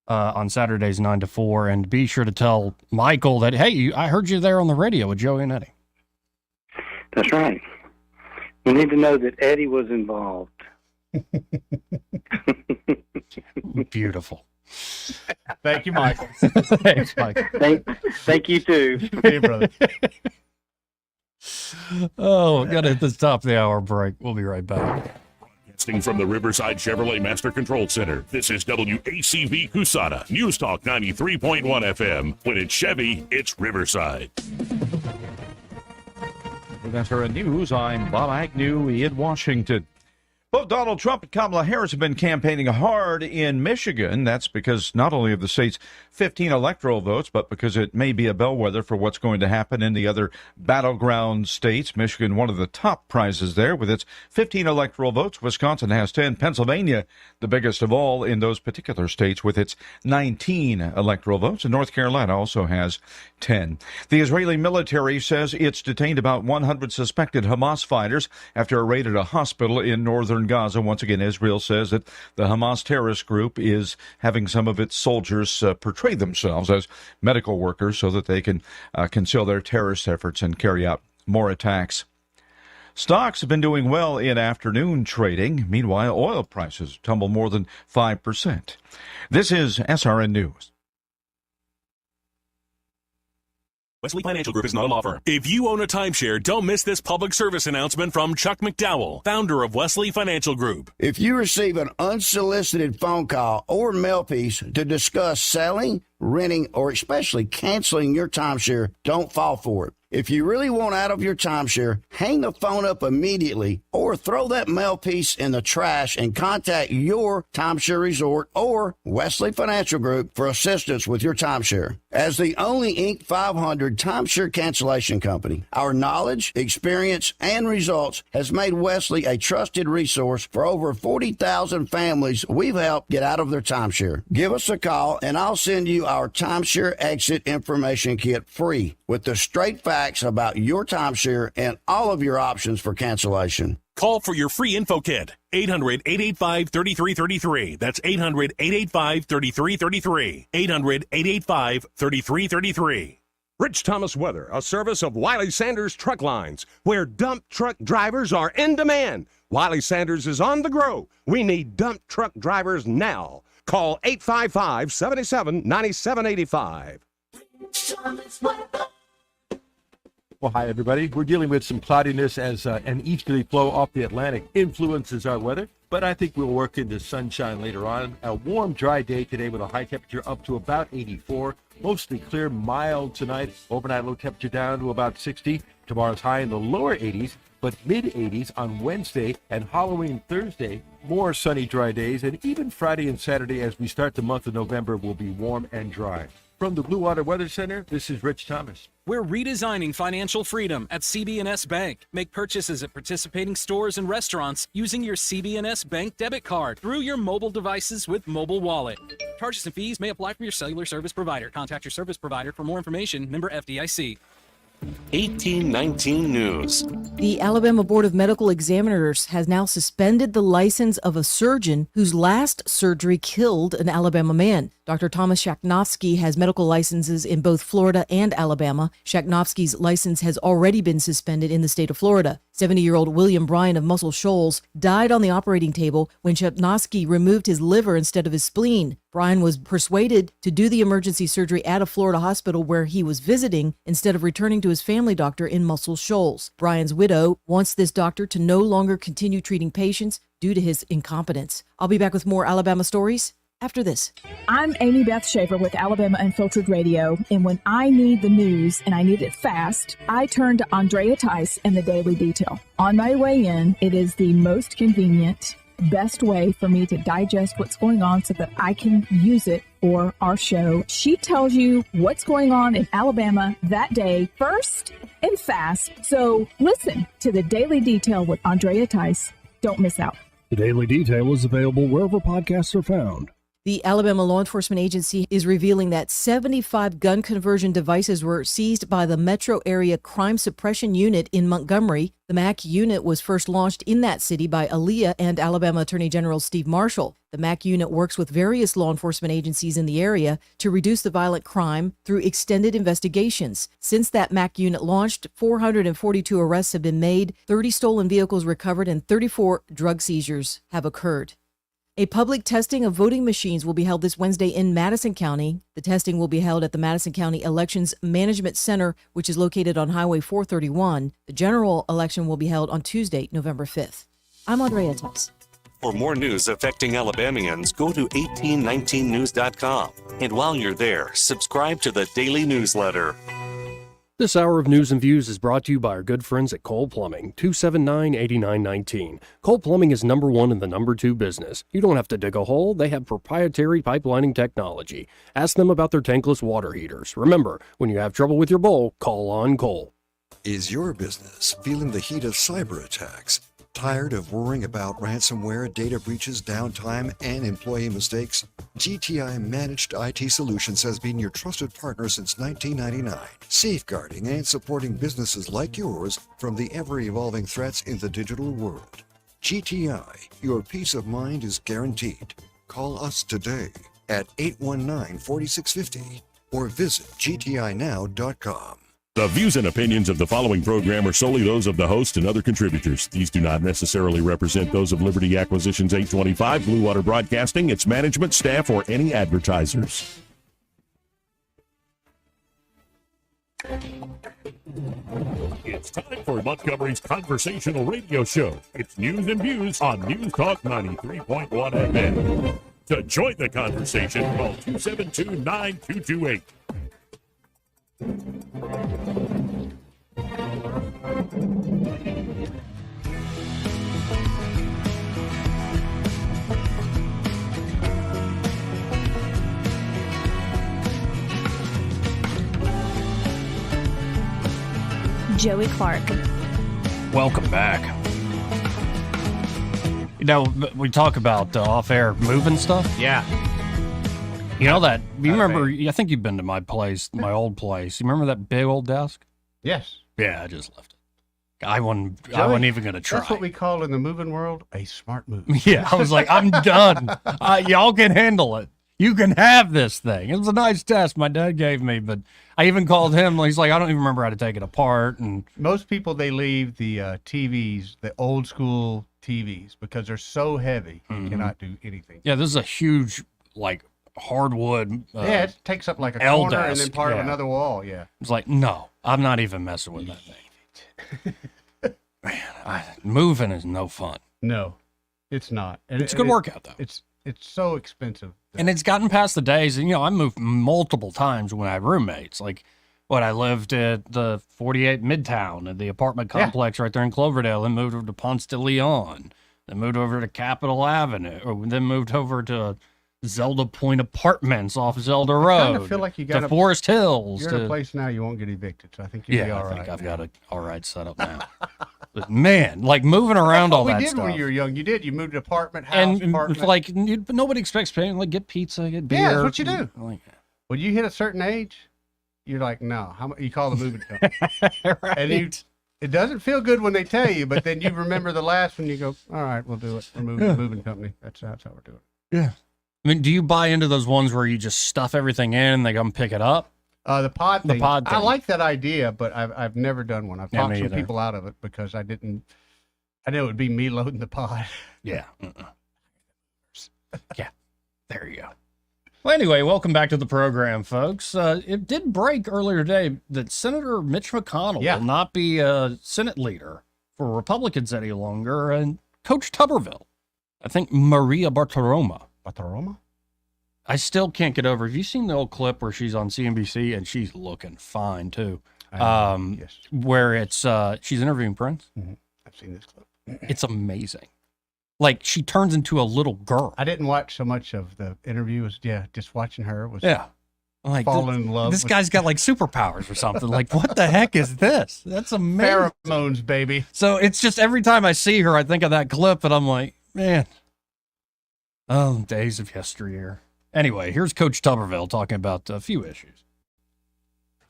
on Saturdays, 9 to 4. And be sure to tell Michael that, hey, I heard you there on the radio with Joey and Eddie. That's right. We need to know that Eddie was involved. Beautiful. Thank you, Michael. Thanks, Michael. Thank you, too. Hey, brother. Oh, got to hit the top of the hour break. We'll be right back. Broadcasting from the Riverside Chevrolet Master Control Center, this is WACV Cusana, News Talk 93.1 FM. When it's Chevy, it's Riverside. With SRN News, I'm Bob Agnew in Washington. Both Donald Trump and Kamala Harris have been campaigning hard in Michigan. That's because not only of the state's 15 electoral votes, but because it may be a bellwether for what's going to happen in the other battleground states. Michigan, one of the top prizes there with its 15 electoral votes. Wisconsin has 10. Pennsylvania, the biggest of all in those particular states with its 19 electoral votes. And North Carolina also has 10. The Israeli military says it's detained about 100 suspected Hamas fighters after a raid at a hospital in northern Gaza. Once again, Israel says that the Hamas terrorist group is having some of its soldiers portray themselves as medical workers so that they can conceal their terrorist efforts and carry out more attacks. Stocks have been doing well in afternoon trading. Meanwhile, oil prices tumble more than 5%. This is SRN News. Wesley Financial Group is not a law firm. If you own a timeshare, don't miss this public service announcement from Chuck McDowell, founder of Wesley Financial Group. If you receive an unsolicited phone call or mail piece to discuss selling, renting, or especially canceling your timeshare, don't fall for it. If you really want out of your timeshare, hang the phone up immediately or throw that mail piece in the trash and contact your timeshare resort or Wesley Financial Group for assistance with your timeshare. As the only Inc. 500 timeshare cancellation company, our knowledge, experience, and results has made Wesley a trusted resource for over 40,000 families we've helped get out of their timeshare. Give us a call and I'll send you our timeshare exit information kit free with the straight facts about your timeshare and all of your options for cancellation. Call for your free info kit. 800-885-3333. That's 800-885-3333. 800-885-3333. Rich Thomas Weather, a service of Wiley Sanders Truck Lines, where dump truck drivers are in demand. Wiley Sanders is on the grow. We need dump truck drivers now. Call 855-77-9785. Well, hi, everybody. We're dealing with some cloudiness as an easterly flow off the Atlantic influences our weather, but I think we'll work into sunshine later on. A warm, dry day today with a high temperature up to about 84. Mostly clear, mild tonight. Overnight low temperature down to about 60. Tomorrow's high in the lower 80s, but mid-80s on Wednesday and Halloween Thursday. More sunny, dry days, and even Friday and Saturday as we start the month of November will be warm and dry. From the Blue Water Weather Center, this is Rich Thomas. We're redesigning financial freedom at CB&S Bank. Make purchases at participating stores and restaurants using your CB&S Bank debit card through your mobile devices with Mobile Wallet. Charges and fees may apply for your cellular service provider. Contact your service provider for more information. Member FDIC. 1819 News. The Alabama Board of Medical Examiners has now suspended the license of a surgeon whose last surgery killed an Alabama man. Dr. Thomas Shaknovsky has medical licenses in both Florida and Alabama. Shaknovsky's license has already been suspended in the state of Florida. 70-year-old William Bryan of Muscle Shoals died on the operating table when Shaknovsky removed his liver instead of his spleen. Bryan was persuaded to do the emergency surgery at a Florida hospital where he was visiting instead of returning to his family doctor in Muscle Shoals. Bryan's widow wants this doctor to no longer continue treating patients due to his incompetence. I'll be back with more Alabama stories after this. I'm Amy Beth Schaefer with Alabama Unfiltered Radio, and when I need the news and I need it fast, I turn to Andrea Tice and the Daily Detail. On my way in, it is the most convenient, best way for me to digest what's going on so that I can use it for our show. She tells you what's going on in Alabama that day first and fast. So listen to the Daily Detail with Andrea Tice. Don't miss out. The Daily Detail is available wherever podcasts are found. The Alabama Law Enforcement Agency is revealing that 75 gun conversion devices were seized by the Metro Area Crime Suppression Unit in Montgomery. The MAC unit was first launched in that city by Aaliyah and Alabama Attorney General Steve Marshall. The MAC unit works with various law enforcement agencies in the area to reduce the violent crime through extended investigations. Since that MAC unit launched, 442 arrests have been made, 30 stolen vehicles recovered, and 34 drug seizures have occurred. A public testing of voting machines will be held this Wednesday in Madison County. The testing will be held at the Madison County Elections Management Center, which is located on Highway 431. The general election will be held on Tuesday, November 5th. I'm Andrea Tice. For more news affecting Alabamians, go to 1819news.com. And while you're there, subscribe to the daily newsletter. This hour of News and Views is brought to you by our good friends at Cole Plumbing, 279-8919. Cole Plumbing is number one in the number two business. You don't have to dig a hole. They have proprietary pipelining technology. Ask them about their tankless water heaters. Remember, when you have trouble with your bowl, call on Cole. Is your business feeling the heat of cyber attacks? Tired of worrying about ransomware, data breaches, downtime, and employee mistakes? GTI Managed IT Solutions has been your trusted partner since 1999, safeguarding and supporting businesses like yours from the ever-evolving threats in the digital world. GTI, your peace of mind is guaranteed. Call us today at 819-4650 or visit gtinow.com. The views and opinions of the following program are solely those of the host and other contributors. These do not necessarily represent those of Liberty Acquisitions 825, Blue Water Broadcasting, its management, staff, or any advertisers. It's time for Montgomery's conversational radio show. It's News and Views on News Talk 93.1 FM. To join the conversation, call 272-9228. Joey Clark. Welcome back. You know, we talk about off-air moving stuff. Yeah. You know that, you remember, I think you've been to my place, my old place. You remember that big old desk? Yes. Yeah, I just left it. I wasn't even going to try. That's what we call in the moving world a smart move. Yeah, I was like, I'm done. Y'all can handle it. You can have this thing. It was a nice test my dad gave me, but I even called him. He's like, I don't even remember how to take it apart. And most people, they leave the TVs, the old school TVs, because they're so heavy, you cannot do anything. Yeah, this is a huge, like, hardwood. Yeah, it takes up like a L corner and desk, then part of yeah. another wall. Yeah. It's like, no, I'm not even messing with that thing. Man, moving is no fun. No, it's not. And it's a good workout, though. It's so expensive. And it's gotten past the days, and, I moved multiple times when I had roommates. Like, I lived at the 48 Midtown, at the apartment complex right there in Cloverdale, and moved over to Ponce de Leon. then moved over to Capitol Avenue, or then moved over to Zelda Point Apartments off Zelda Road. I kind of feel like you got to Forest Hills. You're in a place now you won't get evicted, so I think you'll be all I right. think I've got it all right set up now. But man, like moving around all that we did stuff. when you were young. You did. You moved to apartment, house, And apartment. like nobody expects paying. Like get pizza, get beer. Yeah, that's what you do. Like, When you hit a certain age, you're like, no. You call the moving company. right. And it doesn't feel good when they tell you, but then you remember the last one. You go, all right, we'll do it. We're moving the moving company. That's how we're doing it. Yeah. I mean, do you buy into those ones where you just stuff everything in and they come pick it up? The pod thing. thing. I like that idea, but I've never done one. I've Yeah, talked me some either. people out of it because I knew it would be me loading the pod. Yeah. Yeah. There you go. Well, anyway, welcome back to the program, folks. It did break earlier today that Senator Mitch McConnell will not be a Senate leader for Republicans any longer, and Coach Tuberville, I think Maria Bartiromo. Bartiromo? I still can't get over. Have you seen the old clip where she's on CNBC and she's looking fine too? Yes. Where it's she's interviewing Prince. Mm-hmm. I've seen this clip. It's amazing. Like she turns into a little girl. I didn't watch so much of the interview. Just watching her was Like falling in love. This with guy's got like superpowers or something. Like what the heck is this? That's amazing. pheromones, baby. So it's just every time I see her, I think of that clip, and I'm like, man, oh, days of yesteryear. Anyway, here's Coach Tuberville talking about a few issues.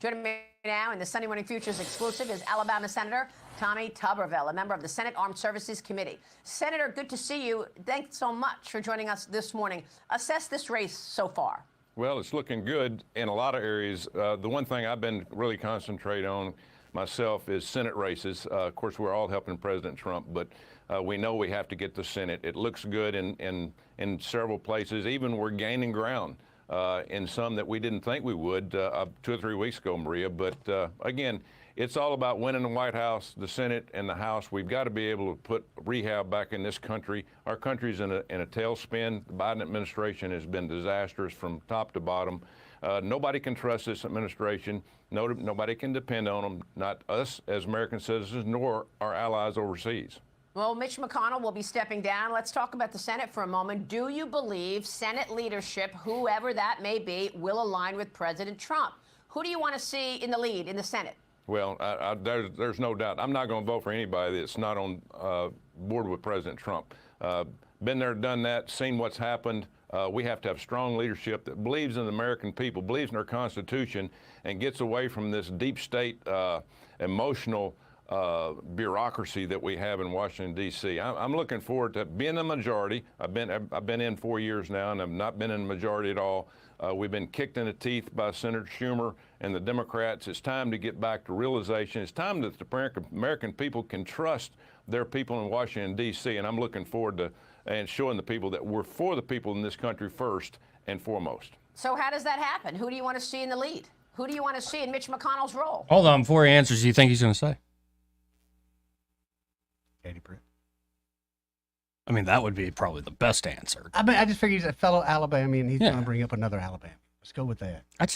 Joining me now in the Sunday Morning Futures exclusive is Alabama Senator Tommy Tuberville, a member of the Senate Armed Services Committee. Senator, good to see you. Thanks so much for joining us this morning. Assess this race so far. Well, it's looking good in a lot of areas. The one thing I've been really concentrating on myself is Senate races. Of course, we're all helping President Trump, but we know we have to get the Senate. It looks good in several places. Even we're gaining ground in some that we didn't think we would 2 or 3 weeks ago, Maria. But again, it's all about winning the White House, the Senate, and the House. We've got to be able to put rehab back in this country. Our country's in a tailspin. The Biden administration has been disastrous from top to bottom. Nobody can trust this administration. Nobody can depend on them, not us as American citizens, nor our allies overseas. Well, Mitch McConnell will be stepping down. Let's talk about the Senate for a moment. Do you believe Senate leadership, whoever that may be, will align with President Trump? Who do you want to see in the lead in the Senate? Well, there's no doubt. I'm not going to vote for anybody that's not on board with President Trump. Been there, done that, seen what's happened. We have to have strong leadership that believes in the American people, believes in our Constitution, and gets away from this deep state emotional bureaucracy that we have in Washington, D.C. I'm looking forward to being a majority. I've been in 4 years now, and I've not been in the majority at all. We've been kicked in the teeth by Senator Schumer and the Democrats. It's time to get back to realization. It's time that the American people can trust their people in Washington, D.C., and I'm looking forward to and showing the people that we're for the people in this country first and foremost. So how does that happen? Who do you want to see in the lead? Who do you want to see in Mitch McConnell's role? Hold on, before he answers, do you think he's going to say? Katie Britt. I mean, that would be probably the best answer. I mean, I just figure he's a fellow Alabamian. He's going to bring up another Alabama. Let's go with that. I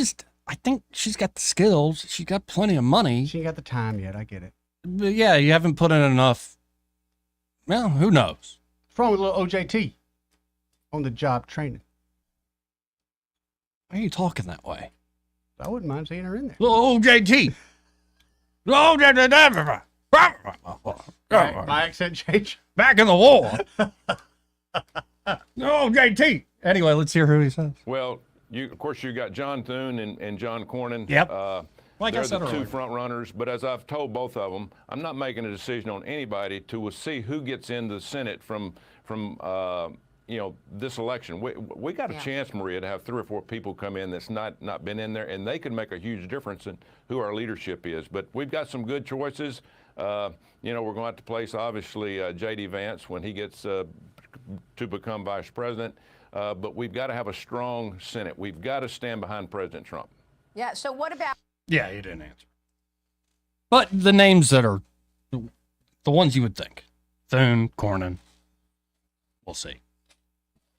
think she's got the skills. She's got plenty of money. She ain't got the time yet. I get it. But yeah, you haven't put in enough. Well, who knows? What's wrong with little OJT? On the job training. Why are you talking that way? I wouldn't mind seeing her in there. Little OJT. Right, my accent change. Back in the war. No, JT. Anyway, let's hear who he says. Well, of course, you got John Thune and John Cornyn. Yep. They're the two front runners, but as I've told both of them, I'm not making a decision on anybody to see who gets into the Senate from this election. We got a chance, Maria, to have 3 or 4 people come in that's not been in there, and they can make a huge difference in who our leadership is. But we've got some good choices. We're going to have to place, obviously, J.D. Vance when he gets to become vice president. But we've got to have a strong Senate. We've got to stand behind President Trump. Yeah, so what about... Yeah, you didn't answer. But the names that are the ones you would think. Thune, Cornyn. We'll see.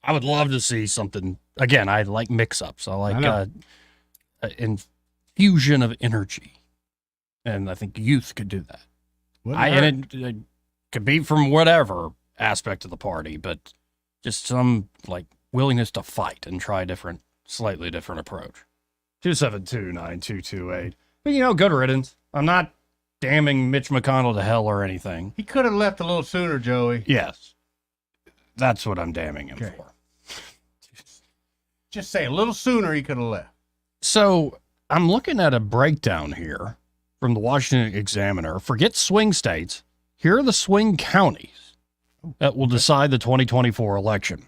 I would love to see something. Again, I like mix-ups. I like infusion of energy. And I think youth could do that. And it could be from whatever. aspect of the party, but just some like willingness to fight and try a slightly different approach. 272-9228. But good riddance. I'm not damning Mitch McConnell to hell or anything. He could have left a little sooner, Joey. Yes. That's what I'm damning him for. Just say a little sooner he could have left. So I'm looking at a breakdown here from the Washington Examiner. Forget swing states. Here are the swing counties that will decide the 2024 election.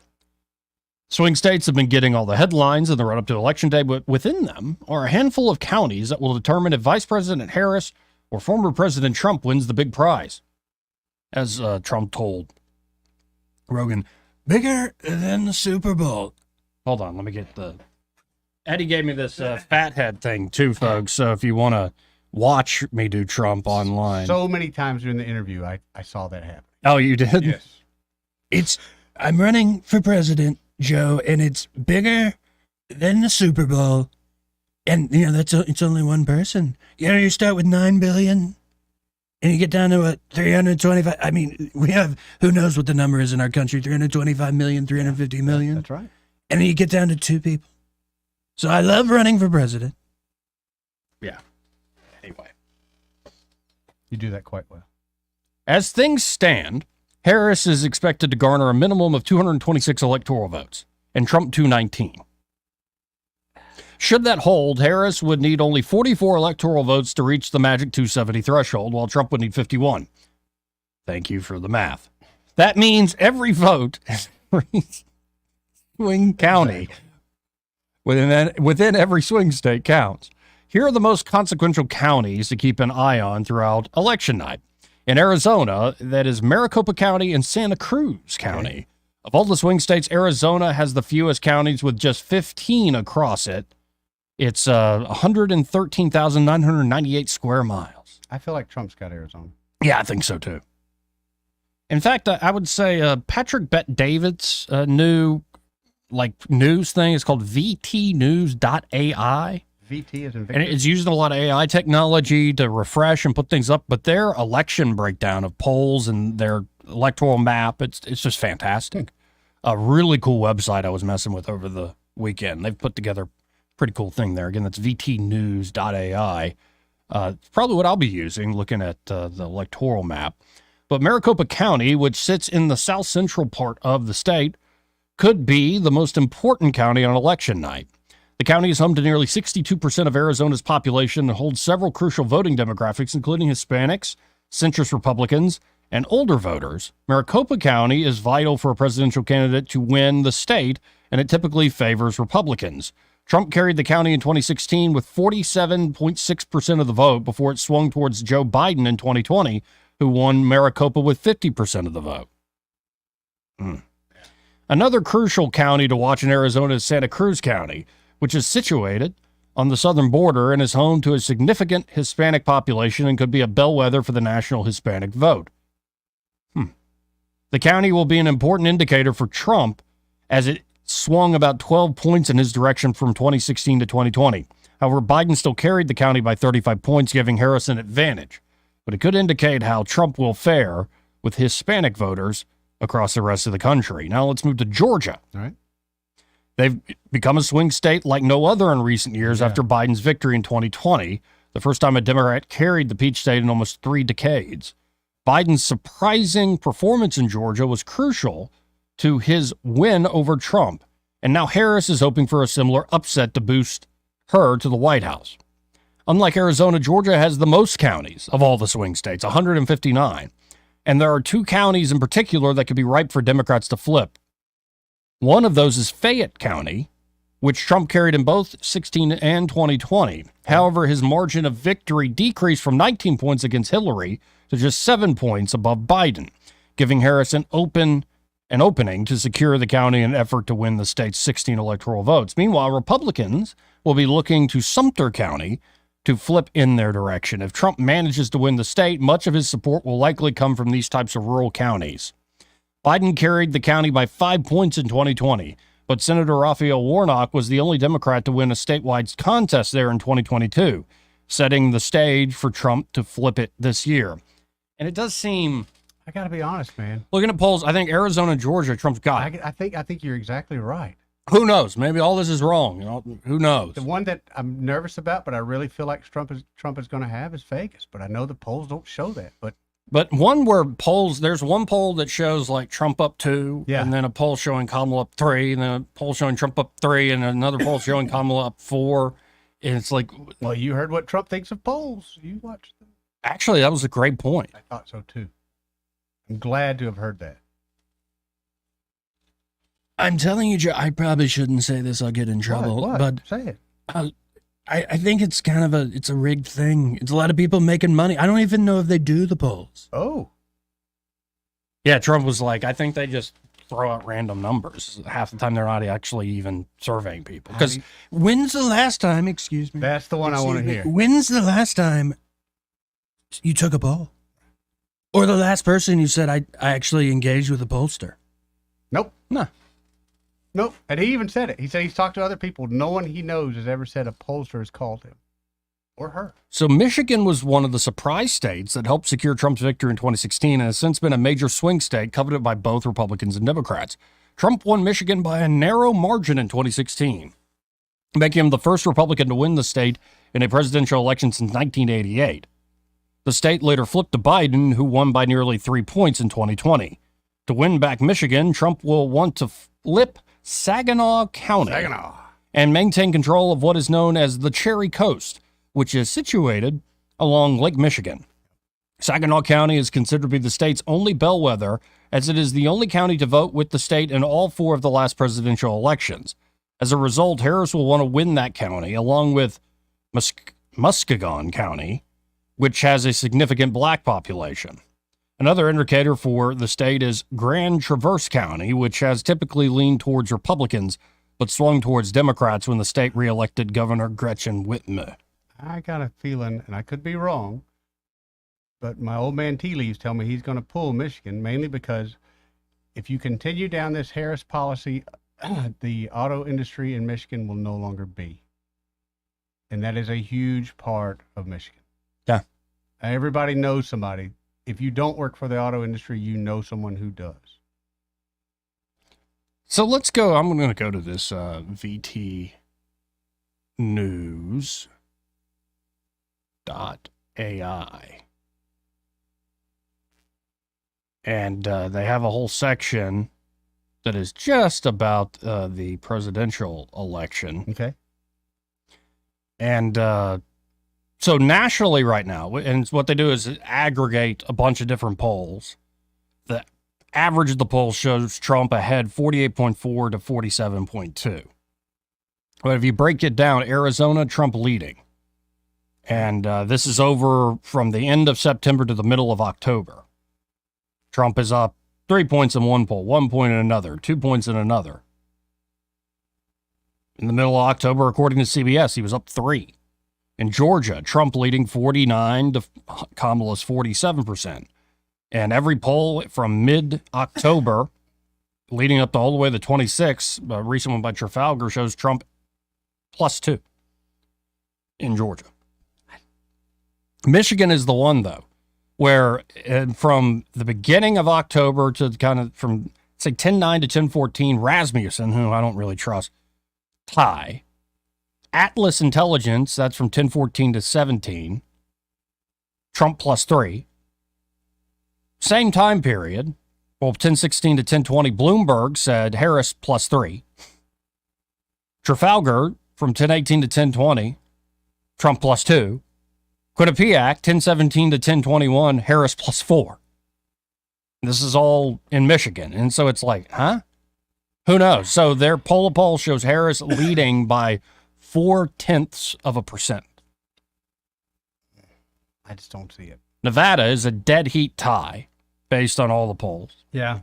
Swing states have been getting all the headlines in the run-up to Election Day, but within them are a handful of counties that will determine if Vice President Harris or former President Trump wins the big prize. As Trump told Rogan, bigger than the Super Bowl. Hold on, let me get the... Eddie gave me this fathead thing too, folks, so if you want to watch me do Trump online. So many times during the interview, I saw that happen. Oh, you did? Yes. I'm running for president, Joe, and it's bigger than the Super Bowl. And, it's only one person. You start with 9 billion and you get down to 325. I mean, we have, who knows what the number is in our country, 325 million, 350 million. That's right. And then you get down to 2 people. So I love running for president. Yeah. Anyway. You do that quite well. As things stand, Harris is expected to garner a minimum of 226 electoral votes, and Trump 219. Should that hold, Harris would need only 44 electoral votes to reach the magic 270 threshold, while Trump would need 51. Thank you for the math. That means every vote in swing county within every swing state counts. Here are the most consequential counties to keep an eye on throughout election night. In Arizona, that is Maricopa County and Santa Cruz County. Of all the swing states, Arizona has the fewest counties with just 15 across it. It's 113,998 square miles. I feel like Trump's got Arizona. Yeah, I think so too. In fact, I would say Patrick Bet-David's new news thing is called VTnews.ai. VT is in Victor. And it's using a lot of AI technology to refresh and put things up, but their election breakdown of polls and their electoral map, it's just fantastic. A really cool website I was messing with over the weekend. They've put together a pretty cool thing there. Again, that's VTnews.ai. It's probably what I'll be using, looking at the electoral map. But Maricopa County, which sits in the south central part of the state, could be the most important county on election night. The county is home to nearly 62% of Arizona's population and holds several crucial voting demographics, including Hispanics, centrist Republicans, and older voters. Maricopa County is vital for a presidential candidate to win the state, and it typically favors Republicans. Trump carried the county in 2016 with 47.6% of the vote before it swung towards Joe Biden in 2020, who won Maricopa with 50% of the vote. Another crucial county to watch in Arizona is Santa Cruz County, which is situated on the southern border and is home to a significant Hispanic population and could be a bellwether for the national Hispanic vote. The county will be an important indicator for Trump as it swung about 12 points in his direction from 2016 to 2020. However, Biden still carried the county by 35 points, giving Harris an advantage. But it could indicate how Trump will fare with Hispanic voters across the rest of the country. Now let's move to Georgia. All right. They've become a swing state like no other in recent years after Biden's victory in 2020, the first time a Democrat carried the Peach State in almost 3 decades. Biden's surprising performance in Georgia was crucial to his win over Trump, and now Harris is hoping for a similar upset to boost her to the White House. Unlike Arizona, Georgia has the most counties of all the swing states, 159, and there are 2 counties in particular that could be ripe for Democrats to flip. One of those is Fayette County, which Trump carried in both 2016 and 2020. However, his margin of victory decreased from 19 points against Hillary to just 7 points above Biden, giving Harris an opening to secure the county in an effort to win the state's 16 electoral votes. Meanwhile, Republicans will be looking to Sumter County to flip in their direction. If Trump manages to win the state, much of his support will likely come from these types of rural counties. Biden carried the county by 5 points in 2020, but Senator Raphael Warnock was the only Democrat to win a statewide contest there in 2022, setting the stage for Trump to flip it this year. And it does seem I got to be honest, man. Looking at polls, I think Arizona and Georgia, Trump's got it. I think you're exactly right. Who knows? Maybe all this is wrong. Who knows? The one that I'm nervous about, but I really feel like Trump is going to have is Vegas. But I know the polls don't show that. But one where polls, there's one poll that shows like Trump up 2, and then a poll showing Kamala up 3, and then a poll showing Trump up 3, and another poll showing Kamala up 4. And it's like, well, you heard what Trump thinks of polls. You watched them. Actually, that was a great point. I thought so too. I'm glad to have heard that. I'm telling you, Joe, I probably shouldn't say this. I'll get in trouble. What? But say it. I think it's kind of it's a rigged thing. It's a lot of people making money. I don't even know if they do the polls. Oh. Yeah, Trump was like, I think they just throw out random numbers. Half the time they're not actually even surveying people. Because when's the last time, excuse me? That's the one I want to hear. When's the last time you took a poll? Or the last person you said, I actually engaged with a pollster? Nope. No. Nope. And he even said it. He said he's talked to other people. No one he knows has ever said a pollster has called him or her. So Michigan was one of the surprise states that helped secure Trump's victory in 2016 and has since been a major swing state coveted by both Republicans and Democrats. Trump won Michigan by a narrow margin in 2016, making him the first Republican to win the state in a presidential election since 1988. The state later flipped to Biden, who won by nearly 3 points in 2020. To win back Michigan, Trump will want to flip Saginaw County and maintain control of what is known as the Cherry Coast, which is situated along Lake Michigan. Saginaw County is considered to be the state's only bellwether, as it is the only county to vote with the state in all 4 of the last presidential elections. As a result, Harris will want to win that county, along with Muskegon County, which has a significant black population. Another indicator for the state is Grand Traverse County, which has typically leaned towards Republicans, but swung towards Democrats when the state reelected Governor Gretchen Whitmer. I got a feeling, and I could be wrong, but my old man tea leaves tell me he's going to pull Michigan, mainly because if you continue down this Harris policy, the auto industry in Michigan will no longer be. And that is a huge part of Michigan. Yeah. Everybody knows somebody. If you don't work for the auto industry, you know someone who does. So let's go. I'm going to go to this VT News.ai. And they have a whole section that is just about the presidential election. Okay. And so nationally right now, and what they do is aggregate a bunch of different polls. The average of the polls shows Trump ahead 48.4 to 47.2. But if you break it down, Arizona, Trump leading. And this is over from the end of September to the middle of October. Trump is up 3 points in one poll, 1 point in another, 2 points in another. In the middle of October, according to CBS, he was up 3. In Georgia, Trump leading 49 to Kamala's 47%. And every poll from mid-October leading up to all the way to the 26th, a recent one by Trafalgar, shows Trump +2 in Georgia. Michigan is the one, though, where from the beginning of October to kind of from, say, 10-9 to 10-14, Rasmussen, who I don't really trust, tie. Atlas Intelligence, that's from 10-14 to 17. Trump +3. Same time period, well, 10-16 to 10-20, Bloomberg said Harris +3. Trafalgar, from 10-18 to 10-20, Trump +2. Quinnipiac, 10-17 to 10-21, Harris +4. This is all in Michigan. And so it's like, huh? Who knows? So their poll shows Harris leading by 0.4%. I just don't see it. Nevada is a dead heat tie based on all the polls. Yeah.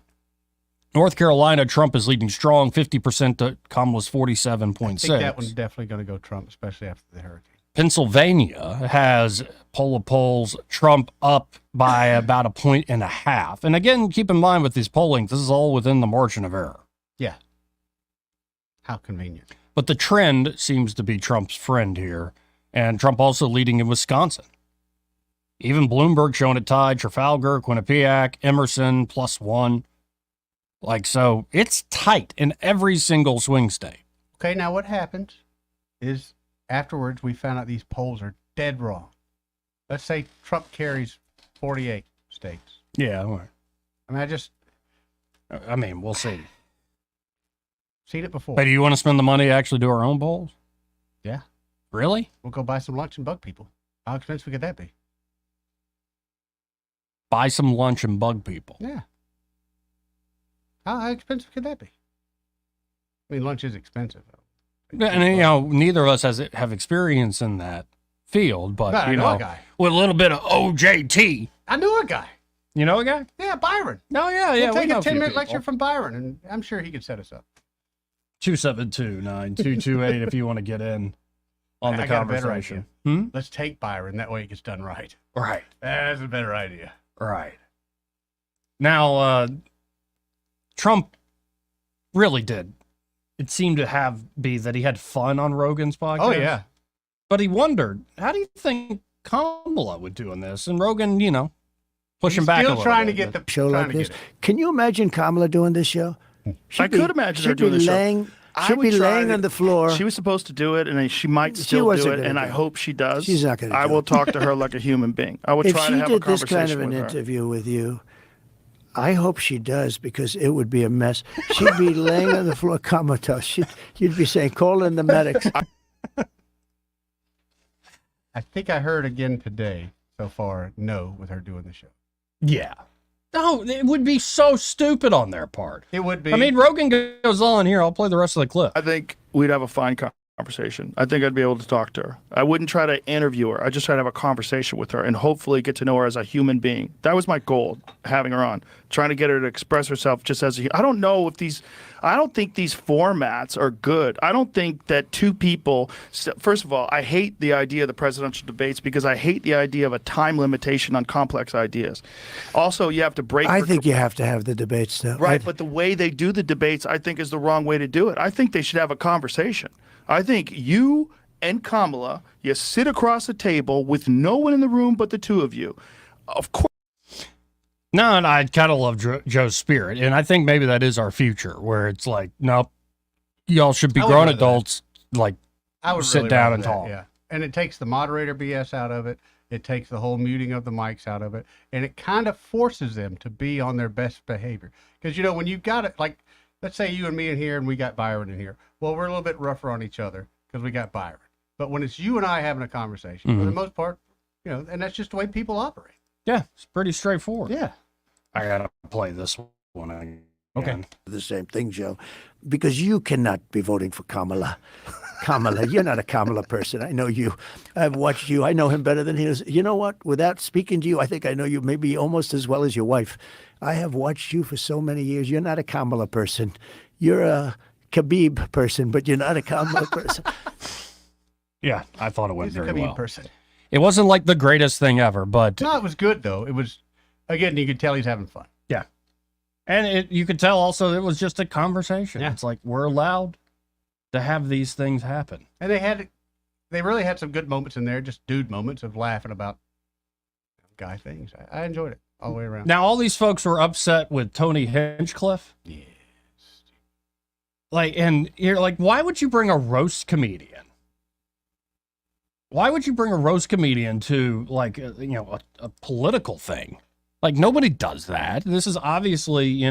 North Carolina, Trump is leading strong, 50% to Kamala's 47.6. I think that one's definitely going to go Trump, especially after the hurricane. Pennsylvania has polls Trump up by about 1.5 points. And again, keep in mind with these polling, this is all within the margin of error. Yeah. How convenient. But the trend seems to be Trump's friend here. And Trump also leading in Wisconsin. Even Bloomberg showing it tied. Trafalgar, Quinnipiac, Emerson +1. Like, so it's tight in every single swing state. Okay, now what happens is afterwards we found out these polls are dead wrong. Let's say Trump carries 48 states. Yeah. All right. I mean, we'll see. Seen it before. But do you want to spend the money to actually do our own polls? Yeah. Really? We'll go buy some lunch and bug people. How expensive could that be? Buy some lunch and bug people. Yeah. How expensive could that be? I mean, lunch is expensive. And, neither of us have experience in that field, but, I know a guy. with a little bit of OJT. I knew a guy. You know a guy? Yeah, Byron. Oh, yeah. We'll take we know a few 10-minute people. lecture from Byron, and I'm sure he could set us up. 272-9228 if you want to get in on the I got a better conversation. idea. Let's take Byron. That way it gets done right. Right. That's a better idea. Right. Now, Trump really did. It seemed to be that he had fun on Rogan's podcast. Oh, yeah. But he wondered, how do you think Kamala would do in this? And Rogan, pushing back a little trying bit. to get the show like this. Can you imagine Kamala doing this show? I could imagine her doing this show. She'd be laying on the floor. She was supposed to do it, and she might still do it, and I hope she does. She's not going to. I will talk to her like a human being. I would try to have a conversation with her. If she did this kind of an interview with you, I hope she does, because it would be a mess. She'd be laying on the floor comatose. You'd be saying, call in the medics. I think I heard again today, so far, no, with her doing the show. Yeah. No, it would be so stupid on their part. It would be. I mean, Rogan goes on here. I'll play the rest of the clip. I think we'd have a fine conversation. I think I'd be able to talk to her. I wouldn't try to interview her. I just try to have a conversation with her and hopefully get to know her as a human being. That was my goal, having her on, trying to get her to express herself just as I don't think these formats are good. I don't think that two people, first of all, I hate the idea of the presidential debates because I hate the idea of a time limitation on complex ideas. Also, you have to break. I think you have to have the debates, though. Right, but the way they do the debates, I think, is the wrong way to do it. I think they should have a conversation. I think you and Kamala, you sit across a table with no one in the room but the two of you. Of course. No, and I kind of love Joe's spirit, and I think maybe that is our future, where it's like, nope, y'all should be grown adults, like, I would sit really down rather and that, talk. Yeah, and it takes the moderator BS out of it. It takes the whole muting of the mics out of it, and it kind of forces them to be on their best behavior. Because when you've got it, like, let's say you and me in here, and we got Byron in here. Well, we're a little bit rougher on each other because we got Byron. But when it's you and I having a conversation, for the most part, and that's just the way people operate. Yeah, it's pretty straightforward. Yeah. I gotta play this one again. Okay. The same thing, Joe, because you cannot be voting for Kamala. Kamala, you're not a Kamala person. I know you. I've watched you. I know him better than he is. You know what? Without speaking to you, I think I know you maybe almost as well as your wife. I have watched you for so many years. You're not a Kamala person. You're a Khabib person, but you're not a Kamala person. Yeah, I thought it went He's a very Khabib well. person. It wasn't like the greatest thing ever, but No, it was good, though. It was, again, you could tell he's having fun. yeah. And you could tell also it was just a conversation. Yeah. It's like we're allowed to have these things happen. And they really had some good moments in there, just dude moments of laughing about guy things. I enjoyed it all the way around. Now, all these folks were upset with Tony Hinchcliffe. Yes. Like, and you're like, why would you bring a roast comedian? Why would you bring a roast comedian to, like, a political thing? Like, nobody does that. This is obviously,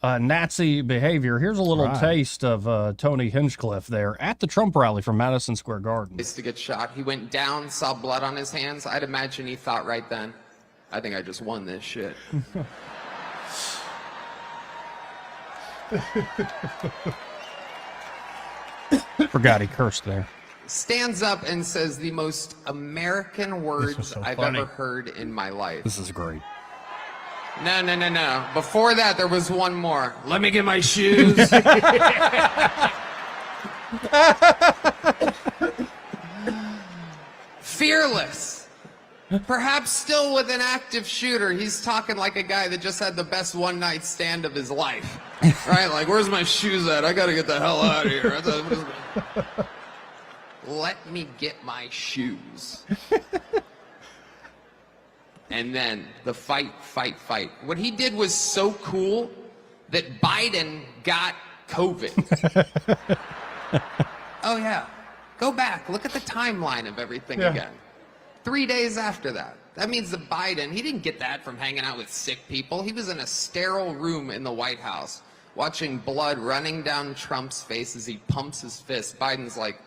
Nazi behavior. Here's a little taste of Tony Hinchcliffe there at the Trump rally from Madison Square Garden. To get shot. He went down, saw blood on his hands. I'd imagine he thought right then, I think I just won this shit. Forgot he cursed there. Stands up and says the most American words I've ever heard in my life. This is great. No. Before that, there was one more. Let me get my shoes. Fearless. Perhaps still with an active shooter. He's talking like a guy that just had the best one night stand of his life. Right? Like, where's my shoes at? I gotta get the hell out of here. Let me get my shoes. And then the fight. What he did was so cool that Biden got COVID. Oh, yeah. Go back. Look at the timeline of everything again. 3 days after that. That means that Biden, he didn't get that from hanging out with sick people. He was in a sterile room in the White House watching blood running down Trump's face as he pumps his fist. Biden's like...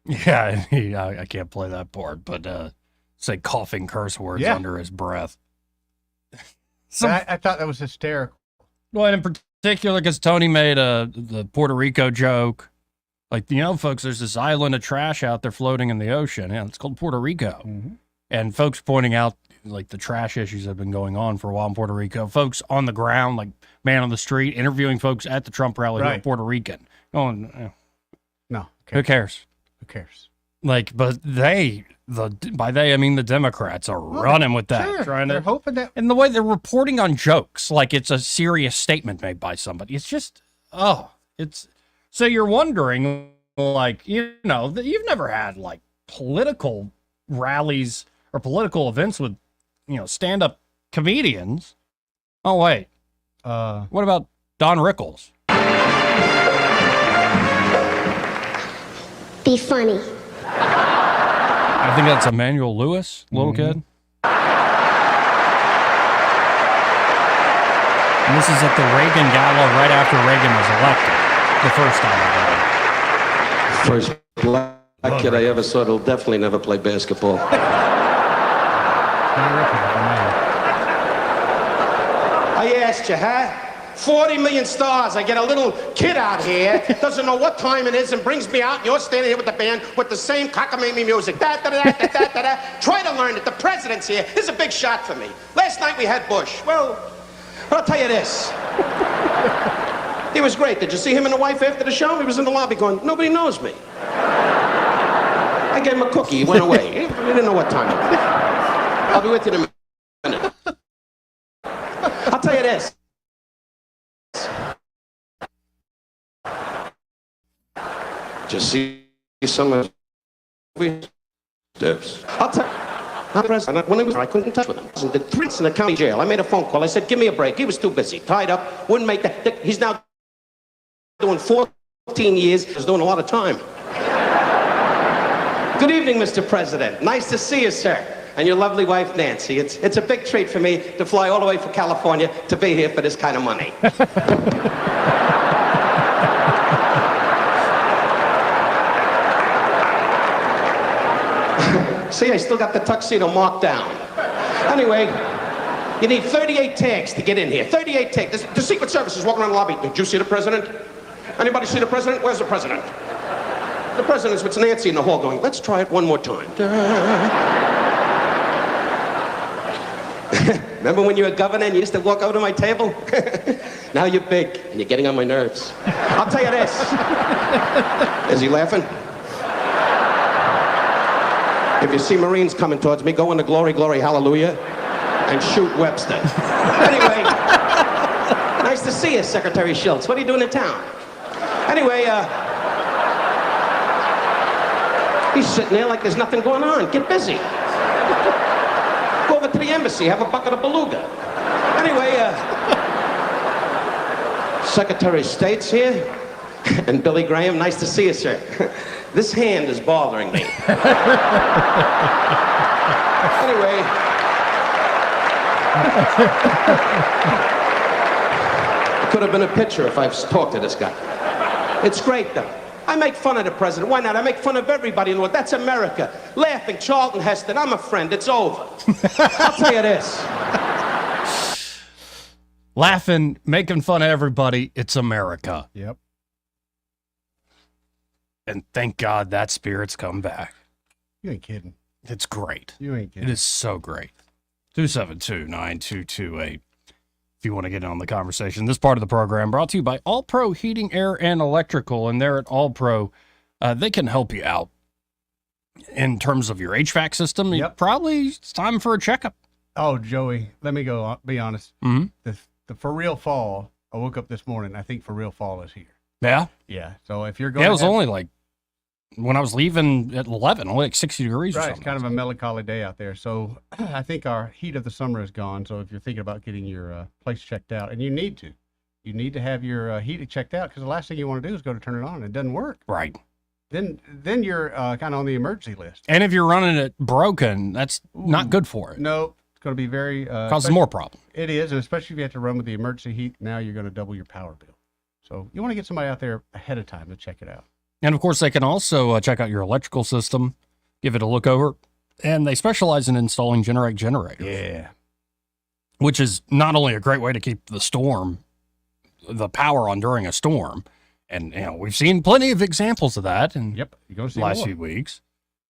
Yeah, I can't play that part, but say coughing curse words under his breath. I thought that was hysterical. Well, and in particular, because Tony made the Puerto Rico joke. Like, folks, there's this island of trash out there floating in the ocean. Yeah, it's called Puerto Rico. Mm-hmm. And folks pointing out, like, the trash issues that have been going on for a while in Puerto Rico. Folks on the ground, like, man on the street, interviewing folks at the Trump rally who are Puerto Rican. Going, no. Who cares? Who cares? Like, but by they, I mean the Democrats are running with that. Sure. Trying They're to, hoping that... and the way they're reporting on jokes, like it's a serious statement made by somebody. It's just, so you're wondering, like, you've never had, like, political rallies or political events with, stand-up comedians. Oh, wait. What about Don Rickles? Be funny. I think that's Emmanuel Lewis, little kid. And this is at the Reagan Gala right after Reagan was elected. The first time. First black kid I ever saw that'll definitely never play basketball. I asked you, huh? 40 million stars. I get a little kid out here, doesn't know what time it is, and brings me out, and you're standing here with the band with the same cockamamie music. Da-da-da-da-da-da-da. Try to learn it. The president's here. This is a big shot for me. Last night we had Bush. Well, I'll tell you this. He was great. Did you see him and the wife after the show? He was in the lobby going, nobody knows me. I gave him a cookie. He went away. He didn't know what time it was. I'll be with you in a minute. I'll tell you this. Just see some of the I'll tell you. When I couldn't touch with him. The prince in the county jail. I made a phone call. I said, give me a break. He was too busy. Tied up. Wouldn't make that. He's now doing 14 years. He's doing a lot of time. Good evening, Mr. President. Nice to see you, sir. And your lovely wife, Nancy. It's a big treat for me to fly all the way from California to be here for this kind of money. See, I still got the tuxedo marked down. Anyway, you need 38 tags to get in here. 38 tags. The Secret Service is walking around the lobby. Did you see the president? Anybody see the president? Where's the president? The president's with Nancy in the hall going, let's try it one more time. Remember when you were governor and you used to walk over to my table? Now you're big and you're getting on my nerves. I'll tell you this. Is he laughing? If you see Marines coming towards me, go into glory, glory, hallelujah, and shoot Webster. Anyway, nice to see you, Secretary Schultz. What are you doing in town? Anyway, he's sitting there like there's nothing going on. Get busy. Go over to the embassy, have a bucket of beluga. Anyway, Secretary of State's here, and Billy Graham, nice to see you, sir. This hand is bothering me. Anyway. It could have been a picture if I've talked to this guy. It's great, though. I make fun of the president. Why not? I make fun of everybody in the world. That's America. Laughing, Charlton Heston. I'm a friend. It's over. I'll tell you this. Laughing, making fun of everybody. It's America. Yep. And thank God that spirit's come back. You ain't kidding. It's great. You ain't kidding. It is so great. 272-9228. If you want to get in on the conversation. This part of the program brought to you by All Pro Heating, Air, and Electrical. And they're at All Pro. They can help you out in terms of your HVAC system. Yep. Probably it's time for a checkup. Oh, Joey, let me go. Be honest. Mm-hmm. The for real fall, I woke up this morning. I think for real fall is here. Yeah? Yeah. So if you're going it was only like when I was leaving at 11, only like 60 degrees or Right, something. it's kind of a melancholy day out there. So I think our heat of the summer is gone. So if you're thinking about getting your place checked out, and you need to have your heat checked out, because the last thing you want to do is go to turn it on and it doesn't work. Right. Then you're kind of on the emergency list. And if you're running it broken, that's not good for it. No, it's going to be very Causes more problem. It is, and especially if you have to run with the emergency heat. Now you're going to double your power bill. So you want to get somebody out there ahead of time to check it out. And of course, they can also check out your electrical system, give it a look over. And they specialize in installing Generac generators. Yeah. Which is not only a great way to keep the power on during a storm. And, we've seen plenty of examples of that in you're gonna see the last more. few weeks.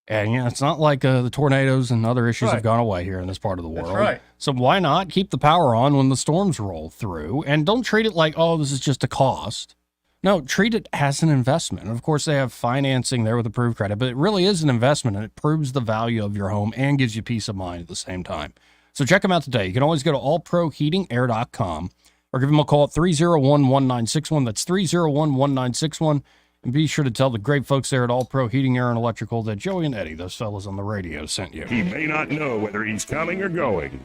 And, it's not like the tornadoes and other issues have gone away here in this part of the world. That's right. So why not keep the power on when the storms roll through? And don't treat it like, oh, this is just a cost. No, treat it as an investment. And of course, they have financing there with approved credit, but it really is an investment, and it proves the value of your home and gives you peace of mind at the same time. So check them out today. You can always go to allproheatingair.com or give them a call at 301-1961. That's 301-1961. And be sure to tell the great folks there at All Pro Heating, Air, and Electrical that Joey and Eddie, those fellas on the radio, sent you. He may not know whether he's coming or going,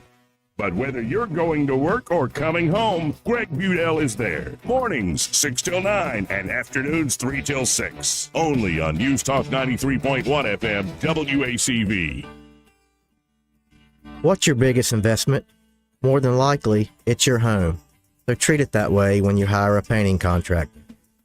but whether you're going to work or coming home, Greg Budell is there. Mornings 6 till 9 and afternoons 3 till 6. Only on News Talk 93.1 FM WACV. What's your biggest investment? More than likely, it's your home. So treat it that way when you hire a painting contractor.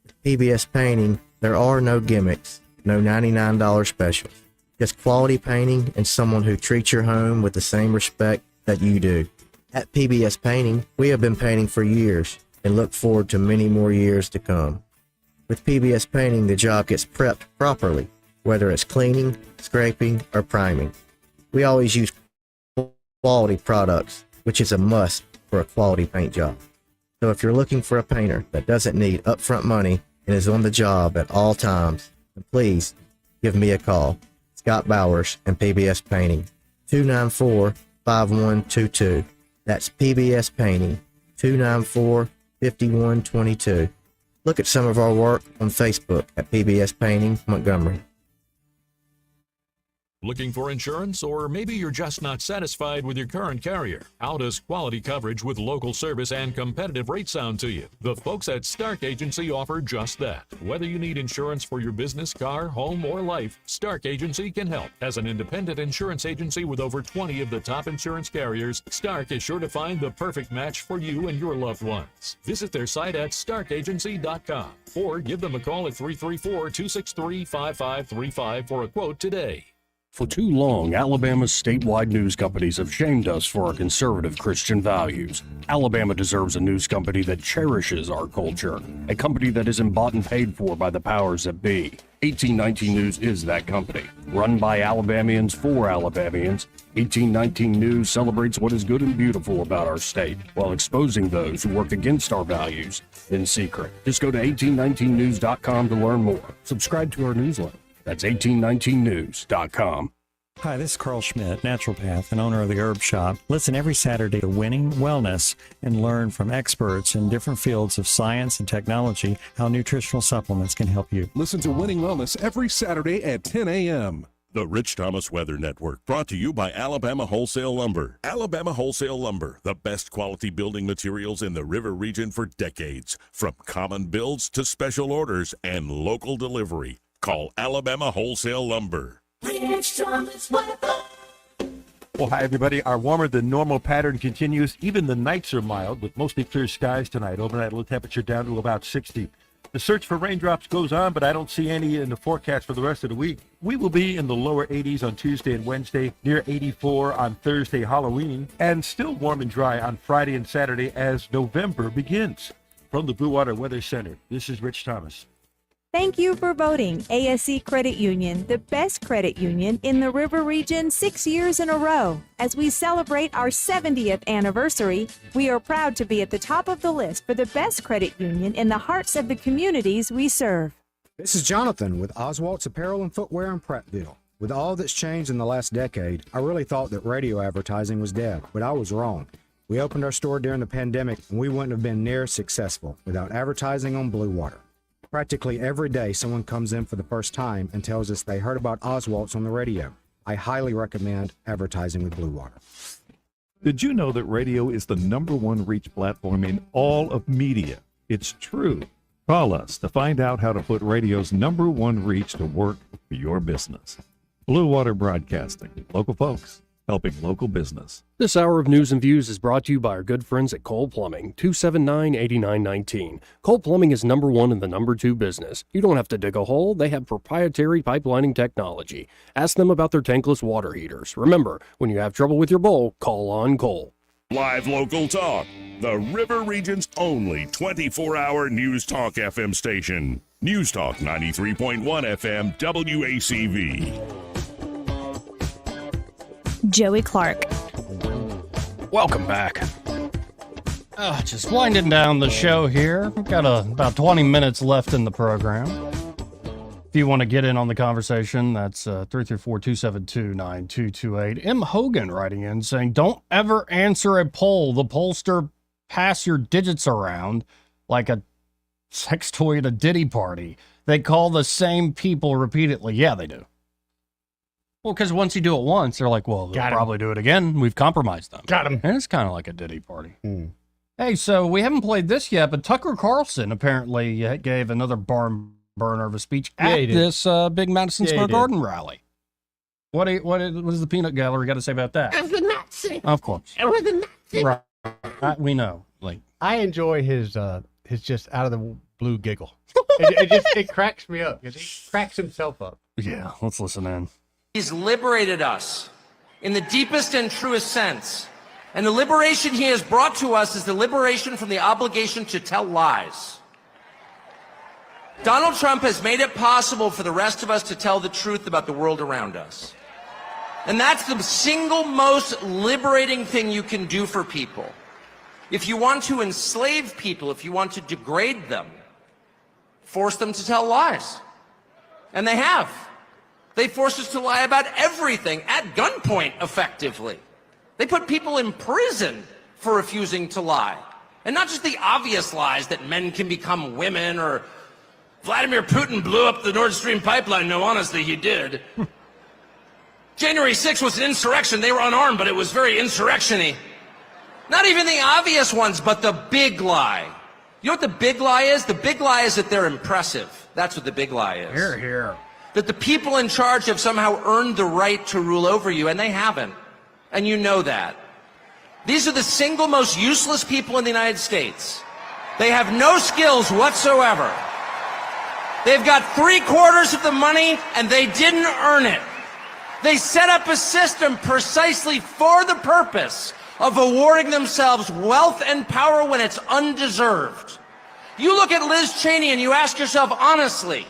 With PBS Painting, there are no gimmicks, no $99 specials. Just quality painting and someone who treats your home with the same respect that you do. At PBS Painting, we have been painting for years and look forward to many more years to come. With PBS Painting, the job gets prepped properly, whether it's cleaning, scraping, or priming. We always use quality products, which is a must for a quality paint job. So if you're looking for a painter that doesn't need upfront money and is on the job at all times, then please give me a call. Scott Bowers and PBS Painting, 294-5122. That's PBS Painting, 294-5122. Look at some of our work on Facebook at PBS Painting Montgomery. Looking for insurance, or maybe you're just not satisfied with your current carrier? How does quality coverage with local service and competitive rates sound to you? The folks at Stark Agency offer just that. Whether you need insurance for your business, car, home, or life, Stark Agency can help. As an independent insurance agency with over 20 of the top insurance carriers, Stark is sure to find the perfect match for you and your loved ones. Visit their site at starkagency.com or give them a call at 334-263-5535 for a quote today. For too long, Alabama's statewide news companies have shamed us for our conservative Christian values. Alabama deserves a news company that cherishes our culture, a company that isn't bought and paid for by the powers that be. 1819 News is that company. Run by Alabamians for Alabamians, 1819 News celebrates what is good and beautiful about our state, while exposing those who work against our values in secret. Just go to 1819news.com to learn more. Subscribe to our newsletter. That's 1819news.com. Hi, this is Carl Schmidt, naturopath and owner of the Herb Shop. Listen every Saturday to Winning Wellness and learn from experts in different fields of science and technology how nutritional supplements can help you. Listen to Winning Wellness every Saturday at 10 a.m. The Rich Thomas Weather Network, brought to you by Alabama Wholesale Lumber. Alabama Wholesale Lumber, the best quality building materials in the river region for decades. From common builds to special orders and local delivery. Call Alabama Wholesale Lumber. Rich Thomas Weather. Well, hi, everybody. Our warmer than normal pattern continues. Even the nights are mild with mostly clear skies tonight. Overnight low temperature down to about 60. The search for raindrops goes on, but I don't see any in the forecast for the rest of the week. We will be in the lower 80s on Tuesday and Wednesday, near 84 on Thursday, Halloween, and still warm and dry on Friday and Saturday as November begins. From the Blue Water Weather Center, this is Rich Thomas. Thank you for voting ASE Credit Union the best credit union in the River Region 6 years in a row. As we celebrate our 70th anniversary, we are proud to be at the top of the list for the best credit union in the hearts of the communities we serve. This is Jonathan with Oswalt's Apparel and Footwear in Prattville. With all that's changed in the last decade, I really thought that radio advertising was dead, but I was wrong. We opened our store during the pandemic, and we wouldn't have been near as successful without advertising on Blue Water. Practically every day, someone comes in for the first time and tells us they heard about Oswalt's on the radio. I highly recommend advertising with Blue Water. Did you know that radio is the #1 reach platform in all of media? It's true. Call us to find out how to put radio's #1 reach to work for your business. Blue Water Broadcasting. Local folks helping local business. This hour of News and Views is brought to you by our good friends at Cole Plumbing, 279-8919. Cole Plumbing is #1 in the #2 business. You don't have to dig a hole. They have proprietary pipelining technology. Ask them about their tankless water heaters. Remember, when you have trouble with your bowl, call on Cole. Live local talk. The River Region's only 24-hour News Talk FM station. News Talk 93.1 FM WACV. Joey Clark. Welcome back. Just winding down the show here. We've got about 20 minutes left in the program. If you want to get in on the conversation, that's 334-272-9228. M. Hogan writing in saying, don't ever answer a poll. The pollster pass your digits around like a sex toy at a Diddy party. They call the same people repeatedly. Yeah, they do. Well, because once you do it once, they're like, well, they'll probably do it again. We've compromised them. Got him. And it's kind of like a Diddy party. Hey, so we haven't played this yet, but Tucker Carlson apparently gave another barn burner of a speech at this big Madison Square Garden rally. What does the peanut gallery got to say about that? I was a Nazi. Of course. I was a Nazi. Right. We know. Like, I enjoy his just out of the blue giggle. it cracks me up because he cracks himself up. Yeah, let's listen in. He's liberated us in the deepest and truest sense. And the liberation he has brought to us is the liberation from the obligation to tell lies. Donald Trump has made it possible for the rest of us to tell the truth about the world around us. And that's the single most liberating thing you can do for people. If you want to enslave people, if you want to degrade them, force them to tell lies. And they have. They forced us to lie about everything at gunpoint, effectively. They put people in prison for refusing to lie. And not just the obvious lies that men can become women or Vladimir Putin blew up the Nord Stream pipeline. No, honestly, he did. January 6th was an insurrection. They were unarmed, but it was very insurrection-y. Not even the obvious ones, but the big lie. You know what the big lie is? The big lie is that they're impressive. That's what the big lie is. Hear, hear. That the people in charge have somehow earned the right to rule over you, and they haven't. And you know that. These are the single most useless people in the United States. They have no skills whatsoever. They've got 3/4 of the money, and they didn't earn it. They set up a system precisely for the purpose of awarding themselves wealth and power when it's undeserved. You look at Liz Cheney and you ask yourself honestly,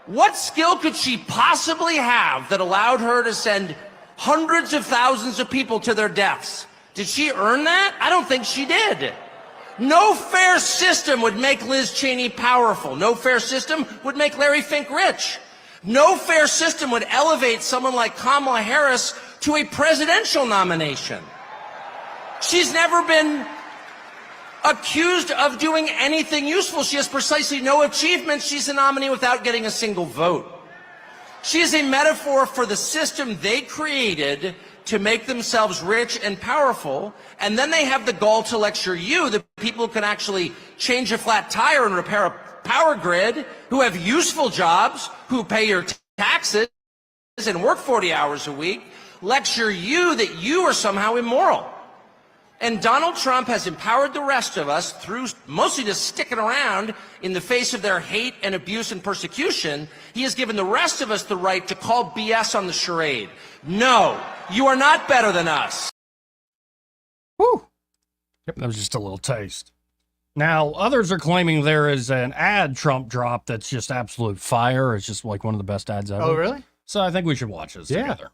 what skill could she possibly have that allowed her to send hundreds of thousands of people to their deaths? Did she earn that? I don't think she did. No fair system would make Liz Cheney powerful. No fair system would make Larry Fink rich. No fair system would elevate someone like Kamala Harris to a presidential nomination. She's never been accused of doing anything useful. She has precisely no achievements. She's a nominee without getting a single vote. She is a metaphor for the system they created to make themselves rich and powerful, and then they have the gall to lecture you, the people who can actually change a flat tire and repair a power grid, who have useful jobs, who pay your taxes and work 40 hours a week, lecture you that you are somehow immoral. And Donald Trump has empowered the rest of us through mostly just sticking around in the face of their hate and abuse and persecution. He has given the rest of us the right to call BS on the charade. No, you are not better than us. Whew. Yep, that was just a little taste. Now, others are claiming there is an ad Trump dropped that's just absolute fire. It's just like one of the best ads ever. Oh, really? So I think we should watch this together.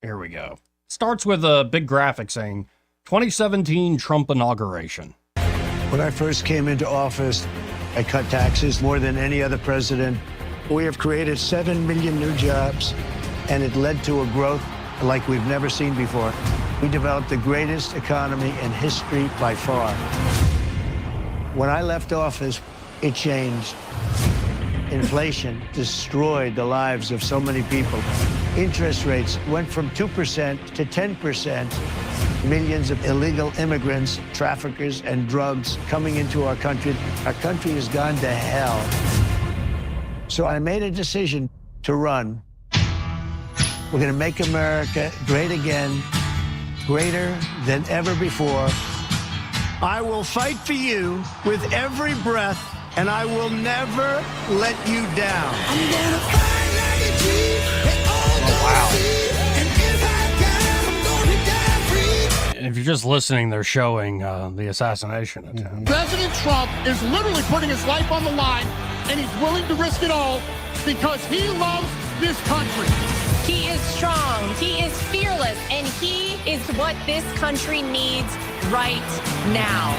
Here we go. Starts with a big graphic saying, 2017 Trump inauguration. When I first came into office, I cut taxes more than any other president. We have created 7 million new jobs, and it led to a growth like we've never seen before. We developed the greatest economy in history by far. When I left office, it changed. Inflation destroyed the lives of so many people. Interest rates went from 2% to 10%. Millions of illegal immigrants, traffickers, and drugs coming into our country. Our country has gone to hell. So I made a decision to run. We're going to make America great again, greater than ever before. I will fight for you with every breath, and I will never let you down. I'm gonna fight like a G. And if you're just listening, they're showing the assassination attempt. President Trump is literally putting his life on the line, and he's willing to risk it all because he loves this country. He is strong, he is fearless, and he is what this country needs right now.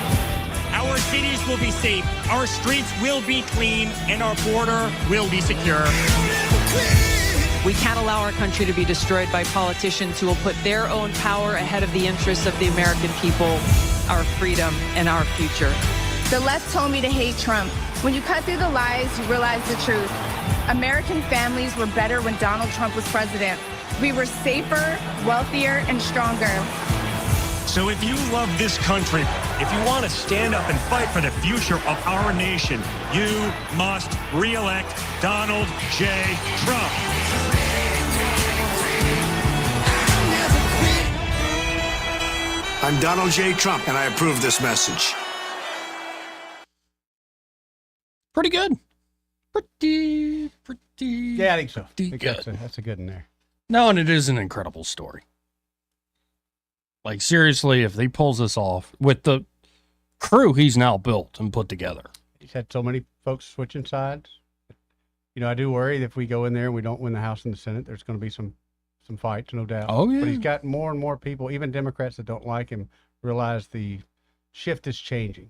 Our cities will be safe, our streets will be clean, and our border will be secure. We can't allow our country to be destroyed by politicians who will put their own power ahead of the interests of the American people, our freedom, and our future. The left told me to hate Trump. When you cut through the lies, you realize the truth. American families were better when Donald Trump was president. We were safer, wealthier, and stronger. So if you love this country, if you want to stand up and fight for the future of our nation, you must re-elect Donald J. Trump. I'm Donald J. Trump, and I approve this message. Pretty good. Pretty. Yeah, I think so. Pretty good. That's a good one there. No, and it is an incredible story. Like, seriously, if he pulls this off with the crew he's now built and put together. He's had so many folks switching sides. You know, I do worry that if we go in there and we don't win the House and the Senate, there's going to be some fights, no doubt. Oh, yeah. But he's got more and more people, even Democrats that don't like him, realize the shift is changing.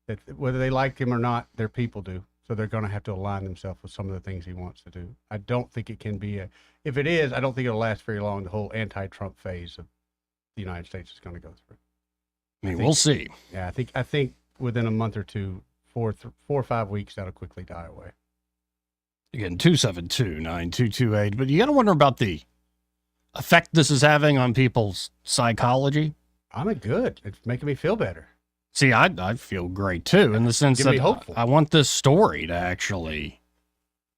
That whether they like him or not, their people do. So they're going to have to align themselves with some of the things he wants to do. I don't think it can be if it is, I don't think it'll last very long. The whole anti-Trump phase of the United States is going to go through. I mean, we'll see. Yeah, I think within a month or two, 4 or 5 weeks, that'll quickly die away. Again, 272-9228. But you got to wonder about the effect this is having on people's psychology. I'm good. It's making me feel better. See, I feel great too, in the sense that I want this story to actually,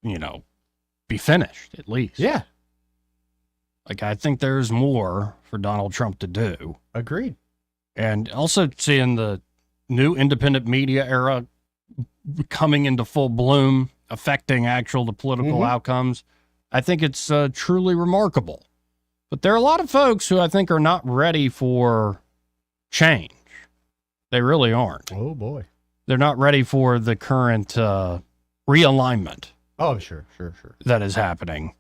be finished at least. Yeah. Like, I think there's more for Donald Trump to do. Agreed. And also seeing the new independent media era coming into full bloom, affecting the political outcomes. I think it's truly remarkable. But there are a lot of folks who I think are not ready for change. They really aren't. Oh, boy. They're not ready for the current realignment. Oh, sure. That is happening.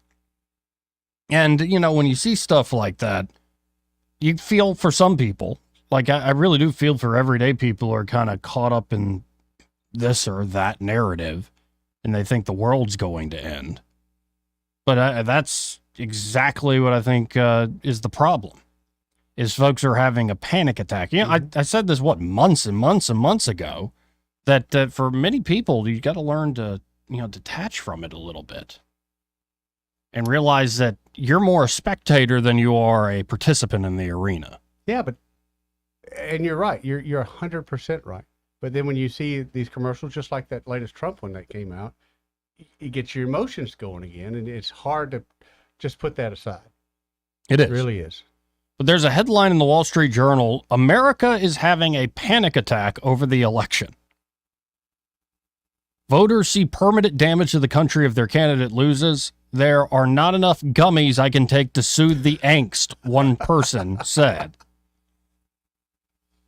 And, when you see stuff like that, you feel for some people, like I really do feel for everyday people who are kind of caught up in this or that narrative, and they think the world's going to end. But that's exactly what I think is the problem. Is folks are having a panic attack. I said this, months and months and months ago, that for many people, you got to learn to, detach from it a little bit and realize that you're more a spectator than you are a participant in the arena. Yeah, and you're right. You're 100% right. But then when you see these commercials, just like that latest Trump one that came out, it gets your emotions going again, and it's hard to just put that aside. It is. It really is. But there's a headline in the Wall Street Journal, America is having a panic attack over the election. Voters see permanent damage to the country if their candidate loses. There are not enough gummies I can take to soothe the angst, one person said.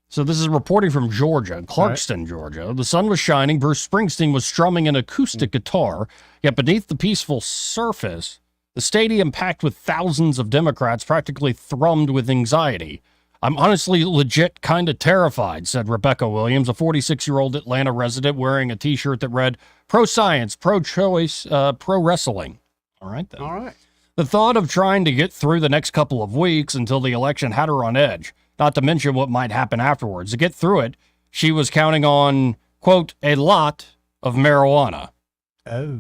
So this is reporting from Georgia, Clarkston, Georgia. The sun was shining. Bruce Springsteen was strumming an acoustic guitar, yet beneath the peaceful surface, the stadium, packed with thousands of Democrats, practically thrummed with anxiety. I'm honestly legit kind of terrified, said Rebecca Williams, a 46-year-old Atlanta resident wearing a T-shirt that read, pro-science, pro-choice, pro-wrestling. All right, then. All right. The thought of trying to get through the next couple of weeks until the election had her on edge, not to mention what might happen afterwards. To get through it, she was counting on, quote, a lot of marijuana. Oh.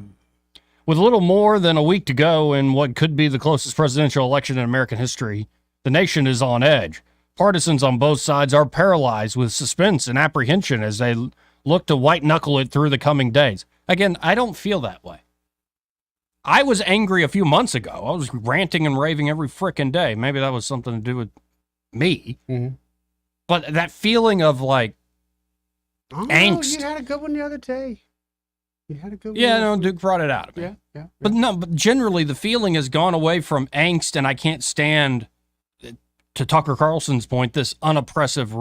With a little more than a week to go in what could be the closest presidential election in American history, the nation is on edge. Partisans on both sides are paralyzed with suspense and apprehension as they look to white-knuckle it through the coming days. Again, I don't feel that way. I was angry a few months ago. I was ranting and raving every frickin' day. Maybe that was something to do with me. Mm-hmm. But that feeling of, like, angst. You had a good one the other day. You had a good one. Yeah, no, Duke brought it out of me. Yeah. But generally the feeling has gone away from angst, and I can't stand, to Tucker Carlson's point, this unimpressive,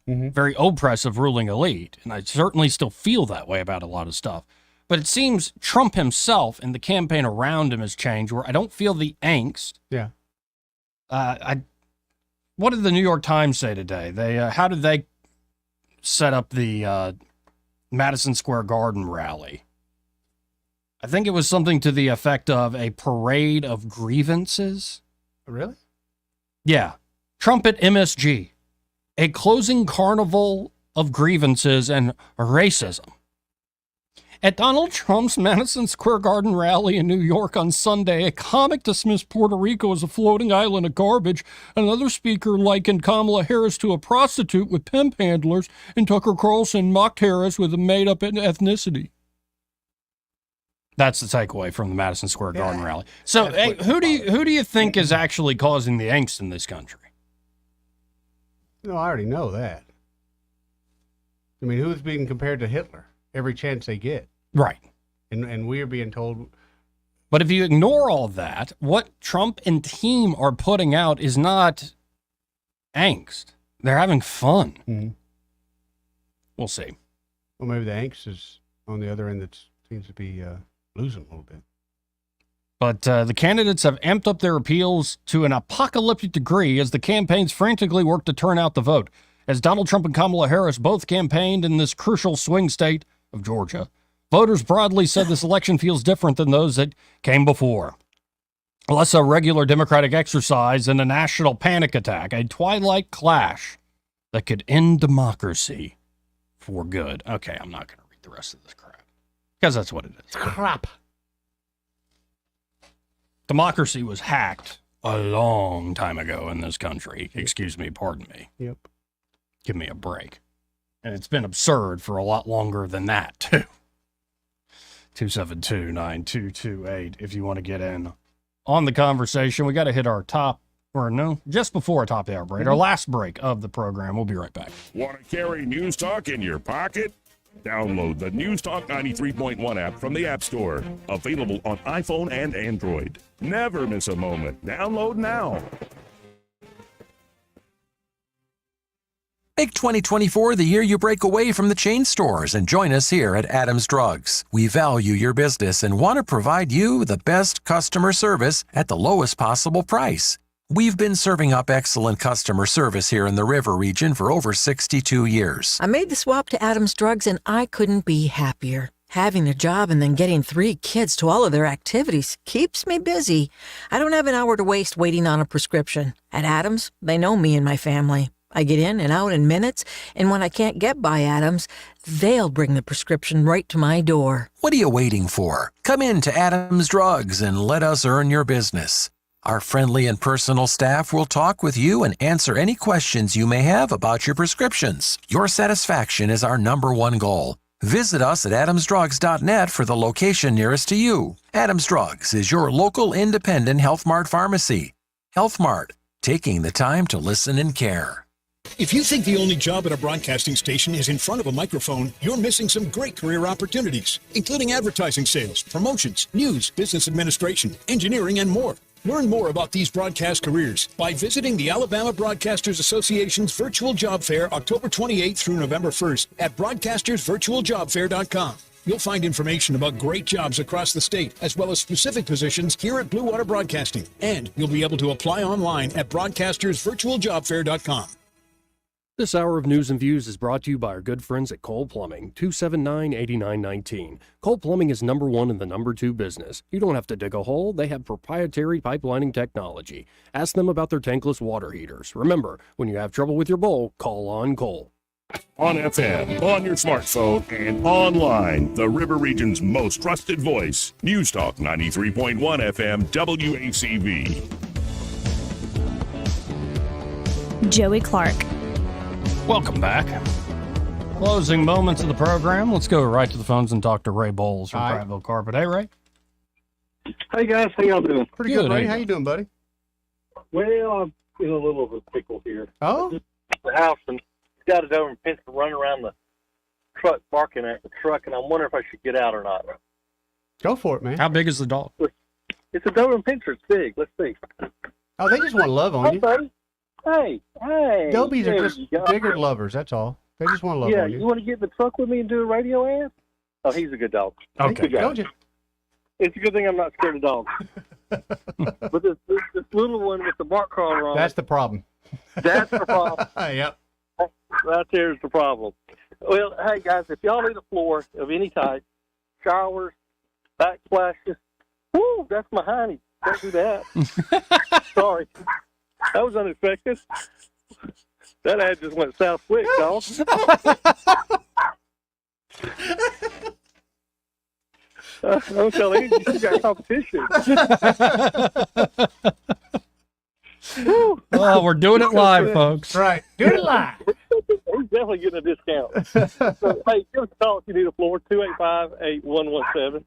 very oppressive ruling elite. And I certainly still feel that way about a lot of stuff. But it seems Trump himself and the campaign around him has changed, where I don't feel the angst. Yeah. What did the New York Times say today? How did they set up the Madison Square Garden rally? I think it was something to the effect of a parade of grievances. Really? Yeah. Trump at MSG. A closing carnival of grievances and racism. At Donald Trump's Madison Square Garden rally in New York on Sunday, a comic dismissed Puerto Rico as a floating island of garbage. Another speaker likened Kamala Harris to a prostitute with pimp handlers, and Tucker Carlson mocked Harris with a made-up ethnicity. That's the takeaway from the Madison Square Garden rally. So, hey, who do you think is actually causing the angst in this country? No, I already know that. I mean, who's being compared to Hitler every chance they get? Right. And we are being told. But if you ignore all that, what Trump and team are putting out is not angst. They're having fun. Mm-hmm. We'll see. Well, maybe the angst is on the other end that seems to be losing a little bit. But the candidates have amped up their appeals to an apocalyptic degree as the campaigns frantically work to turn out the vote. As Donald Trump and Kamala Harris both campaigned in this crucial swing state of Georgia, voters broadly said this election feels different than those that came before. Less a regular Democratic exercise and a national panic attack, a twilight clash that could end democracy for good. Okay, I'm not going to read the rest of this crap, because that's what it is. Crap. Democracy was hacked a long time ago in this country. Excuse me, pardon me. Yep. Give me a break. And it's been absurd for a lot longer than that, too. 272-9228 if you want to get in on the conversation. We got to hit our just before our top of the hour break, our last break of the program. We'll be right back. Want to carry News Talk in your pocket? Download the News Talk 93.1 app from the App Store. Available on iPhone and Android. Never miss a moment. Download now. Make 2024 the year you break away from the chain stores and join us here at Adams Drugs. We value your business and want to provide you the best customer service at the lowest possible price. We've been serving up excellent customer service here in the River region for over 62 years. I made the swap to Adams Drugs and I couldn't be happier. Having a job and then getting 3 kids to all of their activities keeps me busy. I don't have an hour to waste waiting on a prescription. At Adams, they know me and my family. I get in and out in minutes, and when I can't get by Adams, they'll bring the prescription right to my door. What are you waiting for? Come in to Adams Drugs and let us earn your business. Our friendly and personal staff will talk with you and answer any questions you may have about your prescriptions. Your satisfaction is our #1 goal. Visit us at adamsdrugs.net for the location nearest to you. Adams Drugs is your local independent Health Mart pharmacy. Health Mart, taking the time to listen and care. If you think the only job at a broadcasting station is in front of a microphone, you're missing some great career opportunities, including advertising sales, promotions, news, business administration, engineering, and more. Learn more about these broadcast careers by visiting the Alabama Broadcasters Association's Virtual Job Fair October 28th through November 1st at broadcastersvirtualjobfair.com. You'll find information about great jobs across the state, as well as specific positions here at Blue Water Broadcasting. And you'll be able to apply online at broadcastersvirtualjobfair.com. This hour of News and Views is brought to you by our good friends at Cole Plumbing, 279-8919. Cole Plumbing is #1 in the #2 business. You don't have to dig a hole. They have proprietary pipelining technology. Ask them about their tankless water heaters. Remember, when you have trouble with your bowl, call on Cole. On FM, on your smartphone, and online. The River Region's most trusted voice. News Talk 93.1 FM WACV. Joey Clark. Welcome back. Closing moments of the program. Let's go right to the phones and talk to Ray Bowles from Prattville Carpet. Hey, Ray. Hey, guys. How y'all doing? Pretty good, Ray. How you doing, buddy? Well, I'm in a little of a pickle here. Oh? Just the house, and got it over and Pincer running around the truck, barking at the truck, and I'm wondering if I should get out or not. Go for it, man. How big is the dog? It's a Doberman Pinscher. It's big. Let's see. Oh, they just want love on you. Buddy. Hey. Dobies there are just you go. bigger lovers, that's all. They just want love Yeah, on you. you want to get in the truck with me and do a radio ad? Oh, he's a good dog. Okay. Good guy. Told you. It's a good thing I'm not scared of dogs. But this little one with the bark crawler on That's the problem. That's the problem. Yep. Right there's the problem. Well, hey, guys, if y'all need a floor of any type, showers, backsplashes, whoo, that's my honey. Don't do that. Sorry. That was unexpected. That ad just went south quick, dog. Don't tell you got competition. Oh, we're doing it live, folks. Right. Do it live. He's definitely getting a discount. So, hey, give us a call if you need a floor, 285-8117.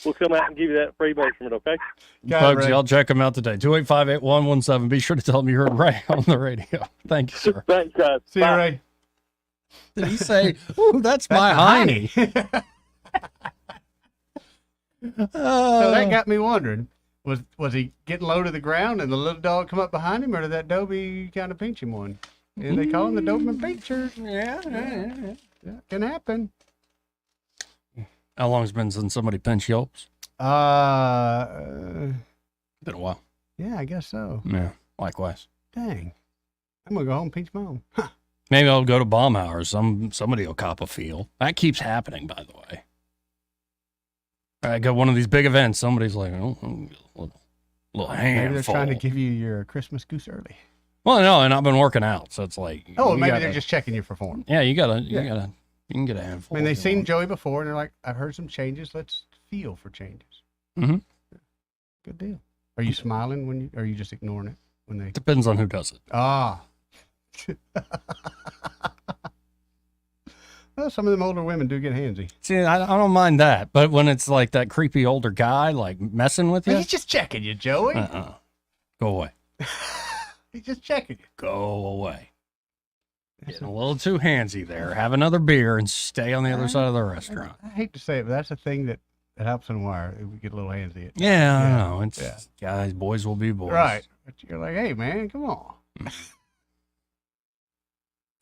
We'll come out and give you that free measurement, okay? Folks, y'all check them out today. 285-8117. Be sure to tell them you heard Ray on the radio. Thank you, sir. Thanks, guys. See you, Ray. Did he say, ooh, that's my hiney? So that got me wondering, was he getting low to the ground and the little dog come up behind him, or did that Dobie kind of pinch him one? And they call him the Doberman Pinscher. Yeah. Can happen. How long's it been since somebody pinched Yelps? Been a while. Yeah, I guess so. Yeah, likewise. Dang. I'm going to go home and pinch my own. Huh. Maybe I'll go to Baumhauer. Somebody will cop a feel. That keeps happening, by the way. I got one of these big events. Somebody's like, oh, a little handful. Maybe they're trying to give you your Christmas goose early. Well, no, and I've been working out, so it's like. Oh, maybe they're just checking you for form. Yeah, you can get a handful. I mean, they've seen Joey before, and they're like, I've heard some changes. Let's feel for changes. Mm-hmm. Good deal. Are you smiling when or are you just ignoring it when they? Depends on who does it. Ah. Well, some of them older women do get handsy. See, I don't mind that, but when it's like that creepy older guy, like messing with you, He's just checking you, Joey. Go away. He's just checking you. Go away. Getting a little too handsy there. Have another beer and stay on the other side of the restaurant. I hate to say it, but that's a thing that helps in wire. We get a little handsy. Yeah, I know. It's guys, boys will be boys. Right. But you're like, hey, man, come on.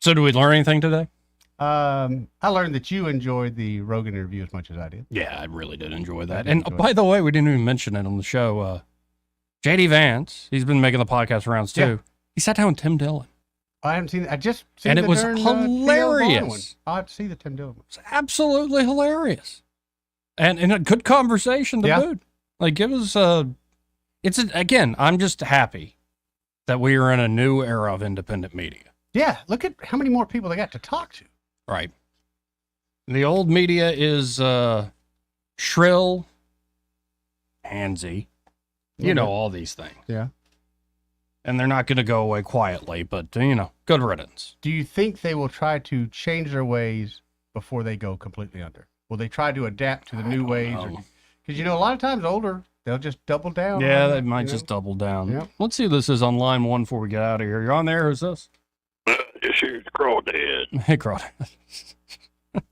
So, do we learn anything today? I learned that you enjoyed the Rogan interview as much as I did. Yeah, I really did enjoy that. And by the way, we didn't even mention it on the show. JD Vance, he's been making the podcast rounds too. Yeah. He sat down with Tim Dillon. I haven't seen. I just seen And it the was darn, hilarious. I'll have to see the Tim Dillon one. It's absolutely hilarious, and a good conversation to boot. Like it was. Again, I'm just happy that we are in a new era of independent media. Yeah, look at how many more people they got to talk to. Right. The old media is shrill, handsy. You know, all these things. Yeah. And they're not going to go away quietly, but, good riddance. Do you think they will try to change their ways before they go completely under? Will they try to adapt to the new ways? Because, a lot of times older, they'll just double down. Yeah, they might just double down. Yep. Let's see who this is on line one before we get out of here. You're on there? Who's this? This here's Crawdad. Hey, Crawdad.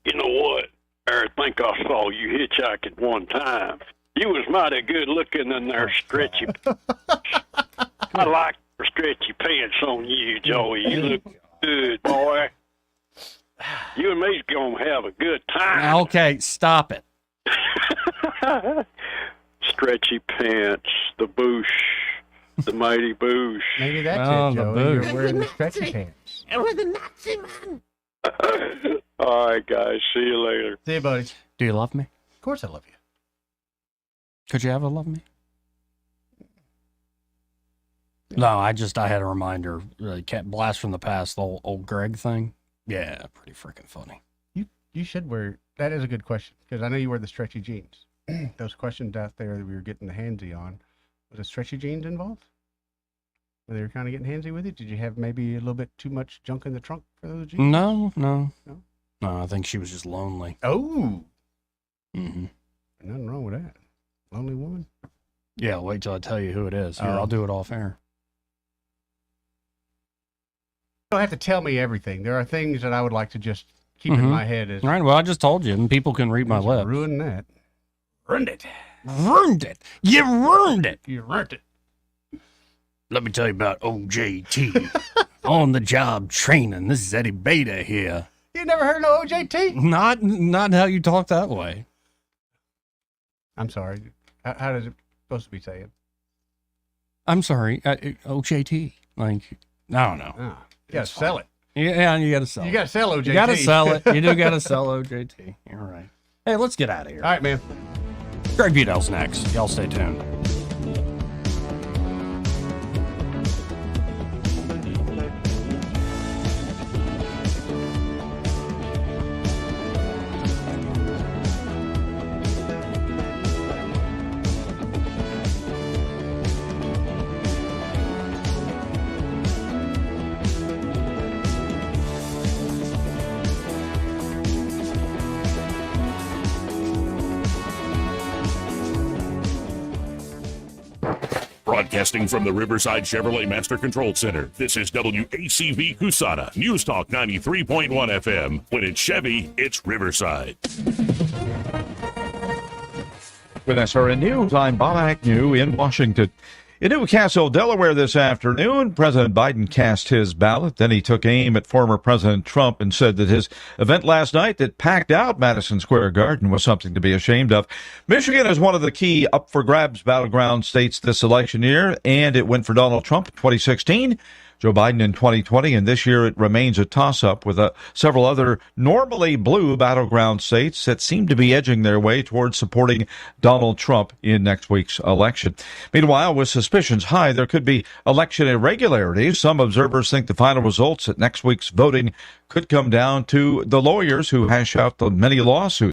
You know what? I think I saw you hitchhiking one time. You was mighty good looking in there, stretchy. I like the stretchy pants on you, Joey. You look good, boy. You and me's gonna have a good time. Okay, stop it. Stretchy pants, the boosh, the mighty boosh. Maybe that's Oh, it, the Joey. boosh. You're wearing the stretchy pants. And with the Nazi man. All right, guys. See you later. See you, buddy. Do you love me? Of course I love you. Could you ever love me? No, I had a reminder. Blast from the past, the old Greg thing. Yeah, pretty freaking funny. You should wear. That is a good question because I know you wear the stretchy jeans. Those questions out there that we were getting the handsy on, was the stretchy jeans involved? Were they kind of getting handsy with you? Did you have maybe a little bit too much junk in the trunk for those jeans? No. I think she was just lonely. Oh. Mm-hmm. Nothing wrong with that. Lonely woman. Yeah, wait till I tell you who it is. Here, I'll do it off air. You don't have to tell me everything. There are things that I would like to just keep in my head. As All right, well, I just told you, and people can read my lips. Ruin that. Ruined it. Ruined it. You ruined it. You ruined it. Let me tell you about OJT. On the job training. This is Eddie Beta here. You never heard of OJT? Not how you talk that way. I'm sorry. How is it supposed to be saying? I'm sorry. OJT. Like, I don't know. You gotta sell it. Yeah, you gotta sell it. You gotta sell OJT. You gotta sell it. You do gotta sell OJT. You're right. Hey, let's get out of here. All right, man. Greg Budel's next. Y'all stay tuned. Broadcasting from the Riverside Chevrolet Master Control Center, this is WACV Cusana, News Talk 93.1 FM. When it's Chevy, it's Riverside. With SRN News, I'm Bob Agnew in Washington. In Newcastle, Delaware this afternoon, President Biden cast his ballot. Then he took aim at former President Trump and said that his event last night that packed out Madison Square Garden was something to be ashamed of. Michigan is one of the key up-for-grabs battleground states this election year, and it went for Donald Trump in 2016. Joe Biden in 2020, and this year it remains a toss-up with several other normally blue battleground states that seem to be edging their way towards supporting Donald Trump in next week's election. Meanwhile, with suspicions high, there could be election irregularities. Some observers think the final results at next week's voting could come down to the lawyers who hash out the many lawsuits